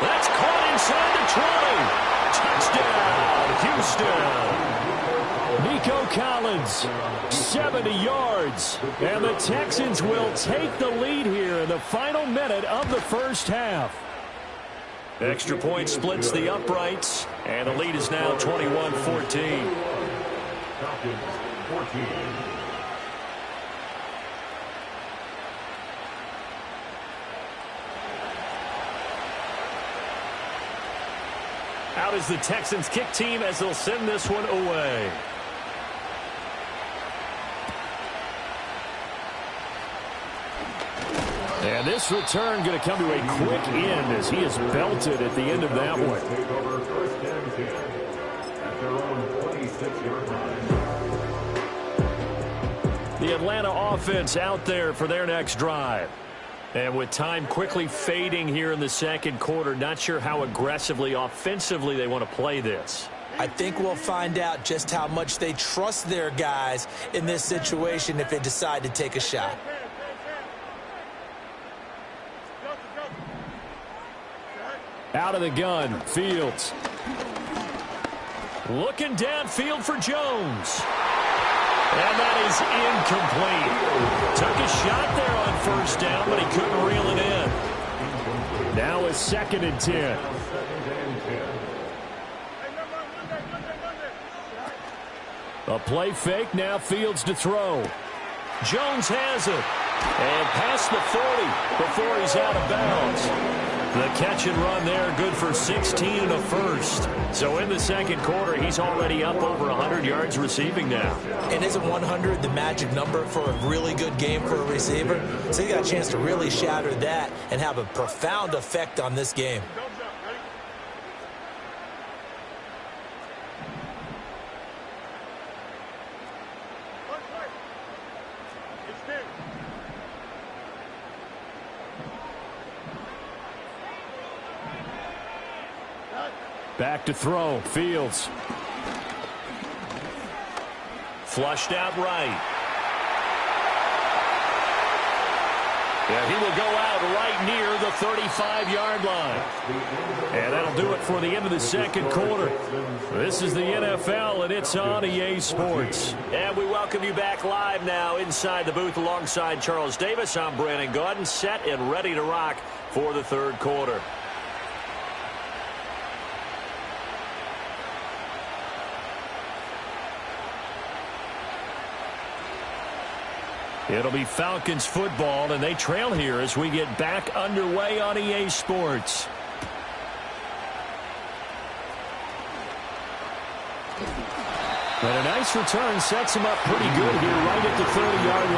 That's caught inside the 20. Touchdown, Houston. Nico Collins, 70 yards. And the Texans will take the lead here in the final minute of the first half. Extra point splits the uprights, and the lead is now 21-14. Falcons 14. Out is the Texans kick team as they'll send this one away. And this return going to come to a quick end as he is belted at the end of that one. Take over 1st and 10 at their own 26-yard line. The Atlanta offense out there for their next drive. And with time quickly fading here in the second quarter, not sure how aggressively, offensively they want to play this. I think we'll find out just how much they trust their guys in this situation if they decide to take a shot. Out of the gun, Fields. Looking downfield for Jones. And that is incomplete. Took a shot there on 1st down, but he couldn't reel it in. Now a 2nd and 10. A play fake, now Fields to throw. Jones has it. And past the 40 before he's out of bounds. The catch and run there, good for 16 and a first. So in the second quarter, he's already up over 100 yards receiving now. And isn't 100 the magic number for a really good game for a receiver? So you got a chance to really shatter that and have a profound effect on this game. Back to throw. Fields. Flushed out right. Yeah, he will go out right near the 35-yard line. And that'll do it for the end of the second quarter. This is the NFL, and it's on EA Sports. And we welcome you back live now inside the booth alongside Charles Davis. I'm Brandon Gaudin, set and ready to rock for the third quarter. It'll be Falcons football, and they trail here as we get back underway on EA Sports. But a nice return sets him up pretty good here right at the 30-yard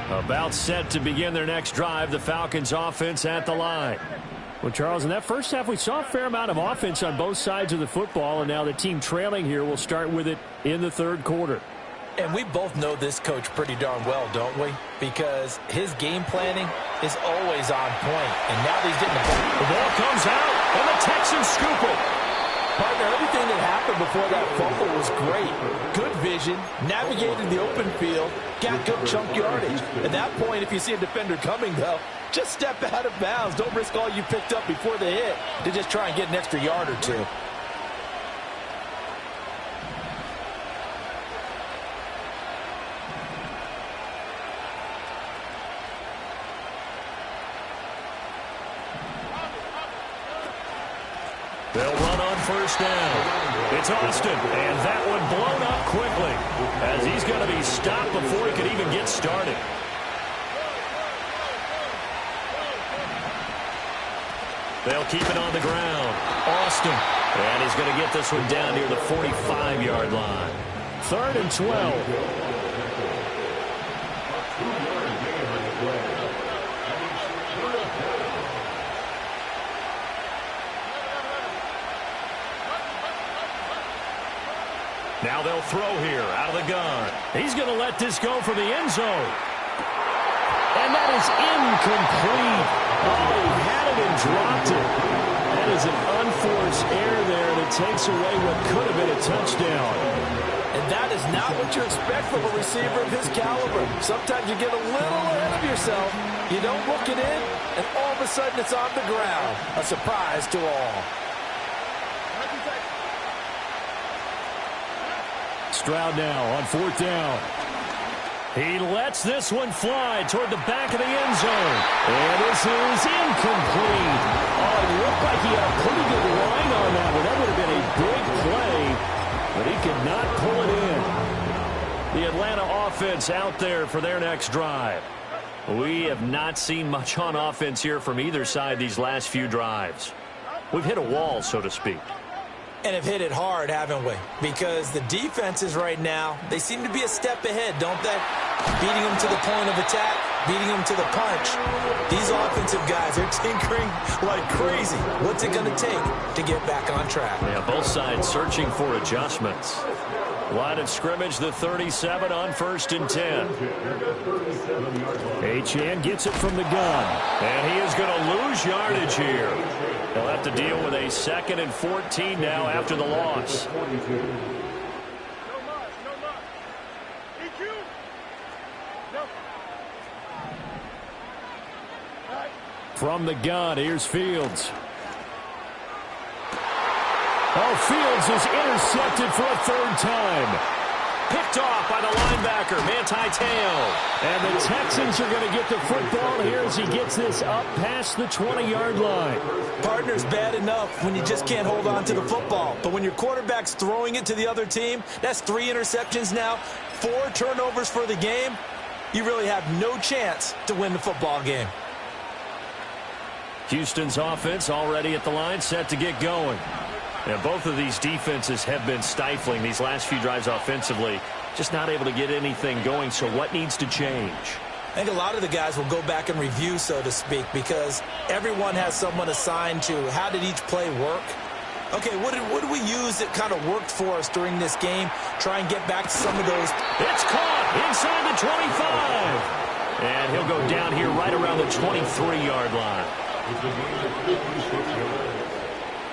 line. About set to begin their next drive, the Falcons offense at the line. Well, Charles, in that first half, we saw a fair amount of offense on both sides of the football, and now the team trailing here will start with it in the third quarter. And we both know this coach pretty darn well, don't we? Because his game planning is always on point. And now that he's getting the ball. The ball comes out, and the Texans scoop it. Partner, everything that happened before that fumble was great. Good vision, navigated the open field, got good chunk yardage. At that point, if you see a defender coming, though, just step out of bounds. Don't risk all you picked up before the hit to just try and get an extra yard or two. They'll run on first down. It's Austin, and that one blown up quickly as he's going to be stopped before he could even get started. They'll keep it on the ground. Austin, and he's going to get this one down near the 45-yard line. 3rd and 12. Now they'll throw here out of the gun. He's going to let this go for the end zone. And that is incomplete. Oh, he had it and dropped it. That is an unforced error there, and it takes away what could have been a touchdown. And that is not what you expect from a receiver of his caliber. Sometimes you get a little ahead of yourself. You don't look it in, and all of a sudden it's on the ground. A surprise to all. Stroud now on 4th down. He lets this one fly toward the back of the end zone. And this is incomplete. Oh, it looked like he had a pretty good line on that one. That would have been a big play, but he could not pull it in. The Atlanta offense out there for their next drive. We have not seen much on offense here from either side these last few drives. We've hit a wall, so to speak. And have hit it hard, haven't we? Because the defenses right now, they seem to be a step ahead, don't they? Beating them to the point of attack, beating them to the punch. These offensive guys are tinkering like crazy. What's it going to take to get back on track? Yeah, both sides searching for adjustments. Line of scrimmage, the 37 on 1st and 10. Achane gets it from the gun. And he is going to lose yardage here. He'll have to deal with a 2nd and 14 now after the loss. From the gun, here's Fields. Oh, Fields is intercepted for a 3rd time. Picked off by the linebacker, Manti Te'o. And the Texans are going to get the football here as he gets this up past the 20-yard line. Partner's bad enough when you just can't hold on to the football. But when your quarterback's throwing it to the other team, that's 3 interceptions now, 4 turnovers for the game. You really have no chance to win the football game. Houston's offense already at the line, set to get going. And both of these defenses have been stifling these last few drives offensively. Just not able to get anything going, so what needs to change? I think a lot of the guys will go back and review, so to speak, because everyone has someone assigned to how did each play work. Okay, what did we use that kind of worked for us during this game? Try and get back to some of those. It's caught inside the 25. And he'll go down here right around the 23-yard line.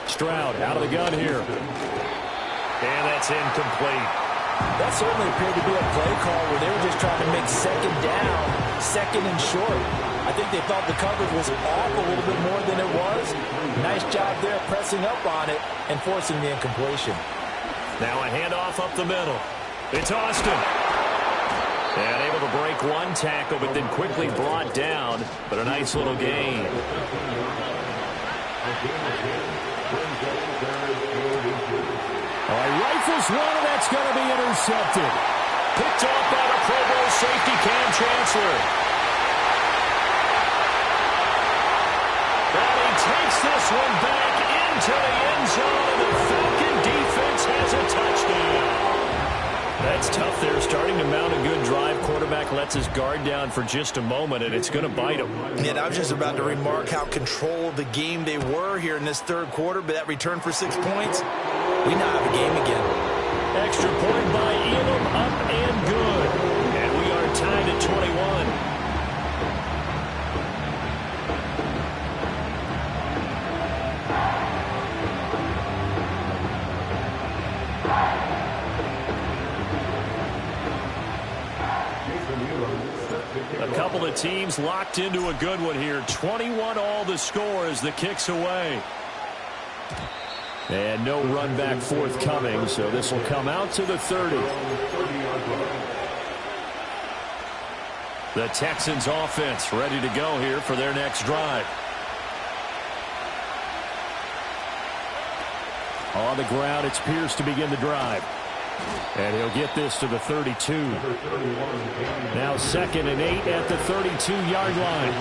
Stroud out of the gun here. And that's incomplete. That certainly appeared to be a play call where they were just trying to make second down, second and short. I think they thought the coverage was off a little bit more than it was. Nice job there pressing up on it and forcing the incompletion. Now a handoff up the middle. It's Austin. And able to break one tackle, but then quickly brought down. But a nice little gain. All right, rifles one, and that's going to be intercepted. Picked off by the Pro Bowl safety Cam Chancellor. And he takes this one back into the end zone, and the Falcon defense has a touchdown. That's tough there, starting to mount a good drive. Quarterback lets his guard down for just a moment, and it's going to bite him. And I was just about to remark how controlled the game they were here in this third quarter, but that return for 6 points, we now have a game again. Extra point by Elam, up and good. And we are tied at 21. A couple of teams locked into a good one here. 21 all the score as the kick's away. And no run back forthcoming, so this will come out to the 30. The Texans offense ready to go here for their next drive. On the ground, it's Pierce to begin the drive. And he'll get this to the 32. Now 2nd and 8 at the 32-yard line.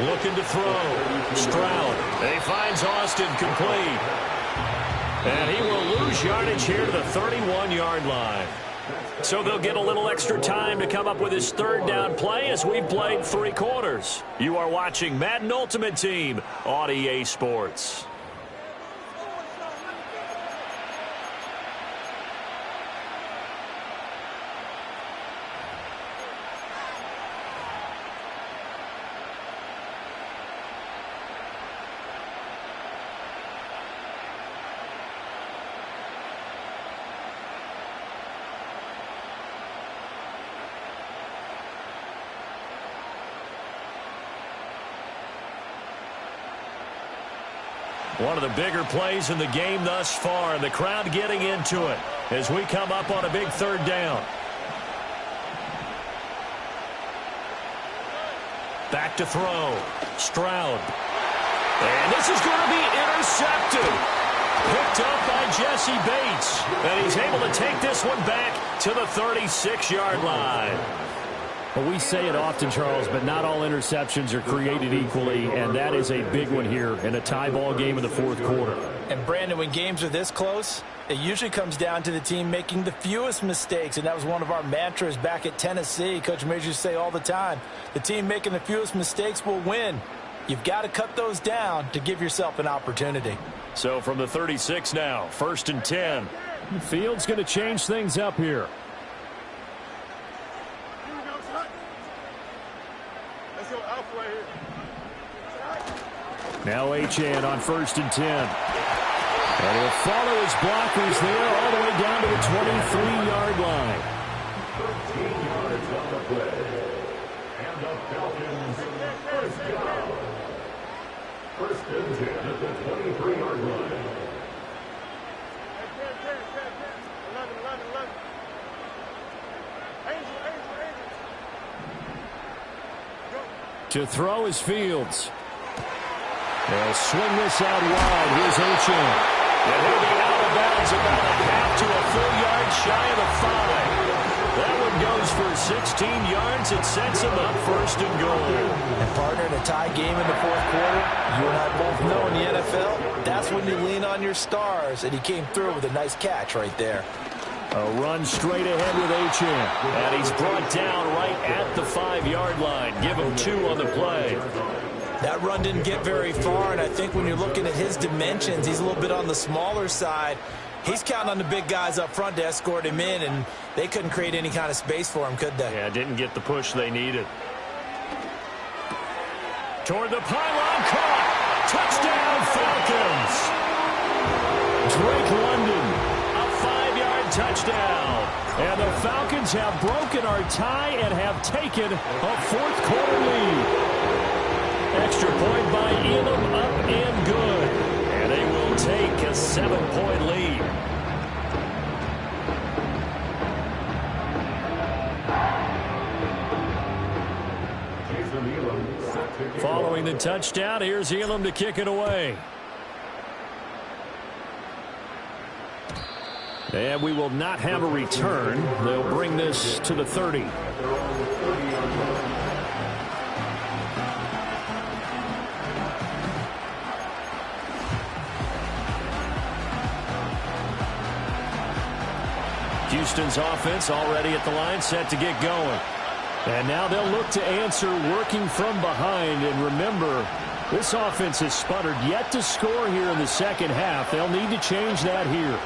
Looking to throw. Stroud. He finds Austin complete. And he will lose yardage here to the 31-yard line. So they'll get a little extra time to come up with his third down play as we've played 3 quarters. You are watching Madden Ultimate Team on EA Sports. One of the bigger plays in the game thus far, and the crowd getting into it as we come up on a big third down. Back to throw. Stroud. And this is going to be intercepted. Picked up by Jesse Bates. And he's able to take this one back to the 36-yard line. Well, we say it often, Charles, but not all interceptions are created equally, and that is a big one here in a tie ball game in the fourth quarter. And, Brandon, when games are this close, it usually comes down to the team making the fewest mistakes, and that was one of our mantras back at Tennessee. Coach Majors used to say all the time, the team making the fewest mistakes will win. You've got to cut those down to give yourself an opportunity. So from the 36 now, 1st and 10. Field's going to change things up here. Now Achane on 1st and 10. And he'll follow his blockers there all the way down to the 23-yard line. 13 yards on the play. And the Falcons first down. 1st and 10 at the 23-yard line. To throw is Fields. They'll swing this out wide. Here's Achane. And he'll be out of bounds about a half to a full yard shy of the 5. That one goes for 16 yards. It sets him up first and goal. And partner, in a tie game in the fourth quarter, you and I both know in the NFL, that's when you lean on your stars, and he came through with a nice catch right there. A run straight ahead with Achane. And he's brought down right at the 5-yard line. Give him 2 on the play. That run didn't get very far, and I think when you're looking at his dimensions, he's a little bit on the smaller side. He's counting on the big guys up front to escort him in, and they couldn't create any kind of space for him, could they? Yeah, didn't get the push they needed. Toward the pylon, caught. Touchdown, Falcons. Drake London, a 5-yard touchdown. And the Falcons have broken our tie and have taken a fourth-quarter lead. Extra point by Elam, up and good. And they will take a 7-point lead. Following the touchdown, here's Elam to kick it away. And we will not have a return. They'll bring this to the 30. Houston's offense already at the line, set to get going. And now they'll look to answer working from behind. And remember, this offense has sputtered yet to score here in the second half. They'll need to change that here.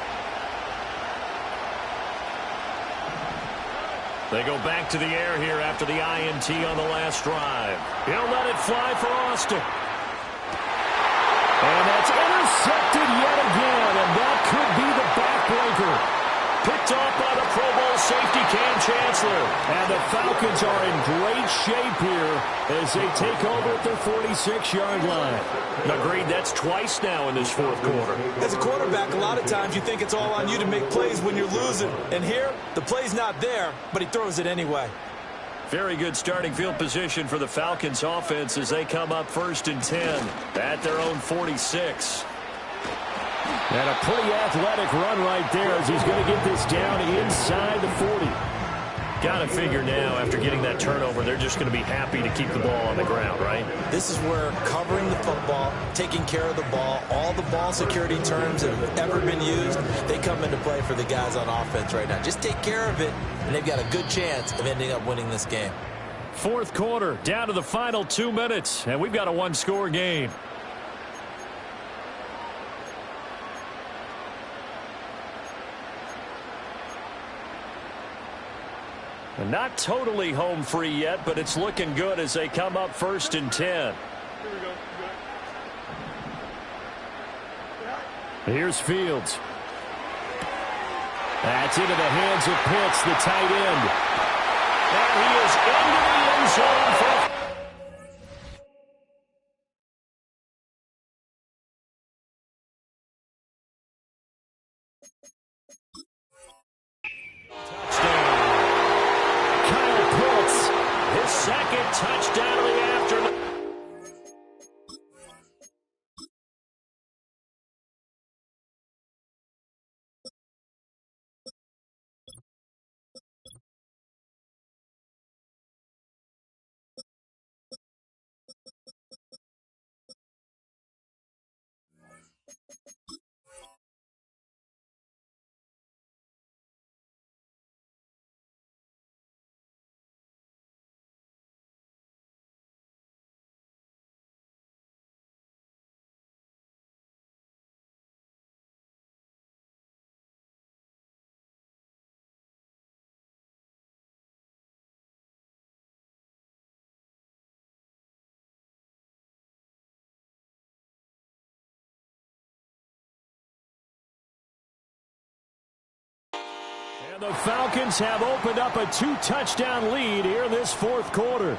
They go back to the air here after the INT on the last drive. He'll let it fly for Austin. And that's intercepted yet again, and that could be the backbreaker. Picked off by the Pro Bowl safety Cam Chancellor. And the Falcons are in great shape here as they take over at their 46-yard line. Agreed, that's twice now in this fourth quarter. As a quarterback, a lot of times you think it's all on you to make plays when you're losing. And here, the play's not there, but he throws it anyway. Very good starting field position for the Falcons offense as they come up 1st and 10 at their own 46. And a pretty athletic run right there as he's going to get this down inside the 40. Got to figure now, after getting that turnover, they're just going to be happy to keep the ball on the ground, right? This is where covering the football, taking care of the ball, all the ball security terms that have ever been used, they come into play for the guys on offense right now. Just take care of it, and they've got a good chance of ending up winning this game. Fourth quarter, down to the final 2 minutes, and we've got a one-score game. And not totally home free yet, but it's looking good as they come up 1st and 10. Here we go. Here's Fields. That's into the hands of Pitts, the tight end. And he is into the end zone for second touchdown of the afternoon. And the Falcons have opened up a 2-touchdown lead here in this fourth quarter.